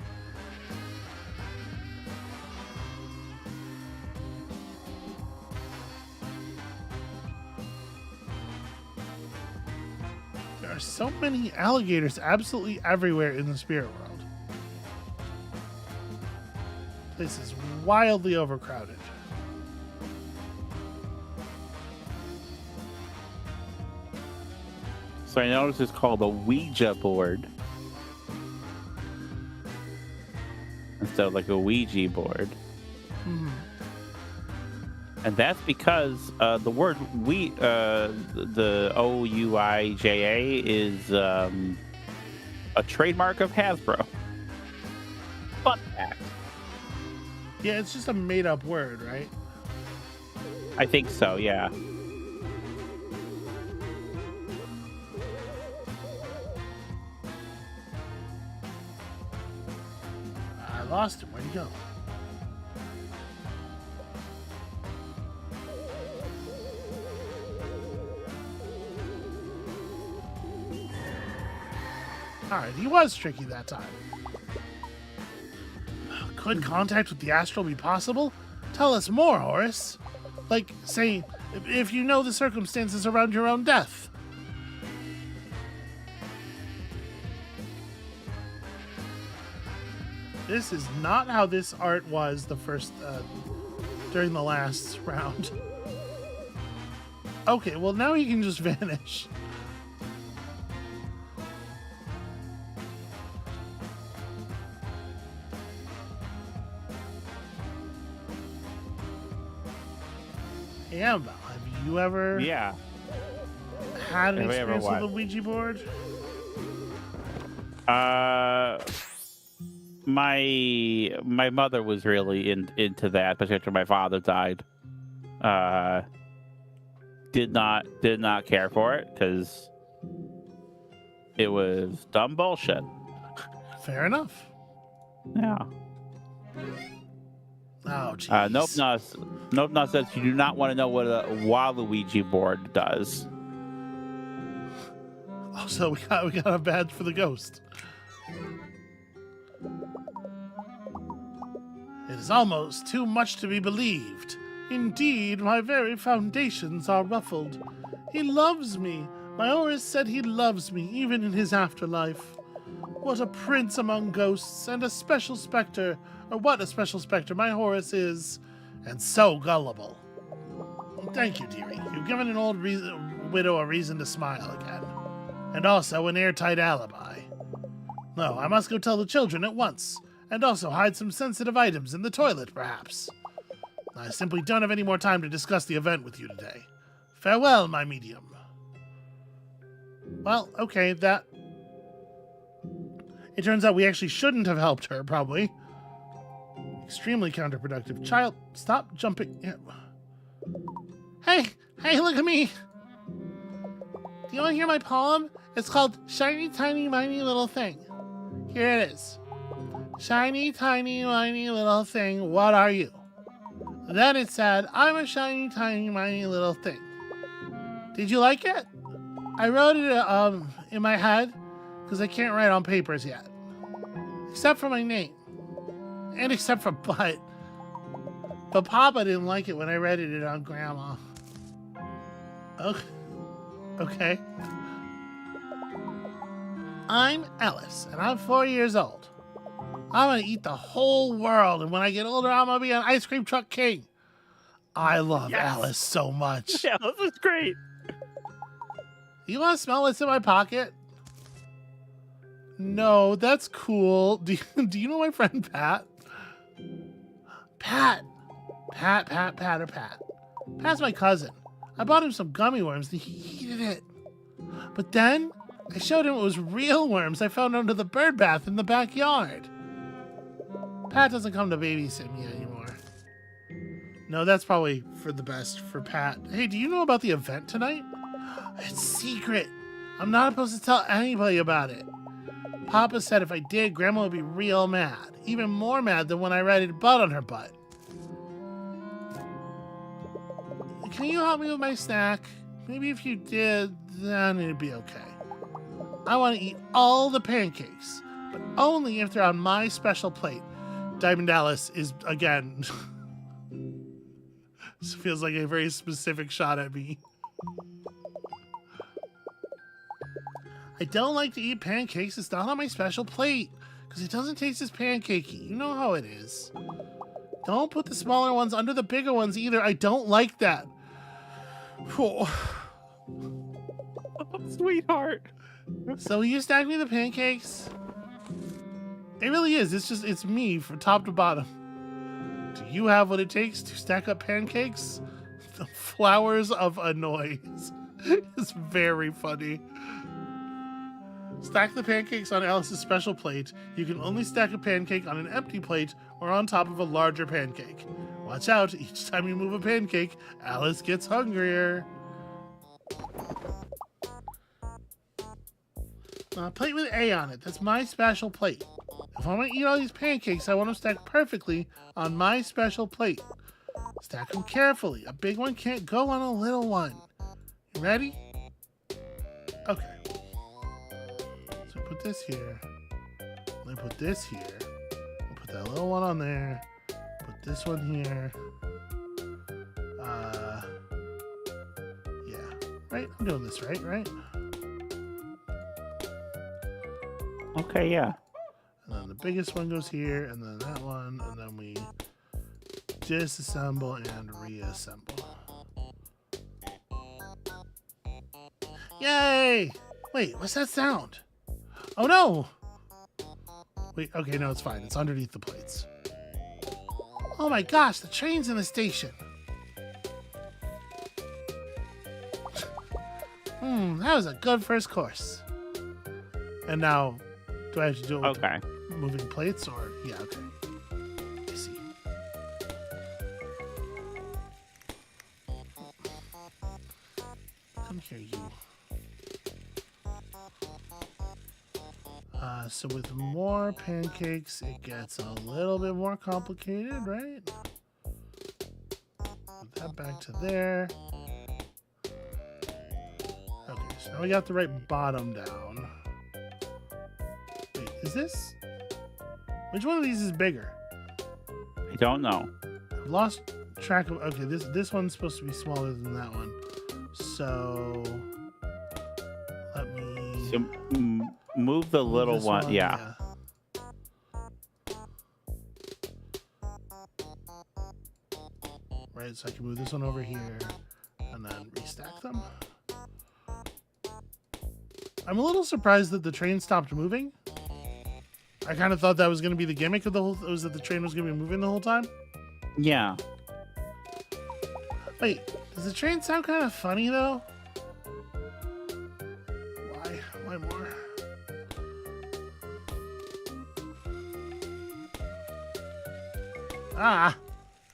There are so many alligators absolutely everywhere in the spirit world. This is wildly overcrowded.
So I noticed it's called a Ouija board instead of like a Ouija board.
Mm-hmm.
And that's because the word the OUIJA is a trademark of Hasbro. Fun fact.
Yeah, it's just a made-up word, right?
I think so, yeah.
I lost him. Where'd he go? Alright, he was tricky that time. Could contact with the astral be possible? Tell us more, Horus. Like, say, if you know the circumstances around your own death. This is not how this art was the first, during the last round. Okay, well now he can just vanish. Hey, Amabel, have you ever had an
Have I ever
experience with
what?
a Ouija board?
My mother was really into that, especially after my father died. Did not care for it because it was dumb bullshit.
Fair enough.
Yeah.
Oh, jeez.
Nope, Nuts says you do not want to know what a Waluigi board does.
Oh, so we got a badge for the ghost. It is almost too much to be believed. Indeed, my very foundations are ruffled. He loves me. My Horus said he loves me, even in his afterlife. What a prince among ghosts, and a special specter, or what a special specter my Horus is, and so gullible. Thank you, dearie. You've given an old widow a reason to smile again, and also an airtight alibi. No, I must go tell the children at once, and also hide some sensitive items in the toilet, perhaps. I simply don't have any more time to discuss the event with you today. Farewell, my medium. Well, okay, that... It turns out we actually shouldn't have helped her, probably. Extremely counterproductive. Child, stop jumping. Hey, look at me. Do you want to hear my poem? It's called Shiny, Tiny, Miny Little Thing. Here it is. Shiny, tiny, miny little thing, what are you? Then it said, I'm a shiny, tiny, miny little thing. Did you like it? I wrote it in my head because I can't write on papers yet. Except for my name. And except for butt. But Papa didn't like it when I read it on Grandma. Okay. I'm Ellis, and I'm 4 years old. I'm gonna eat the whole world, and when I get older, I'm gonna be an ice cream truck king. I love Alice so much.
Yeah, this is great.
You want to smell what's in my pocket? No, that's cool. Do you know my friend Pat? Pat. Pat's my cousin. I bought him some gummy worms, and he hated it. But then, I showed him it was real worms I found under the bird bath in the backyard. Pat doesn't come to babysit me anymore. No, that's probably for the best for Pat. Hey, do you know about the event tonight? It's secret. I'm not supposed to tell anybody about it. Papa said if I did, Grandma would be real mad. Even more mad than when I righted butt on her butt. Can you help me with my snack? Maybe if you did, then it'd be okay. I want to eat all the pancakes, but only if they're on my special plate. Diamond Dallas is, again, this feels like a very specific shot at me. I don't like to eat pancakes. It's not on my special plate because it doesn't taste as pancakey. You know how it is. Don't put the smaller ones under the bigger ones either. I don't like that. Oh.
Sweetheart.
So will you stack me the pancakes? It really is. It's me from top to bottom. Do you have what it takes to stack up pancakes? The flowers of a noise. It's very funny. Stack the pancakes on Alice's special plate. You can only stack a pancake on an empty plate or on top of a larger pancake. Watch out, each time you move a pancake, Alice gets hungrier. A plate with A on it. That's my special plate. If I want to eat all these pancakes, I want them stacked perfectly on my special plate. Stack them carefully. A big one can't go on a little one. You ready? Okay. So put this here. Then put this here. I'll put that little one on there. Put this one here. Yeah. Right? I'm doing this right? Right?
Okay, yeah.
And then the biggest one goes here, and then that one, and then we disassemble and reassemble. Yay! Wait, what's that sound? Oh no! Wait, okay, no, it's fine. It's underneath the plates. Oh my gosh, the train's in the station. That was a good first course. And now, do I have to do it with
Okay.
moving plates or yeah, okay. I see. Come here, you. So with more pancakes, it gets a little bit more complicated, right? Put that back to there. Okay, so now we got the right bottom down. Wait, is this? Which one of these is bigger?
I don't know.
I've lost track of. Okay, this one's supposed to be smaller than that one. So let me
So, move the little
this
one. Yeah. Right, so I can move this one over here and then restack them. I'm a little surprised that the train stopped moving. I kind of thought that was going to be the gimmick of the whole. Was that the train was going to be moving the whole time? Yeah.
Wait, does the train sound kind of funny though? Why more? Ah,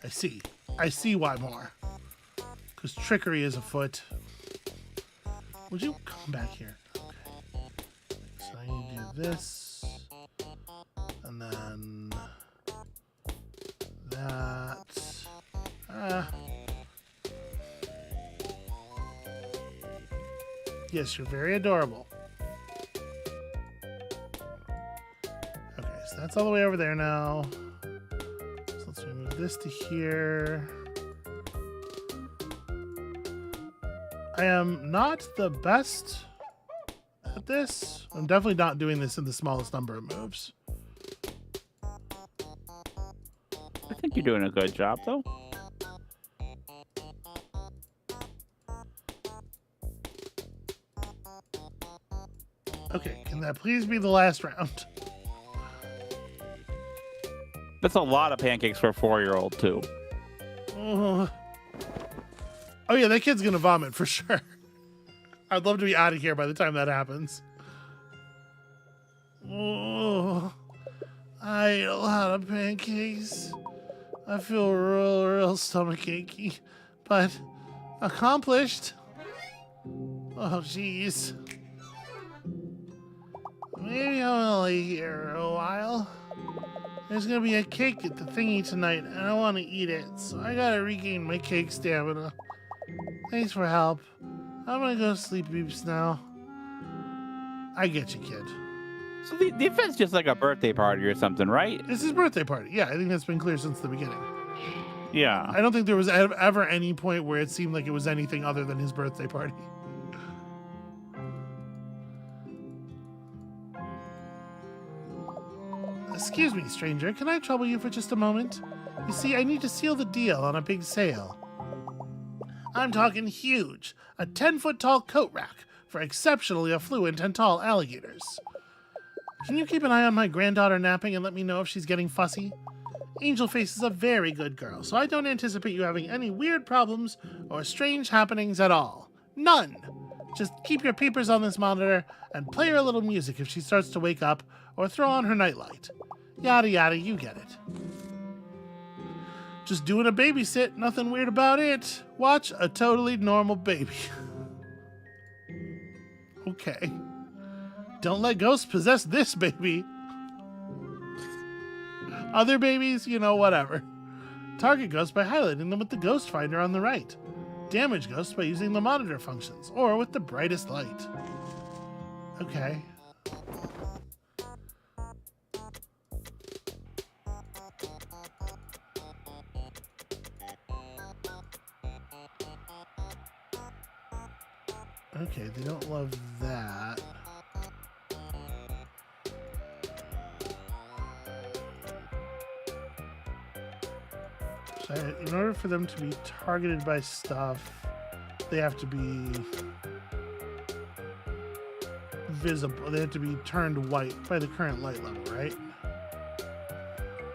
I see. I see why more. Because trickery is afoot. Would you come back here? Okay. So I need to do this. And then that. Yes, you're very adorable. Okay, so that's all the way over there now. So let's remove this to here. I am not the best at this. I'm definitely not doing this in the smallest number of moves.
I think you're doing a good job, though.
Okay, can that please be the last round?
That's a lot of pancakes for a 4-year-old, too.
Oh yeah, that kid's gonna vomit for sure. I'd love to be out of here by the time that happens. Oh, I ate a lot of pancakes. I feel real stomach achy, but accomplished. Oh, jeez. Maybe I'll lay here a while. There's gonna be a cake at the thingy tonight, and I want to eat it, so I gotta regain my cake stamina. Thanks for help. I'm gonna go sleep, Beeps, now. I get you, kid.
So the event's just like a birthday party or something, right?
This is birthday party. Yeah, I think that's been clear since the beginning.
Yeah.
I don't think there was ever any point where it seemed like it was anything other than his birthday party. Excuse me, stranger. Can I trouble you for just a moment? You see, I need to seal the deal on a big sale. I'm talking huge. A 10-foot-tall coat rack for exceptionally affluent and tall alligators. Can you keep an eye on my granddaughter napping and let me know if she's getting fussy? Angel Face is a very good girl, so I don't anticipate you having any weird problems or strange happenings at all. None! Just keep your peepers on this monitor and play her a little music if she starts to wake up or throw on her nightlight. Yada yada, you get it. Just doing a babysit, nothing weird about it. Watch a totally normal baby. Okay. Don't let ghosts possess this baby. Other babies, you know, whatever. Target ghosts by highlighting them with the ghost finder on the right. Damage ghosts by using the monitor functions, or with the brightest light. Okay. Okay, they don't love that. So in order for them to be targeted by stuff, they have to be visible. They have to be turned white by the current light level, right?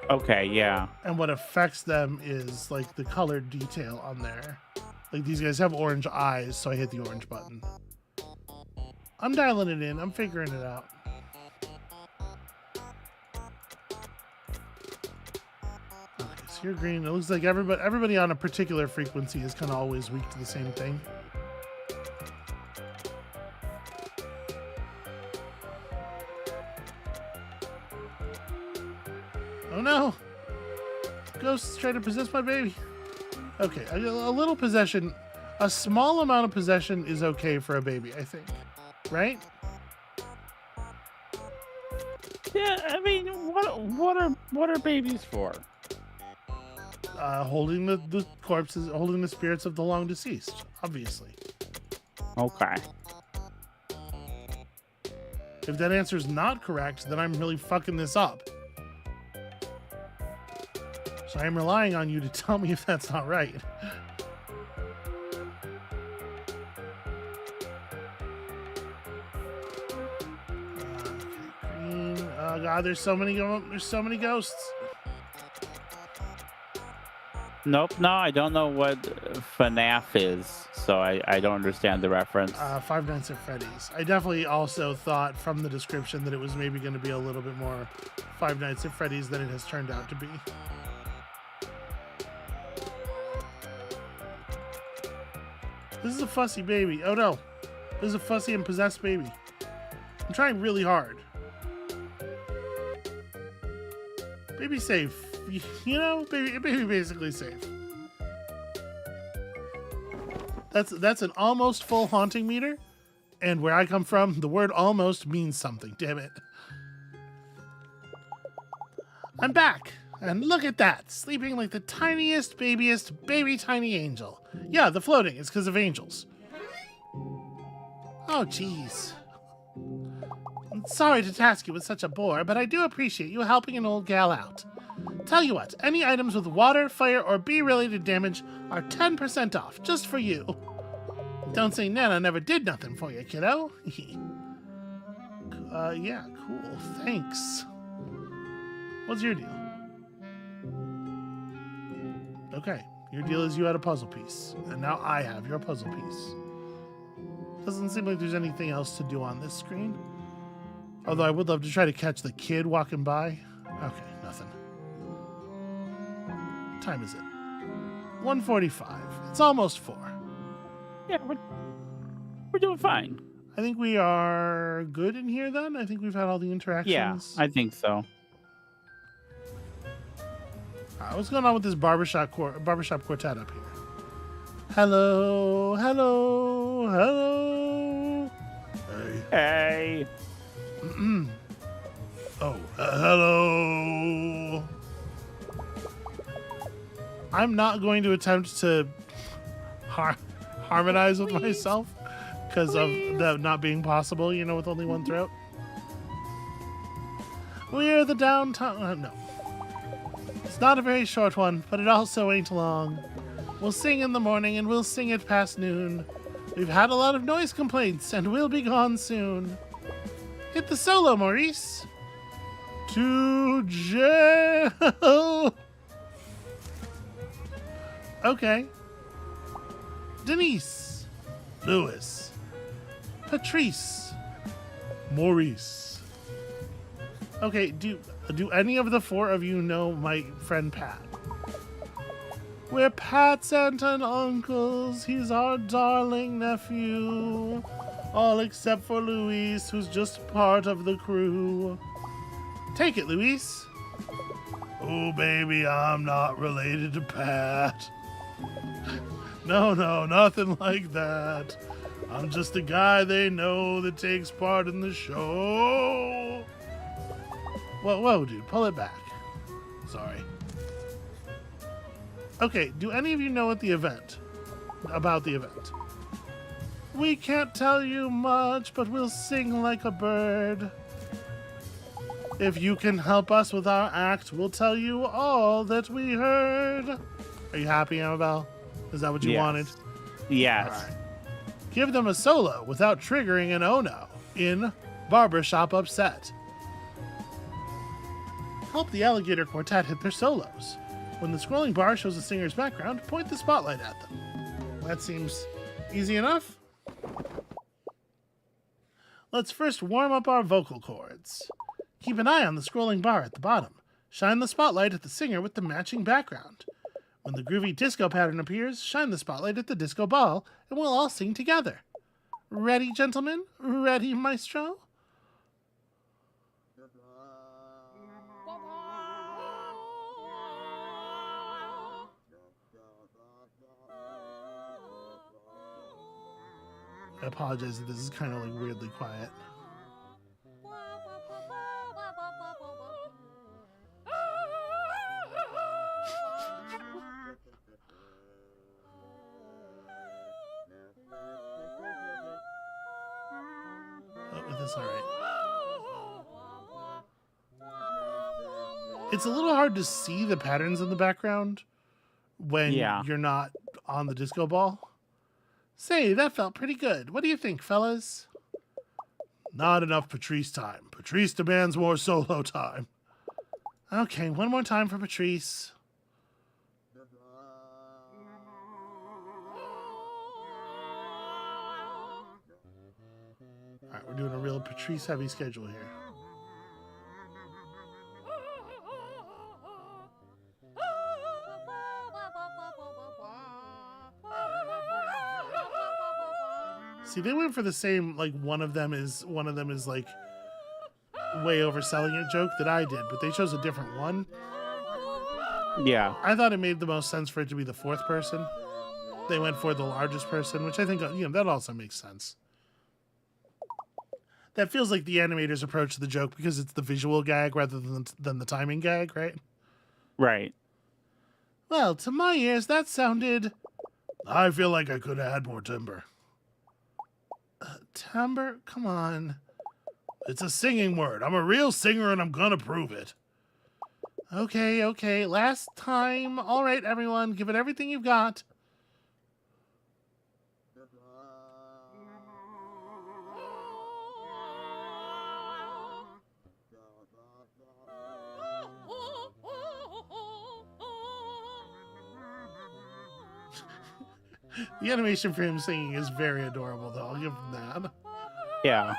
Okay, yeah.
And what affects them is like the colored detail on there. Like these guys have orange eyes, so I hit the orange button. I'm dialing it in. I'm figuring it out. Okay, so you're green. It looks like everybody on a particular frequency is kind of always weak to the same thing. Oh no! Ghosts trying to possess my baby. Okay, a little possession, a small amount of possession is okay for a baby, I think. Right?
Yeah, I mean, what are babies for?
Holding the corpses, holding the spirits of the long deceased, obviously.
Okay.
If that answer is not correct, then I'm really fucking this up. So I'm relying on you to tell me if that's not right. Green. Oh god, there's so many ghosts.
Nope, no, I don't know what FNAF is, so I don't understand the reference.
Five Nights at Freddy's. I definitely also thought from the description that it was maybe going to be a little bit more Five Nights at Freddy's than it has turned out to be. This is a fussy baby. Oh no. This is a fussy and possessed baby. I'm trying really hard. Baby safe. You know, baby basically safe. That's an almost full haunting meter. And where I come from, the word almost means something, damn it. I'm back. And look at that, sleeping like the tiniest, babiest, baby tiny angel. Yeah, the floating is because of angels. Oh, jeez. I'm sorry to task you with such a bore, but I do appreciate you helping an old gal out. Tell you what, any items with water, fire, or bee-related damage are 10% off, just for you. Don't say Nana never did nothing for you, kiddo. Yeah, cool, thanks. What's your deal? Okay, your deal is you had a puzzle piece, and now I have your puzzle piece. Doesn't seem like there's anything else to do on this screen. Although I would love to try to catch the kid walking by. Okay, nothing. What time is it? 1:45. It's almost 4.
Yeah, we're doing fine.
I think we are good in here then. I think we've had all the
Yeah,
interactions.
I think so.
All right, what's going on with this barbershop quartet up here? Hello, hello, hello.
Hey.
Oh, hello. I'm not going to attempt to harmonize with myself because of that not being possible, you know, with only one throat. We're the downtown. No. It's not a very short one, but it also ain't long. We'll sing in the morning and we'll sing it past noon. We've had a lot of noise complaints and we'll be gone soon. Hit the solo, Maurice. To jail. Okay. Denise. Lewis. Patrice. Maurice. Okay, do any of the 4 of you know my friend Pat? We're Pat's aunt and uncles. He's our darling nephew. All except for Luis, who's just part of the crew. Take it, Luis. Oh, baby, I'm not related to Pat. No, nothing like that. I'm just a guy they know that takes part in the show. Whoa, dude, pull it back. Sorry. Okay, do any of you know about the event? We can't tell you much, but we'll sing like a bird. If you can help us with our act, we'll tell you all that we heard. Are you happy, Amabel? Is that what you wanted?
Yes.
All right. Give them a solo without triggering an oh no in Barbershop Upset. Help the Alligator Quartet hit their solos. When the scrolling bar shows a singer's background, point the spotlight at them. That seems easy enough. Let's first warm up our vocal cords. Keep an eye on the scrolling bar at the bottom. Shine the spotlight at the singer with the matching background. When the groovy disco pattern appears, shine the spotlight at the disco ball, and we'll all sing together. Ready, gentlemen? Ready, maestro? I apologize if this is kind of like weirdly quiet. Oh, this all right. It's a little hard to see the patterns in the background when you're not on the disco ball. Say, that felt pretty good. What do you think, fellas? Not enough Patrice time. Patrice demands more solo time. Okay, one more time for Patrice. All right, we're doing a real Patrice heavy schedule here. See, they went for the same, like, one of them is like way overselling it joke that I did, but they chose a different one.
Yeah.
I thought it made the most sense for it to be the 4th person. They went for the largest person, which I think, you know, that also makes sense. That feels like the animator's approach to the joke because it's the visual gag rather than the timing gag, right?
Right.
Well, to my ears, that sounded... I feel like I could have had more timbre. Timbre? Come on. It's a singing word. I'm a real singer and I'm gonna prove it. Okay. Last time. All right, everyone. Give it everything you've got. The animation for him singing is very adorable, though. I'll give him that.
Yeah.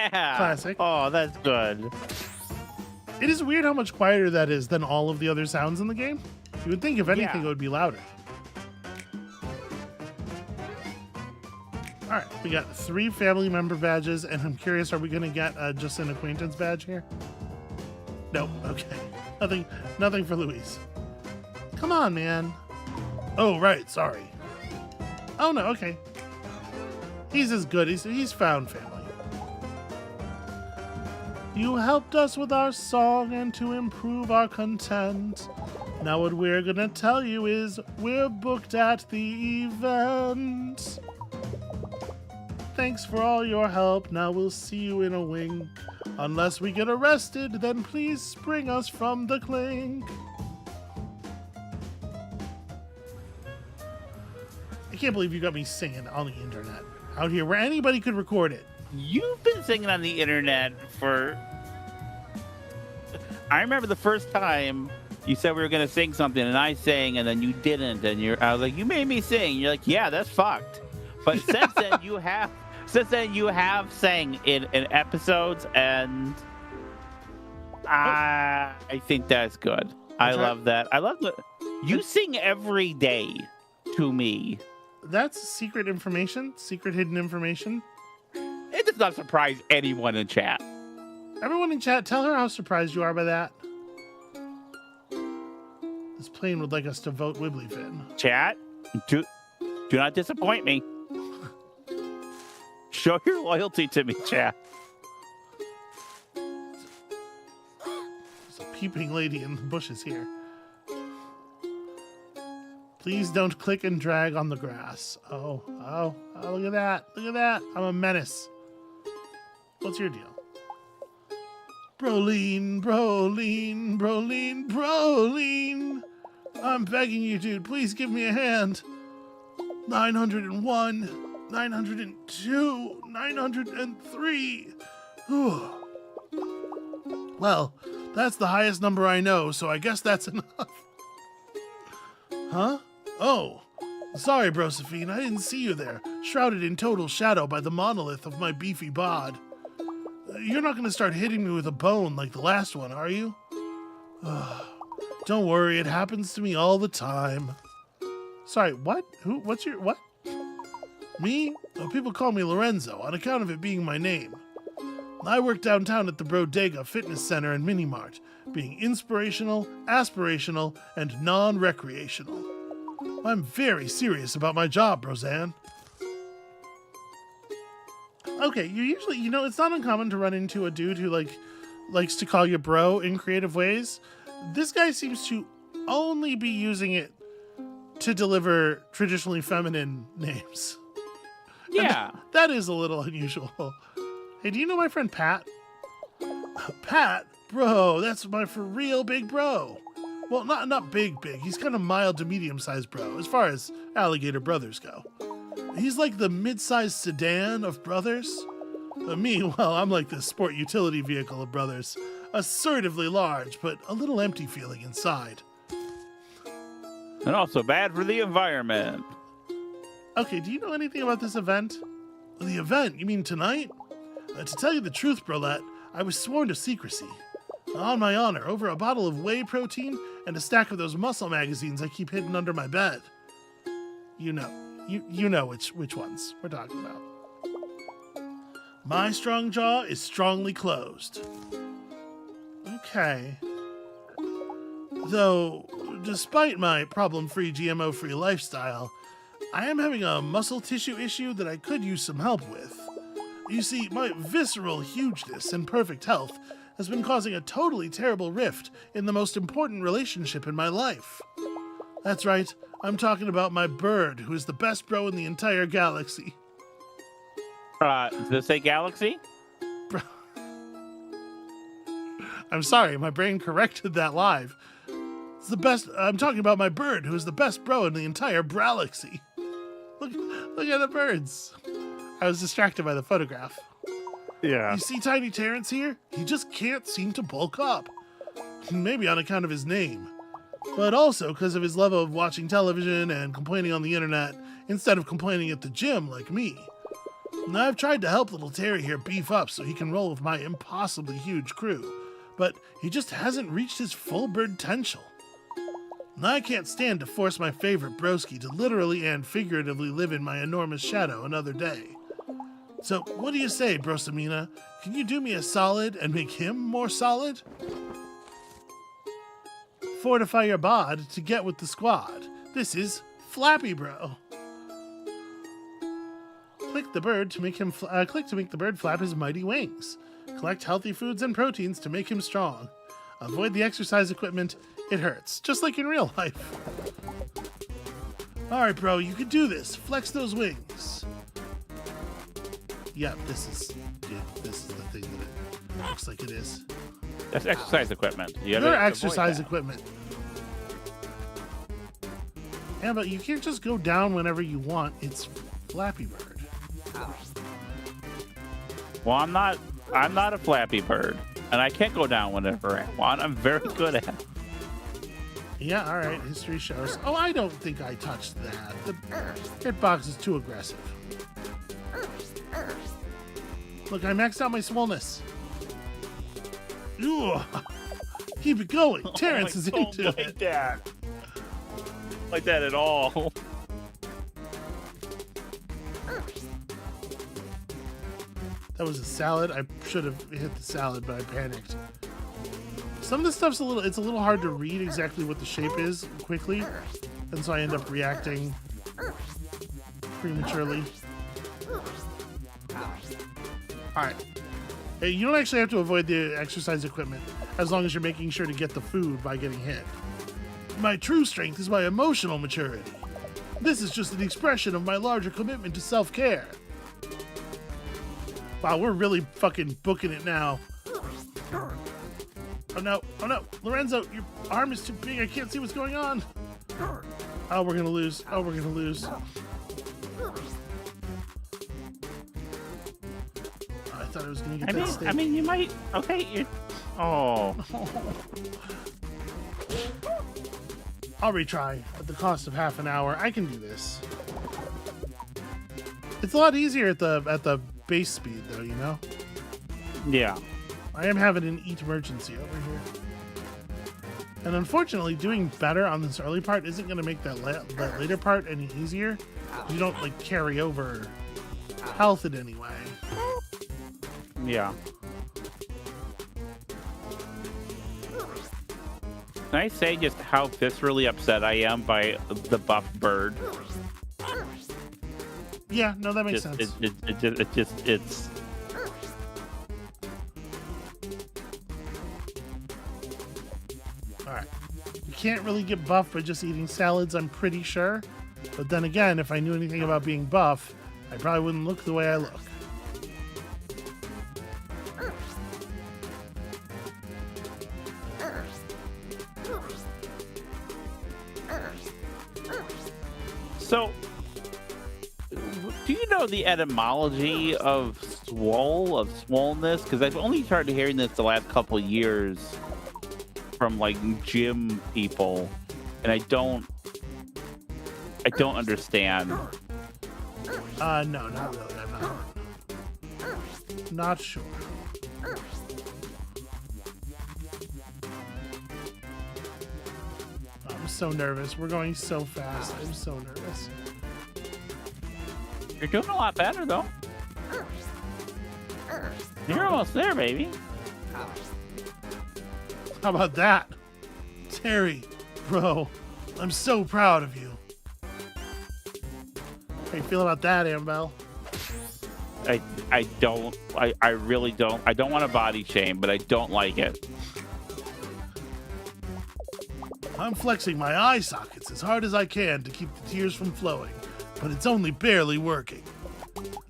Yeah.
Classic.
Oh, that's good.
It is weird how much quieter that is than all of the other sounds in the game. You would think, if anything,
Yeah.
it would be louder. All right, we got 3 family member badges, and I'm curious, are we going to get just an acquaintance badge here? Nope. Okay. Nothing for Louise. Come on, man. Oh, right. Sorry. Oh, no. Okay. He's as good. He's found family. You helped us with our song and to improve our content. Now what we're gonna tell you is we're booked at the event. Thanks for all your help. Now we'll see you in a wink. Unless we get arrested, then please spring us from the clink. I can't believe you got me singing on the internet out here where anybody could record it.
You've been singing on the internet for... I remember the first time you said we were going to sing something, and I sang, and then you didn't, and I was like, you made me sing. You're like, yeah, that's fucked. But since then, you have sang in episodes, and I think that's good. I love that. I love that. You sing every day to me.
That's secret information, secret hidden information.
It does not surprise anyone in chat.
Everyone in chat, tell her how surprised you are by that. This plane would like us to vote Wibblyfin.
Chat, do not disappoint me. Show your loyalty to me, chat.
There's a peeping lady in the bushes here. Please don't click and drag on the grass. Oh, look at that. Look at that. I'm a menace. What's your deal? Broline. I'm begging you, dude. Please give me a hand. 901, 902, 903. Whew. Well, that's the highest number I know, so I guess that's enough. Huh? Oh. Sorry, Brosephine. I didn't see you there, shrouded in total shadow by the monolith of my beefy bod. You're not going to start hitting me with a bone like the last one, are you? Don't worry, it happens to me all the time. Sorry, what? Who? What's your... what? Me? Oh, people call me Lorenzo, on account of it being my name. I work downtown at the Bodega Fitness Center and Mini Mart, being inspirational, aspirational, and non-recreational. I'm very serious about my job, Roseanne. Okay, you usually, it's not uncommon to run into a dude who, likes to call you bro in creative ways. This guy seems to only be using it to deliver traditionally feminine names.
Yeah.
That is a little unusual. Hey, do you know my friend Pat? Pat? Bro, that's my for real big bro. Well, not big. He's kind of mild to medium-sized bro, as far as Alligator brothers go. He's like the mid-sized sedan of brothers. Me, well, I'm like the sport utility vehicle of brothers. Assertively large, but a little empty feeling inside.
And also bad for the environment.
Okay, do you know anything about this event? The event? You mean tonight? To tell you the truth, Brolette, I was sworn to secrecy. On my honor, over a bottle of whey protein and a stack of those muscle magazines I keep hidden under my bed. You know which ones we're talking about. My strong jaw is strongly closed. Okay. Though, despite my problem-free, GMO-free lifestyle, I am having a muscle tissue issue that I could use some help with. You see, my visceral hugeness and perfect health has been causing a totally terrible rift in the most important relationship in my life. That's right, I'm talking about my bird, who is the best bro in the entire galaxy.
Does this say galaxy?
I'm sorry, my brain corrected that live. It's the best. I'm talking about my bird, who is the best bro in the entire Bralaxy. Look at the birds. I was distracted by the photograph.
Yeah.
You see Tiny Terrence here? He just can't seem to bulk up. Maybe on account of his name, but also because of his love of watching television and complaining on the internet instead of complaining at the gym like me. Now, I've tried to help little Terry here beef up so he can roll with my impossibly huge crew, but he just hasn't reached his full bird potential. Now, I can't stand to force my favorite broski to literally and figuratively live in my enormous shadow another day. So, what do you say, Brosamina? Can you do me a solid and make him more solid? Fortify your bod to get with the squad. This is Flappy Bro. Click the bird to make him click to make the bird flap his mighty wings. Collect healthy foods and proteins to make him strong. Avoid the exercise equipment. It hurts, just like in real life. All right, bro, you can do this. Flex those wings. Yep, this is the thing that it looks like it is.
That's exercise equipment. You have
Your
to avoid
exercise
that.
equipment. Yeah, but you can't just go down whenever you want. It's Flappy Bird.
Well, I'm not a Flappy Bird, and I can't go down whenever I want. I'm very good at it.
Yeah, all right. History shows. Oh, I don't think I touched that. The hitbox is too aggressive. Look, I maxed out my swollenness. Ugh. Keep it going. Terrence is into
like
it.
that. Like that at all.
That was a salad. I should have hit the salad, but I panicked. Some of the stuff's it's a little hard to read exactly what the shape is quickly, and so I end up reacting prematurely. All right. Hey, you don't actually have to avoid the exercise equipment as long as you're making sure to get the food by getting hit. My true strength is my emotional maturity. This is just an expression of my larger commitment to self-care. Wow, we're really fucking booking it now. Oh no, Lorenzo, your arm is too big, I can't see what's going on. Oh, we're gonna lose. Oh, we're gonna lose. Oh, I thought I was gonna get that steak.
I mean, you might. Okay, oh.
I'll retry at the cost of half an hour. I can do this. It's a lot easier at the base speed, though, you know?
Yeah.
I am having an eat emergency over here. And unfortunately, doing better on this early part isn't going to make that later part any easier. You don't, like, carry over health in any way.
Yeah. Can I say just how viscerally upset I am by the buff bird?
Yeah, no, that makes sense.
It's
Alright. You can't really get buff by just eating salads, I'm pretty sure. But then again, if I knew anything about being buff, I probably wouldn't look the way I look.
So, do you know the etymology of swollenness? Because I've only started hearing this the last couple years from like gym people, and I don't understand.
No, not really. I'm not sure. I'm so nervous. We're going so fast. I'm so nervous.
You're doing a lot better though. You're almost there, baby.
How about that? Terry, bro, I'm so proud of you. How you feel about that, Amabel?
I really don't. I don't want to body shame, but I don't like it.
I'm flexing my eye sockets as hard as I can to keep the tears from flowing, but it's only barely working.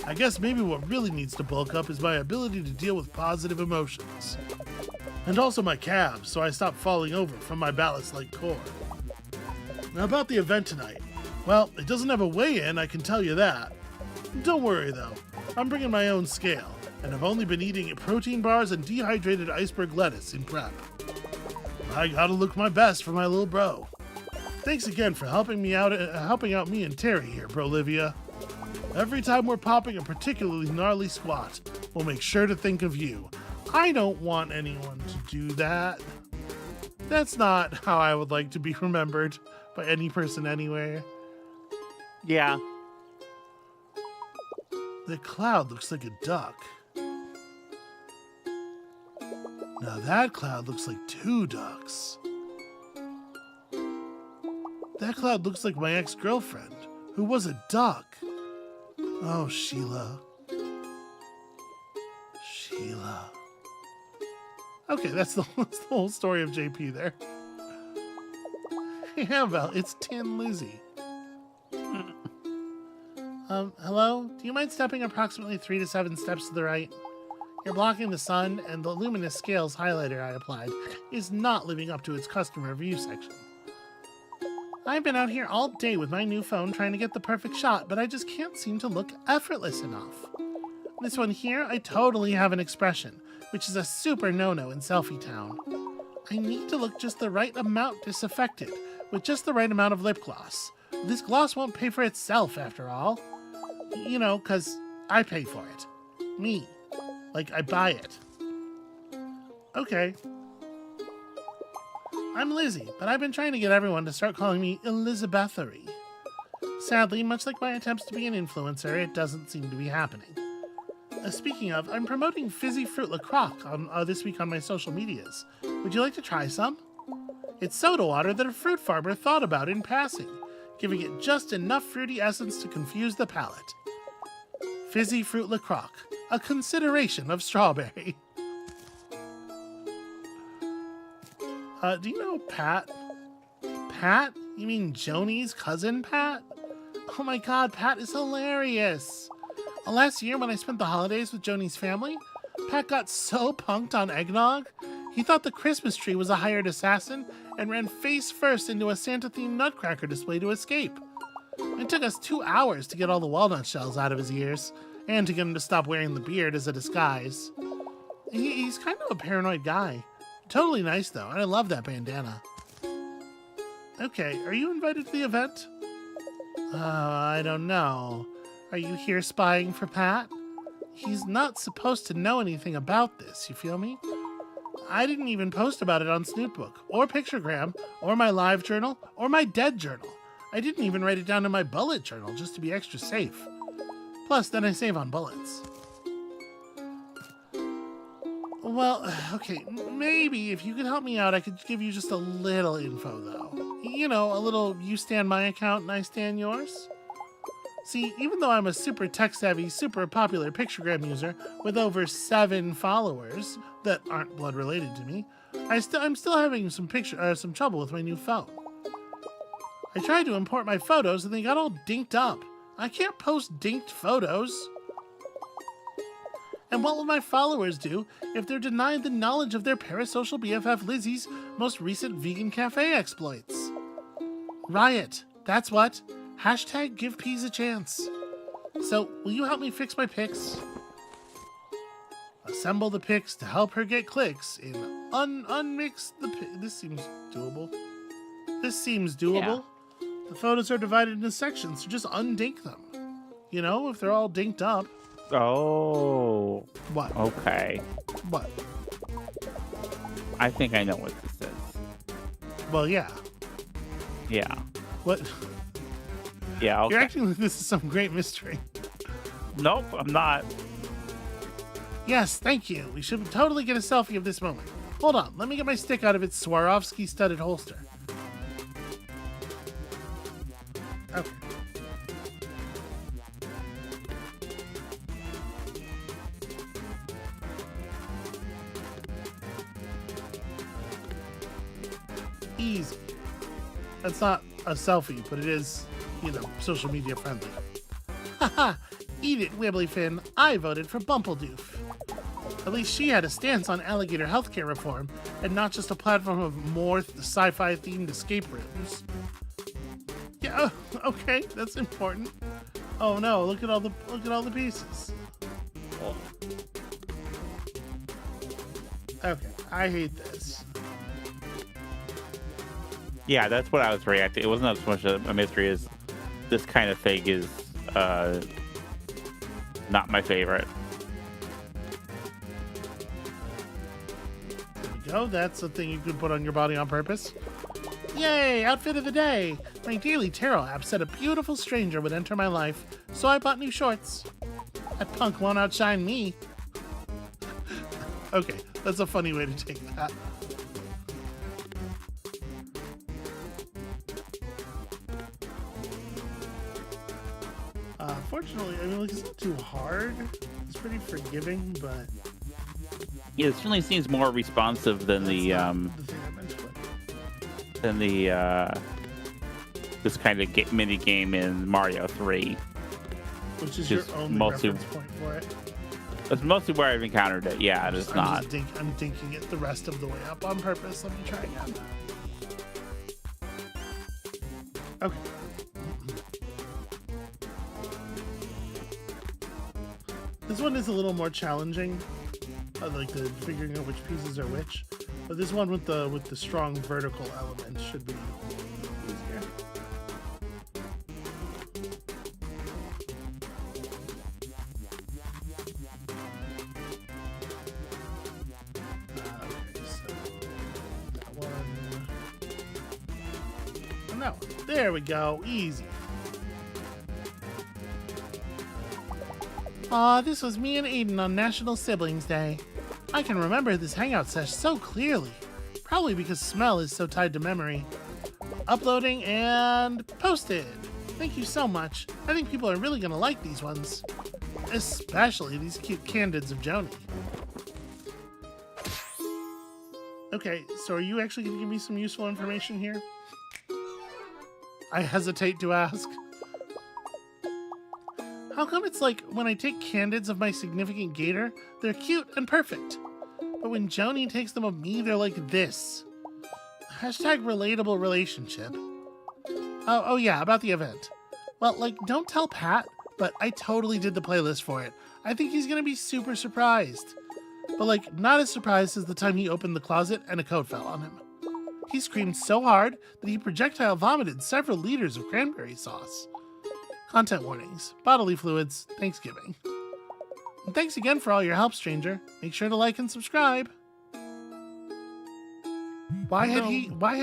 I guess maybe what really needs to bulk up is my ability to deal with positive emotions. And also my calves, so I stop falling over from my ballast-like core. Now about the event tonight. Well, it doesn't have a weigh-in, I can tell you that. Don't worry though, I'm bringing my own scale, and I've only been eating protein bars and dehydrated iceberg lettuce in prep. I gotta look my best for my little bro. Thanks again for helping out me and Terry here, Brolivia. Every time we're popping a particularly gnarly squat, we'll make sure to think of you. I don't want anyone to do that. That's not how I would like to be remembered by any person anywhere.
Yeah.
The cloud looks like a duck. Now that cloud looks like 2 ducks. That cloud looks like my ex-girlfriend, who was a duck. Oh, Sheila. Sheila. Okay, that's the whole story of JP there. Hey, Amabel, it's Tin Lizzie. Hello? Do you mind stepping approximately 3 to 7 steps to the right? You're blocking the sun, and the luminous scales highlighter I applied is not living up to its customer review section. I've been out here all day with my new phone trying to get the perfect shot, but I just can't seem to look effortless enough. This one here, I totally have an expression, which is a super no-no in Selfie Town. I need to look just the right amount disaffected, with just the right amount of lip gloss. This gloss won't pay for itself, after all. You know, 'cause I pay for it. Me. Like, I buy it. Okay. I'm Lizzie, but I've been trying to get everyone to start calling me Elizabethery. Sadly, much like my attempts to be an influencer, it doesn't seem to be happening. Speaking of, I'm promoting Fizzy Fruit LaCroix this week on my social medias. Would you like to try some? It's soda water that a fruit farmer thought about in passing, giving it just enough fruity essence to confuse the palate. Fizzy Fruit LaCroix, a consideration of strawberry. Do you know Pat? Pat? You mean Joni's cousin Pat? Oh my god, Pat is hilarious. Last year when I spent the holidays with Joni's family, Pat got so punked on eggnog, he thought the Christmas tree was a hired assassin and ran face first into a Santa-themed nutcracker display to escape. It took us 2 hours to get all the walnut shells out of his ears, and to get him to stop wearing the beard as a disguise. He's kind of a paranoid guy. Totally nice, though, and I love that bandana. Okay, are you invited to the event? I don't know. Are you here spying for Pat? He's not supposed to know anything about this, you feel me? I didn't even post about it on Snootbook, or Picturegram, or my live journal, or my dead journal. I didn't even write it down in my bullet journal just to be extra safe. Plus, then I save on bullets. Well, okay, maybe if you could help me out, I could give you just a little info, though. You know, a little you stand my account and I stand yours. See, even though I'm a super tech-savvy, super popular Picturegram user with over 7 followers that aren't blood-related to me, I'm still having some trouble with my new phone. I tried to import my photos and they got all dinked up. I can't post dinked photos. And what will my followers do if they're denied the knowledge of their parasocial BFF Lizzie's most recent vegan cafe exploits? Riot, that's what. Hashtag give peas a chance. So, will you help me fix my pics? Assemble the pics to help her get clicks in unmix the This seems doable. Yeah. The photos are divided into sections, so just undink them. You know, if they're all dinked up.
Oh.
What?
Okay.
What?
I think I know what this is.
Well, yeah.
Yeah.
What?
Yeah, okay.
You're acting like this is some great mystery.
Nope, I'm not.
Yes, thank you. We should totally get a selfie of this moment. Hold on, let me get my stick out of its Swarovski studded holster. Okay. Easy. That's not a selfie, but it is, you know, social media friendly. Haha! Eat it, Wibblyfin. I voted for Bumpledoof. At least she had a stance on alligator healthcare reform, and not just a platform of more sci-fi themed escape rooms. Yeah, okay, that's important. Oh no, look at all the pieces. Oh. Okay, I hate this.
Yeah, that's what I was reacting. It wasn't so much a mystery as this kind of thing is Not my favorite.
There we go. That's a thing you could put on your body on purpose. Yay! Outfit of the day! My daily tarot app said a beautiful stranger would enter my life, so I bought new shorts. That punk won't outshine me. Okay, that's a funny way to take that. Fortunately, I mean, like, it's not too hard. It's pretty forgiving, but
Yeah, it certainly seems more responsive than
the thing I meant to put.
than this kind of mini game in Mario 3.
Which is your
Just
only
mostly-
reference point for it.
That's mostly where I've encountered it. Yeah, it's not.
I'm dinking it the rest of the way up on purpose. Let me try again. Okay. This one is a little more challenging, like the figuring out which pieces are which. But this one with the strong vertical element should be easier. Okay, so that one. And that one. There we go. Easy. Aw, this was me and Aiden on National Siblings Day. I can remember this hangout sesh so clearly. Probably because smell is so tied to memory. Uploading and posted. Thank you so much. I think people are really gonna like these ones. Especially these cute candids of Joni. Okay, so are you actually gonna give me some useful information here? I hesitate to ask. How come it's like when I take candids of my significant gator, they're cute and perfect, but when Joni takes them of me, they're like this? Hashtag relatable relationship. Oh yeah, about the event. Well, like, don't tell Pat, but I totally did the playlist for it. I think he's gonna be super surprised. But like, not as surprised as the time he opened the closet and a coat fell on him. He screamed so hard that he projectile vomited several liters of cranberry sauce. Content warnings, bodily fluids, Thanksgiving. And thanks again for all your help, stranger. Make sure to like and subscribe. Why had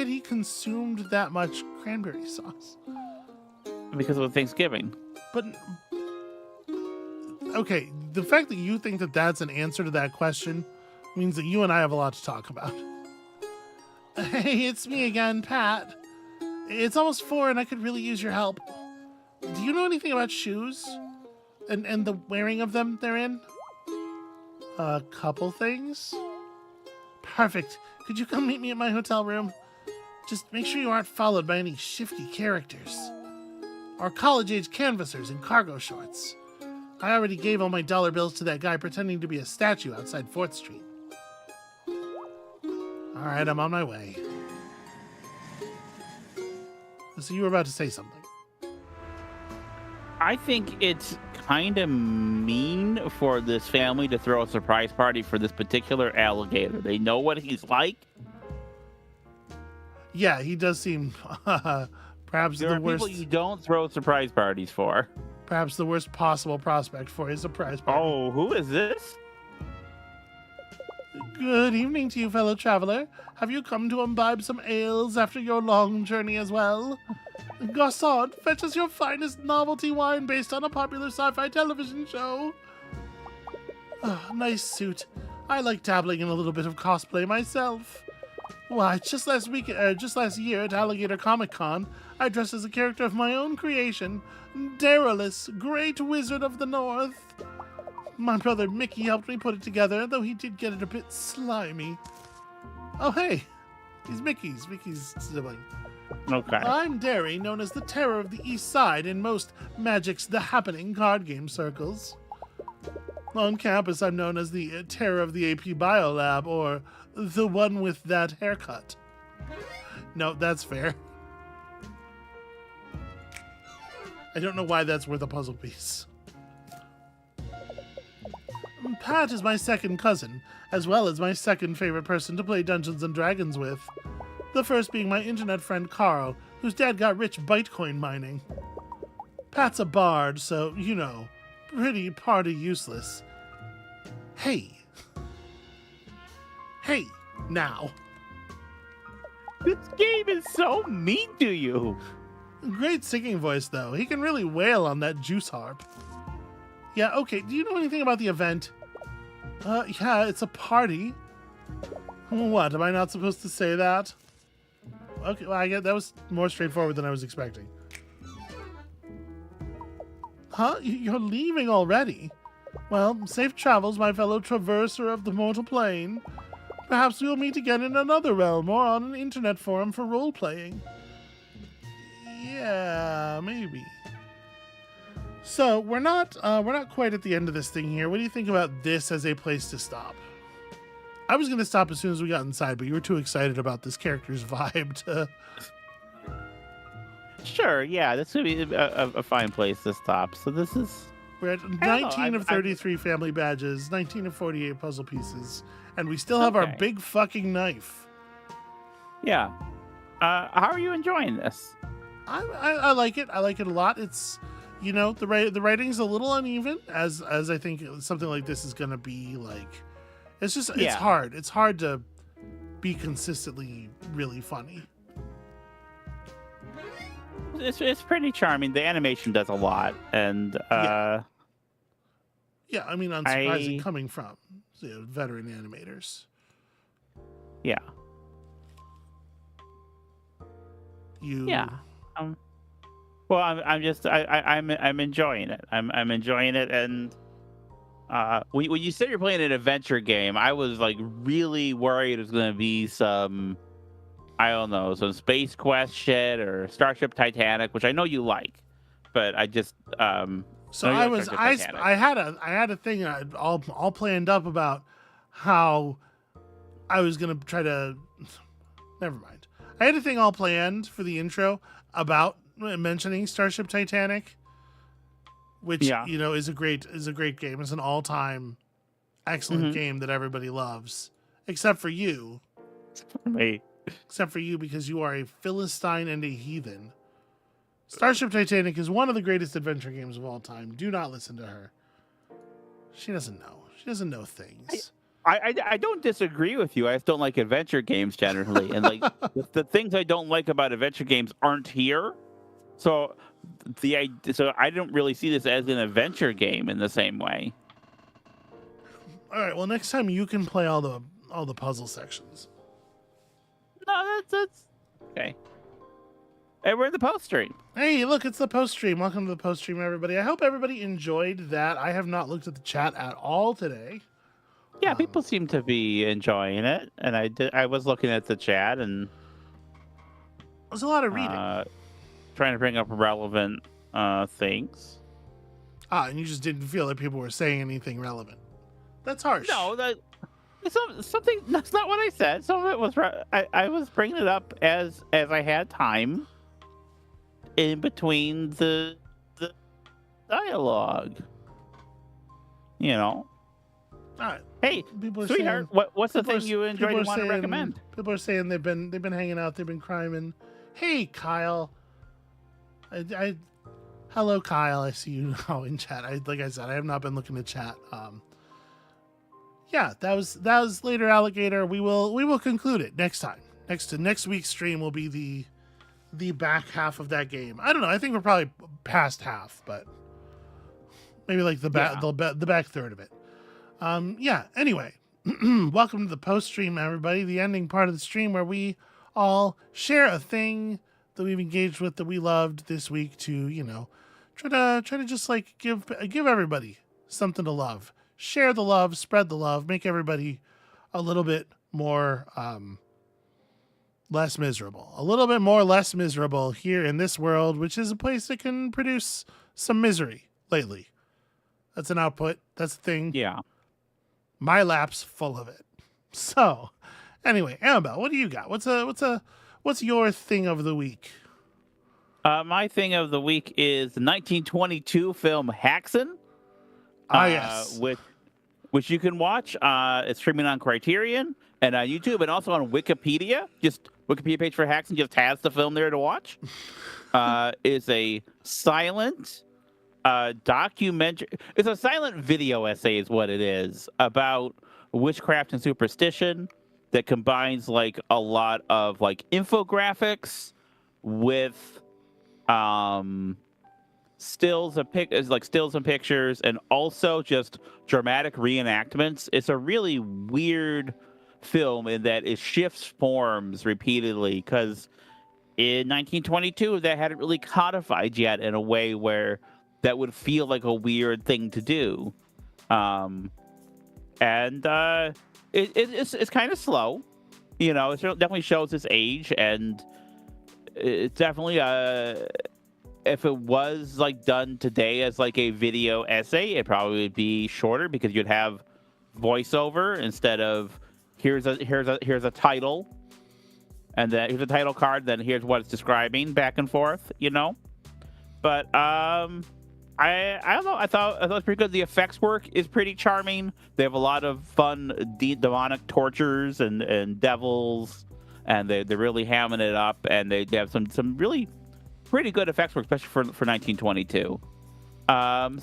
he consumed that much cranberry sauce?
Because of Thanksgiving.
But okay, the fact that you think that that's an answer to that question means that you and I have a lot to talk about. Hey, it's me again, Pat. It's almost 4 and I could really use your help. Do you know anything about shoes? And the wearing of them they're in? A couple things? Perfect. Could you come meet me at my hotel room? Just make sure you aren't followed by any shifty characters. Or college-age canvassers in cargo shorts. I already gave all my dollar bills to that guy pretending to be a statue outside 4th Street. Alright, I'm on my way. So you were about to say something.
I think it's kind of mean for this family to throw a surprise party for this particular alligator. They know what he's like.
Yeah, he does seem perhaps
There
the
are
worst.
people you don't throw surprise parties for.
Perhaps the worst possible prospect for his surprise party.
Oh, who is this?
Good evening to you, fellow traveler. Have you come to imbibe some ales after your long journey as well? Garçon, fetch us your finest novelty wine based on a popular sci-fi television show. Nice suit. I like dabbling in a little bit of cosplay myself. Why, just last year at Alligator Comic Con, I dressed as a character of my own creation, Derry, Great Wizard of the North. My brother Mickey helped me put it together, though he did get it a bit slimy. Oh hey, he's Mickey's sibling.
Okay.
I'm Derry, known as the Terror of the East Side in most Magic's The Happening card game circles. On campus, I'm known as the Terror of the AP Biolab, or the one with that haircut. No, that's fair. I don't know why that's worth a puzzle piece. Pat is my second cousin, as well as my second favorite person to play Dungeons & Dragons with. The first being my internet friend Carl, whose dad got rich Bitcoin mining. Pat's a bard, so, you know, pretty party useless. Hey. Hey, now.
This game is so mean to you.
Great singing voice, though. He can really wail on that juice harp. Yeah, okay. Do you know anything about the event? Yeah, it's a party. What? Am I not supposed to say that? Okay, well, I guess that was more straightforward than I was expecting. Huh? You're leaving already? Well, safe travels, my fellow traverser of the mortal plane. Perhaps we'll meet again in another realm or on an internet forum for role-playing. Yeah, maybe. So we're not quite at the end of this thing here. What do you think about this as a place to stop? I was going to stop as soon as we got inside, but you were too excited about this character's vibe to...
Sure, yeah, this would be a fine place to stop. So this is...
We're at 19 of 33 family badges, 19 of 48 puzzle pieces, and we still have our big fucking knife.
Yeah. How are you enjoying this?
I like it. I like it a lot. It's, you know, the writing's a little uneven, as I think something like this is going to be like. It's just, it's hard. It's hard to be consistently really funny.
It's pretty charming. The animation does a lot, and
yeah, I mean, unsurprising coming from veteran animators.
Yeah.
Yeah.
Well, I'm enjoying it. I'm enjoying it, and when you said you're playing an adventure game, I was like really worried it was going to be some, I don't know, some Space Quest shit or Starship Titanic, which I know you like, but I just
so I had a thing all planned up about how I was gonna try to. Never mind. I had a thing all planned for the intro about mentioning Starship Titanic, which you know is a great game. It's an all-time excellent game that everybody loves, except for you.
Me.
Except for you, because you are a Philistine and a heathen. Starship Titanic is one of the greatest adventure games of all time. Do not listen to her. She doesn't know. She doesn't know things.
I don't disagree with you. I just don't like adventure games generally, and like the things I don't like about adventure games aren't here. So I don't really see this as an adventure game in the same way.
All right. Well, next time you can play all the puzzle sections.
No, that's okay. Hey, we're in the post stream.
Hey, look, it's the post stream. Welcome to the post stream, everybody. I hope everybody enjoyed that. I have not looked at the chat at all today.
Yeah, people seem to be enjoying it, and I was looking at the chat, and
there's a lot of reading,
trying to bring up relevant things.
And you just didn't feel that people were saying anything relevant. That's harsh.
No, something. That's not what I said. Some of it was. I was bringing it up as I had time in between the dialogue. You know.
All right.
Hey, sweetheart, what's the thing you enjoyed and want to recommend?
People are saying they've been hanging out, they've been criming. Hey, Kyle. Hello, Kyle. I see you now in chat. Like I said, I have not been looking at chat. Yeah, that was later, Alligator. We will conclude it next time. Next week's stream will be the back half of that game. I don't know. I think we're probably past half, but maybe like the back third of it. Yeah, anyway, welcome to the post stream, everybody. The ending part of the stream where we all share a thing that we've engaged with that we loved this week to, you know, try to just like give everybody something to love. Share the love, spread the love, make everybody a little bit more less miserable. A little bit more less miserable here in this world, which is a place that can produce some misery lately. That's an output. That's the thing.
Yeah.
My lap's full of it. So, anyway, Amabel, what do you got? What's your thing of the week?
My thing of the week is the 1922 film Haxan.
Yes.
Which you can watch. It's streaming on Criterion and on YouTube, and also on Wikipedia. Just Wikipedia page for Haxan just has the film there to watch. It's a silent documentary. It's a silent video essay, is what it is, about witchcraft and superstition that combines like a lot of like infographics with stills and pictures, and also just dramatic reenactments. It's a really weird film in that it shifts forms repeatedly because in 1922 that hadn't really codified yet in a way where that would feel like a weird thing to do. It's kind of slow, you know. It definitely shows its age, and it's definitely if it was like done today as like a video essay, it probably would be shorter because you'd have voiceover instead of here's a title, and then here's a title card, then here's what it's describing back and forth, you know. But I don't know. I thought it was pretty good. The effects work is pretty charming. They have a lot of fun demonic tortures and devils, and they're really hamming it up. And they have some really pretty good effects work, especially for 1922. Can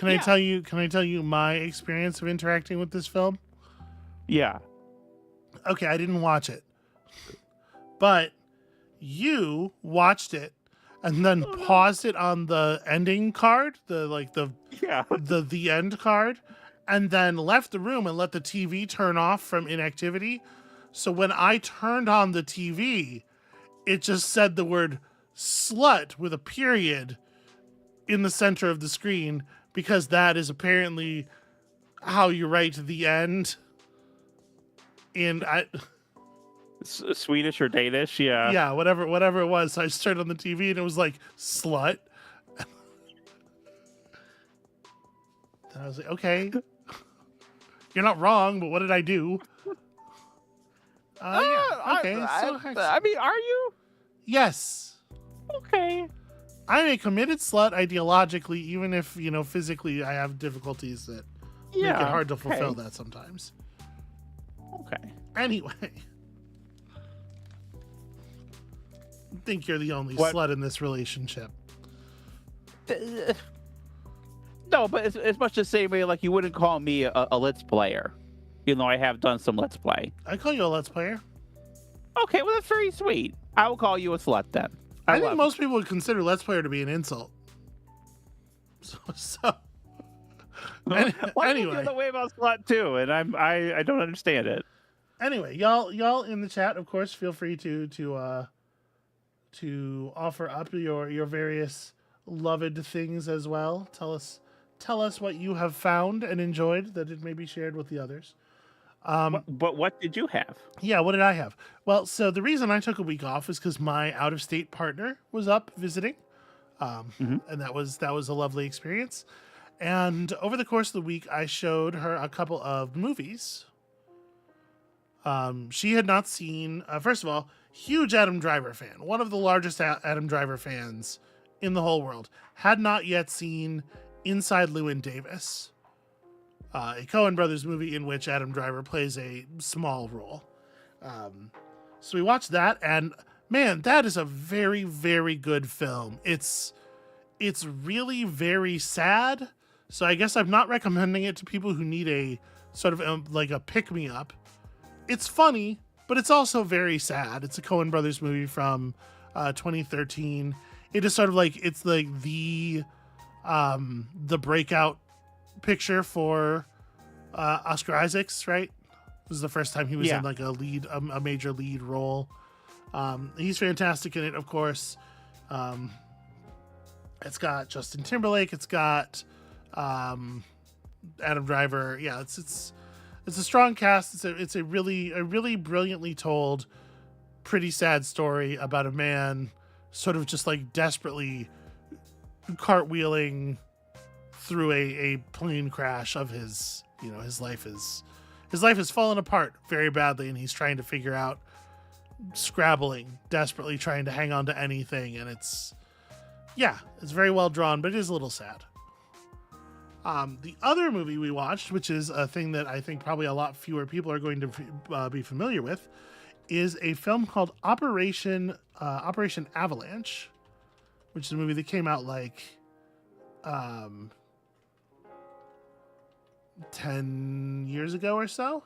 I tell you my experience of interacting with this film?
Yeah.
Okay, I didn't watch it, but you watched it and then paused it on the ending card, the end card, and then left the room and let the TV turn off from inactivity. So when I turned on the TV, it just said the word slut with a period in the center of the screen, because that is apparently how you write the end. And
Swedish or Danish, yeah,
whatever it was. So I just turned on the TV and it was like slut. And I was like, okay, you're not wrong, but what did I do? Okay.
I mean, are you?
Yes.
Okay.
I'm a committed slut ideologically, even if, you know, physically I have difficulties that make it hard to fulfill that sometimes.
Okay.
Anyway. I think you're the only slut in this relationship.
No, but it's much the same way, like you wouldn't call me a Let's Player. You know, I have done some Let's Play.
I call you a Let's Player.
Okay, well, that's very sweet. I will call you a slut then.
I think most people would consider Let's Player to be an insult. So anyway,
the other way about slut too, and I don't understand it.
Anyway, y'all in the chat, of course, feel free to offer up your various loved things as well. Tell us what you have found and enjoyed that it may be shared with the others.
But what did you have?
Yeah, what did I have? Well, so the reason I took a week off is because my out-of-state partner was up visiting, and that was a lovely experience. And over the course of the week, I showed her a couple of movies. She had not seen. First of all, huge Adam Driver fan, one of the largest Adam Driver fans in the whole world, had not yet seen Inside Llewyn Davis, a Coen Brothers movie in which Adam Driver plays a small role. So we watched that, and man, that is a very, very good film. It's really very sad. So I guess I'm not recommending it to people who need a sort of like a pick-me-up. It's funny, but it's also very sad. It's a Coen Brothers movie from 2013. It is sort of like, it's like the breakout picture for Oscar Isaacs, right? This is the first time he was in like a major lead role. He's fantastic in it, of course. It's got Justin Timberlake. It's got Adam Driver. Yeah, it's a strong cast. It's a really brilliantly told, pretty sad story about a man sort of just like desperately cartwheeling through a plane crash of his, you know, his life has fallen apart very badly, and he's trying to figure out, scrabbling, desperately trying to hang on to anything, and it's very well drawn, but it is a little sad. The other movie we watched, which is a thing that I think probably a lot fewer people are going to be familiar with, is a film called Operation Avalanche, which is a movie that came out like um, 10 years ago or so,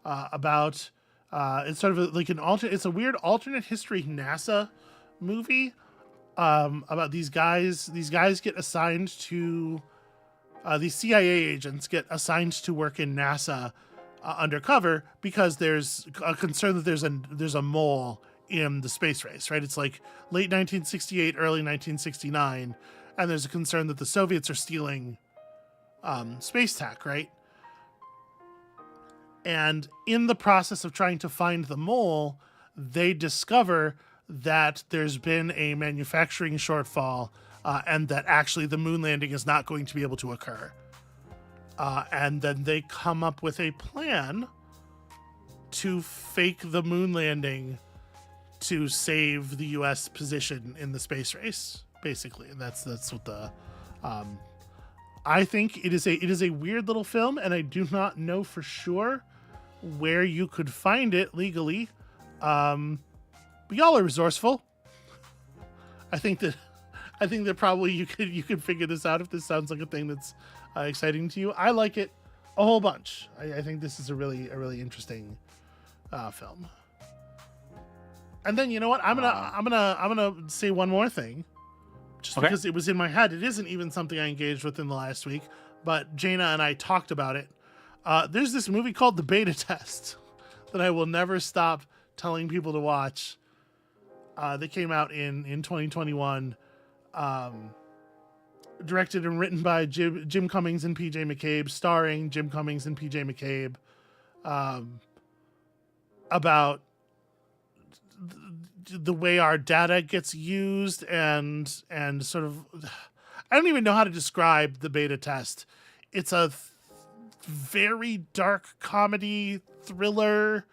about it's sort of like it's a weird alternate history NASA movie, about these guys. These guys get assigned to these CIA agents get assigned to work in NASA undercover because there's a concern that there's a mole in the space race, right? It's like late 1968, early 1969, and there's a concern that the Soviets are stealing space tech, right? And in the process of trying to find the mole, they discover that there's been a manufacturing shortfall, and that actually the moon landing is not going to be able to occur. And then they come up with a plan to fake the moon landing to save the U.S. position in the space race, basically. And that's what the I think it is a weird little film, and I do not know for sure where you could find it legally. But y'all are resourceful. I think that probably you could figure this out if this sounds like a thing that's exciting to you. I like it a whole bunch. I think this is a really interesting film. And then you know what? I'm gonna say one more thing, just because it was in my head. It isn't even something I engaged with in the last week, but Jaina and I talked about it. There's this movie called The Beta Test that I will never stop telling people to watch. That came out in 2021. Directed and written by Jim Cummings and PJ McCabe, starring Jim Cummings and PJ McCabe, about the way our data gets used and sort of, I don't even know how to describe The Beta Test. It's a very dark comedy thriller.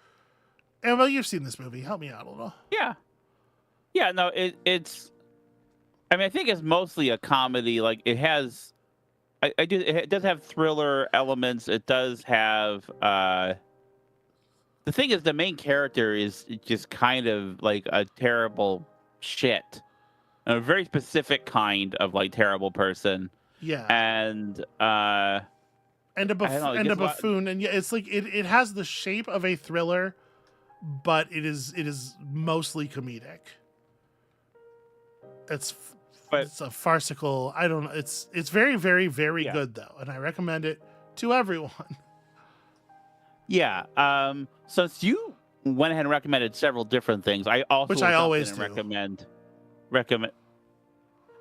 Amabel, you've seen this movie. Help me out a little.
Yeah, no, it's. I mean, I think it's mostly a comedy. Like it has, it does have thriller elements. It does have. The thing is, the main character is just kind of like a terrible shit, a very specific kind of like terrible person.
Yeah,
and a
buffoon, and yeah, it's like it has the shape of a thriller, but it is mostly comedic. It's a farcical. I don't know. It's very good though, and I recommend it to everyone.
Yeah. Since you went ahead and recommended several different things, I also
always do.
recommend.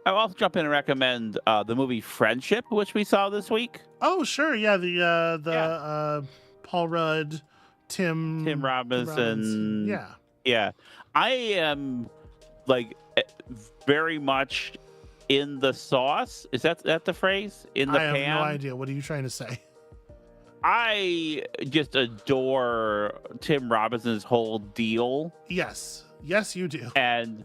I'll also jump in and recommend the movie Friendship, which we saw this week.
Oh sure, yeah. The Paul Rudd, Tim
Robinson.
Yeah.
I am like very much in the sauce. Is that the phrase? In the pan?
I have no idea. What are you trying to say?
I just adore Tim Robinson's whole deal.
Yes, you do.
And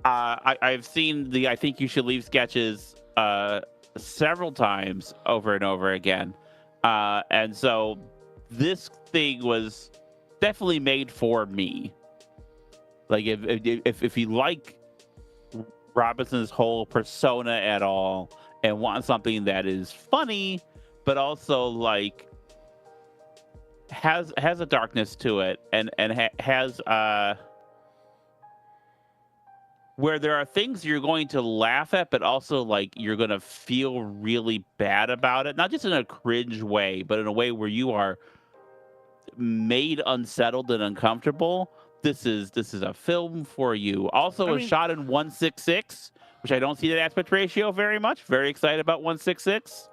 I've seen the I Think You Should Leave sketches several times over and over again. And so this thing was definitely made for me. Like if you like Robinson's whole persona at all and want something that is funny but also like has a darkness to it and has where there are things you're going to laugh at, but also like you're going to feel really bad about it, not just in a cringe way, but in a way where you are made unsettled and uncomfortable. This is a film for you. Also, shot in 1:6:6, which I don't see that aspect ratio very much. Very excited about 1:6:6.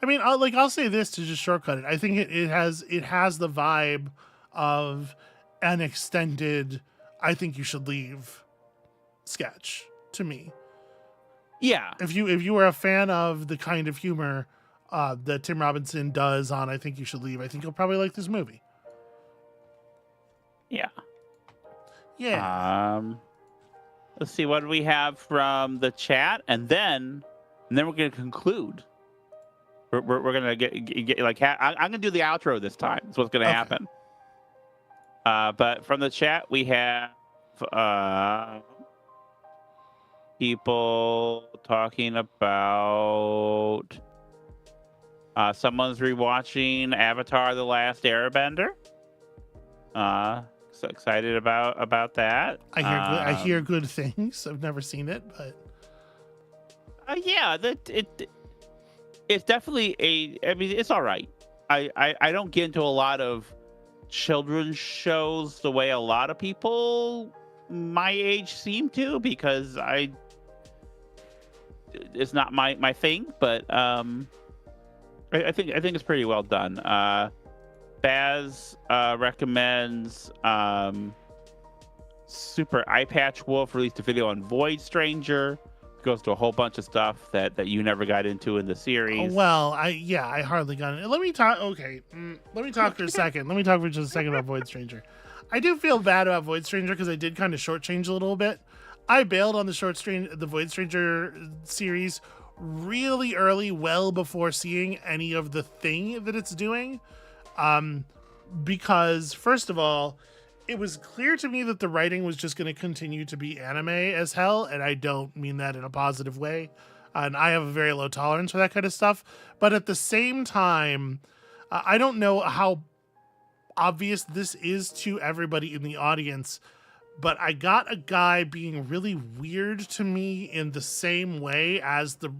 I mean, I'll say this to just shortcut it. I think it has the vibe of an extended I Think You Should Leave sketch to me.
Yeah.
If you were a fan of the kind of humor that Tim Robinson does on I Think You Should Leave, I think you'll probably like this movie.
Yeah.
Yeah.
Let's see what we have from the chat, and then we're going to conclude. We're gonna get like I'm gonna do the outro this time. That's what's gonna happen. But from the chat we have people talking about someone's rewatching Avatar: The Last Airbender. So excited about that.
I hear good things. I've never seen it, but
Yeah, it's definitely I mean, it's all right. I don't get into a lot of children's shows the way a lot of people my age seem to, because it's not my thing. But I think it's pretty well done. Baz recommends Super Eye Patch Wolf released a video on Void Stranger. Goes to a whole bunch of stuff that you never got into in the series.
well, I hardly got it. Let me talk. Okay, let me talk for a second. Let me talk for just a second about Void Stranger. I do feel bad about Void Stranger because I did kind of shortchange a little bit. I bailed on the Void Stranger series really early, well before seeing any of the thing that it's doing. Because first of all, it was clear to me that the writing was just going to continue to be anime as hell, and I don't mean that in a positive way. And I have a very low tolerance for that kind of stuff. But at the same time, I don't know how obvious this is to everybody in the audience, but I got a guy being really weird to me in the same way as the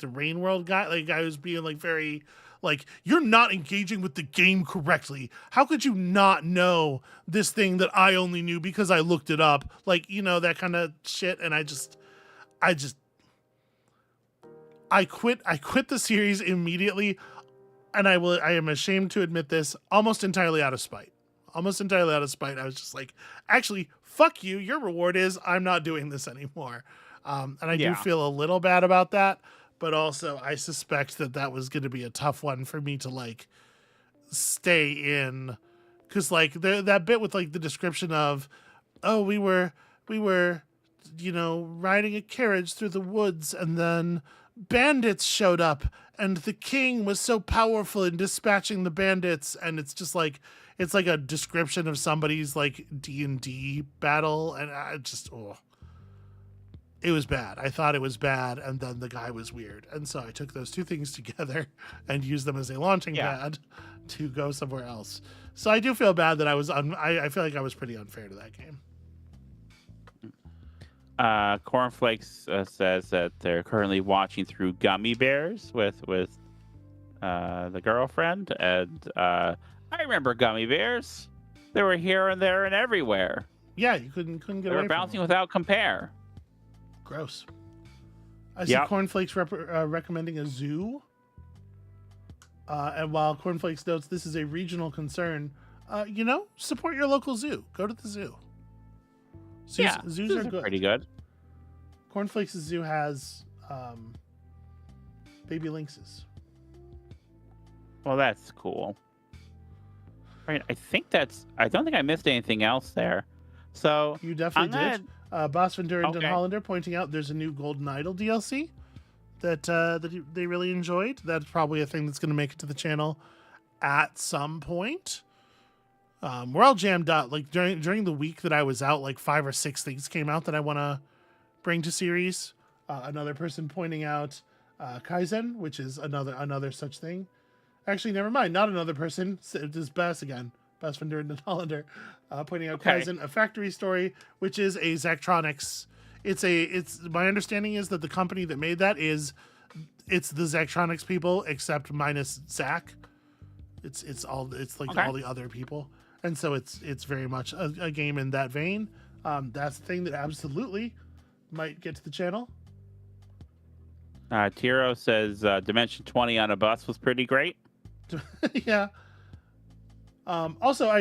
Rain World guy. Like, I was being like very like, you're not engaging with the game correctly. How could you not know this thing that I only knew because I looked it up? Like, that kind of shit. And I quit the series immediately. And I am ashamed to admit this, almost entirely out of spite. I was just like, actually, fuck you. Your reward is I'm not doing this anymore. And I do feel a little bad about that. But also, I suspect that was going to be a tough one for me to like stay in, because like that bit with like the description of, oh, we were riding a carriage through the woods, and then bandits showed up, and the king was so powerful in dispatching the bandits, and it's just like it's like a description of somebody's like D&D battle, and I just it was bad. I thought it was bad, and then the guy was weird. And so I took those two things together and used them as a launching pad to go somewhere else. So I do feel bad that I feel like I was pretty unfair to that game.
Cornflakes says that they're currently watching through Gummy Bears with the girlfriend. And I remember Gummy Bears. They were here and there and everywhere.
Yeah, you couldn't get away from them.
They were bouncing without compare.
Gross. I see Cornflakes recommending a zoo. And while Cornflakes notes this is a regional concern, support your local zoo. Go to the zoo. Zoos are good.
Pretty good.
Cornflakes' zoo has baby lynxes.
Well, that's cool. Right, I don't think I missed anything else there. So
you definitely did. Boss Van Duren Den Hollander pointing out there's a new Golden Idol DLC that they really enjoyed. That's probably a thing that's going to make it to the channel at some point. We're all jammed up. Like during the week that I was out, like 5 or 6 things came out that I want to bring to series. Another person pointing out Kaizen, which is another such thing. Actually, never mind. Not another person. It is Bass again. Bass Van Duren Den Hollander pointing out Kaizen, a factory story, which is a Zachtronics. It's my understanding is that the company that made that it's the Zachtronics people except minus Zach. It's all the other people, and so it's very much a game in that vein. That's the thing that absolutely might get to the channel.
Tiro says Dimension 20 on a bus was pretty great.
Yeah. Also,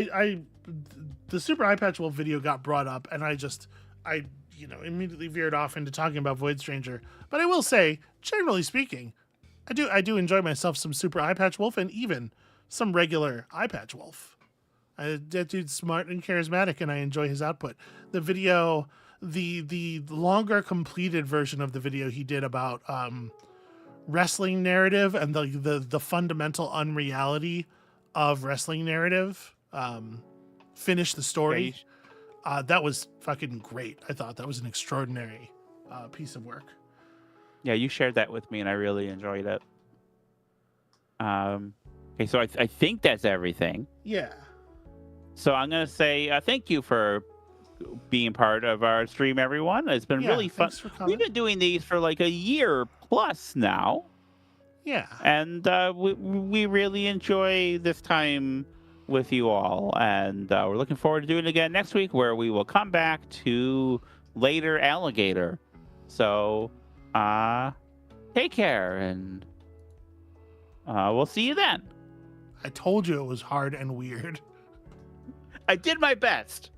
the Super Eye Patch Wolf video got brought up, and I immediately veered off into talking about Void Stranger. But I will say, generally speaking, I do enjoy myself some Super Eye Patch Wolf and even some regular Eye Patch Wolf. That dude's smart and charismatic, and I enjoy his output. The video, the longer completed version of the video he did about wrestling narrative and the fundamental unreality of wrestling narrative, finish the story. That was fucking great. I thought that was an extraordinary piece of work.
Yeah, you shared that with me, and I really enjoyed it. Okay, so I think that's everything.
Yeah.
So I'm gonna say thank you for being part of our stream, everyone. It's been really fun.
Thanks for coming.
We've been doing these for like a year plus now.
Yeah.
And we really enjoy this time with you all. And we're looking forward to doing it again next week, where we will come back to later Alligator. So take care, and we'll see you then.
I told you it was hard and weird.
I did my best.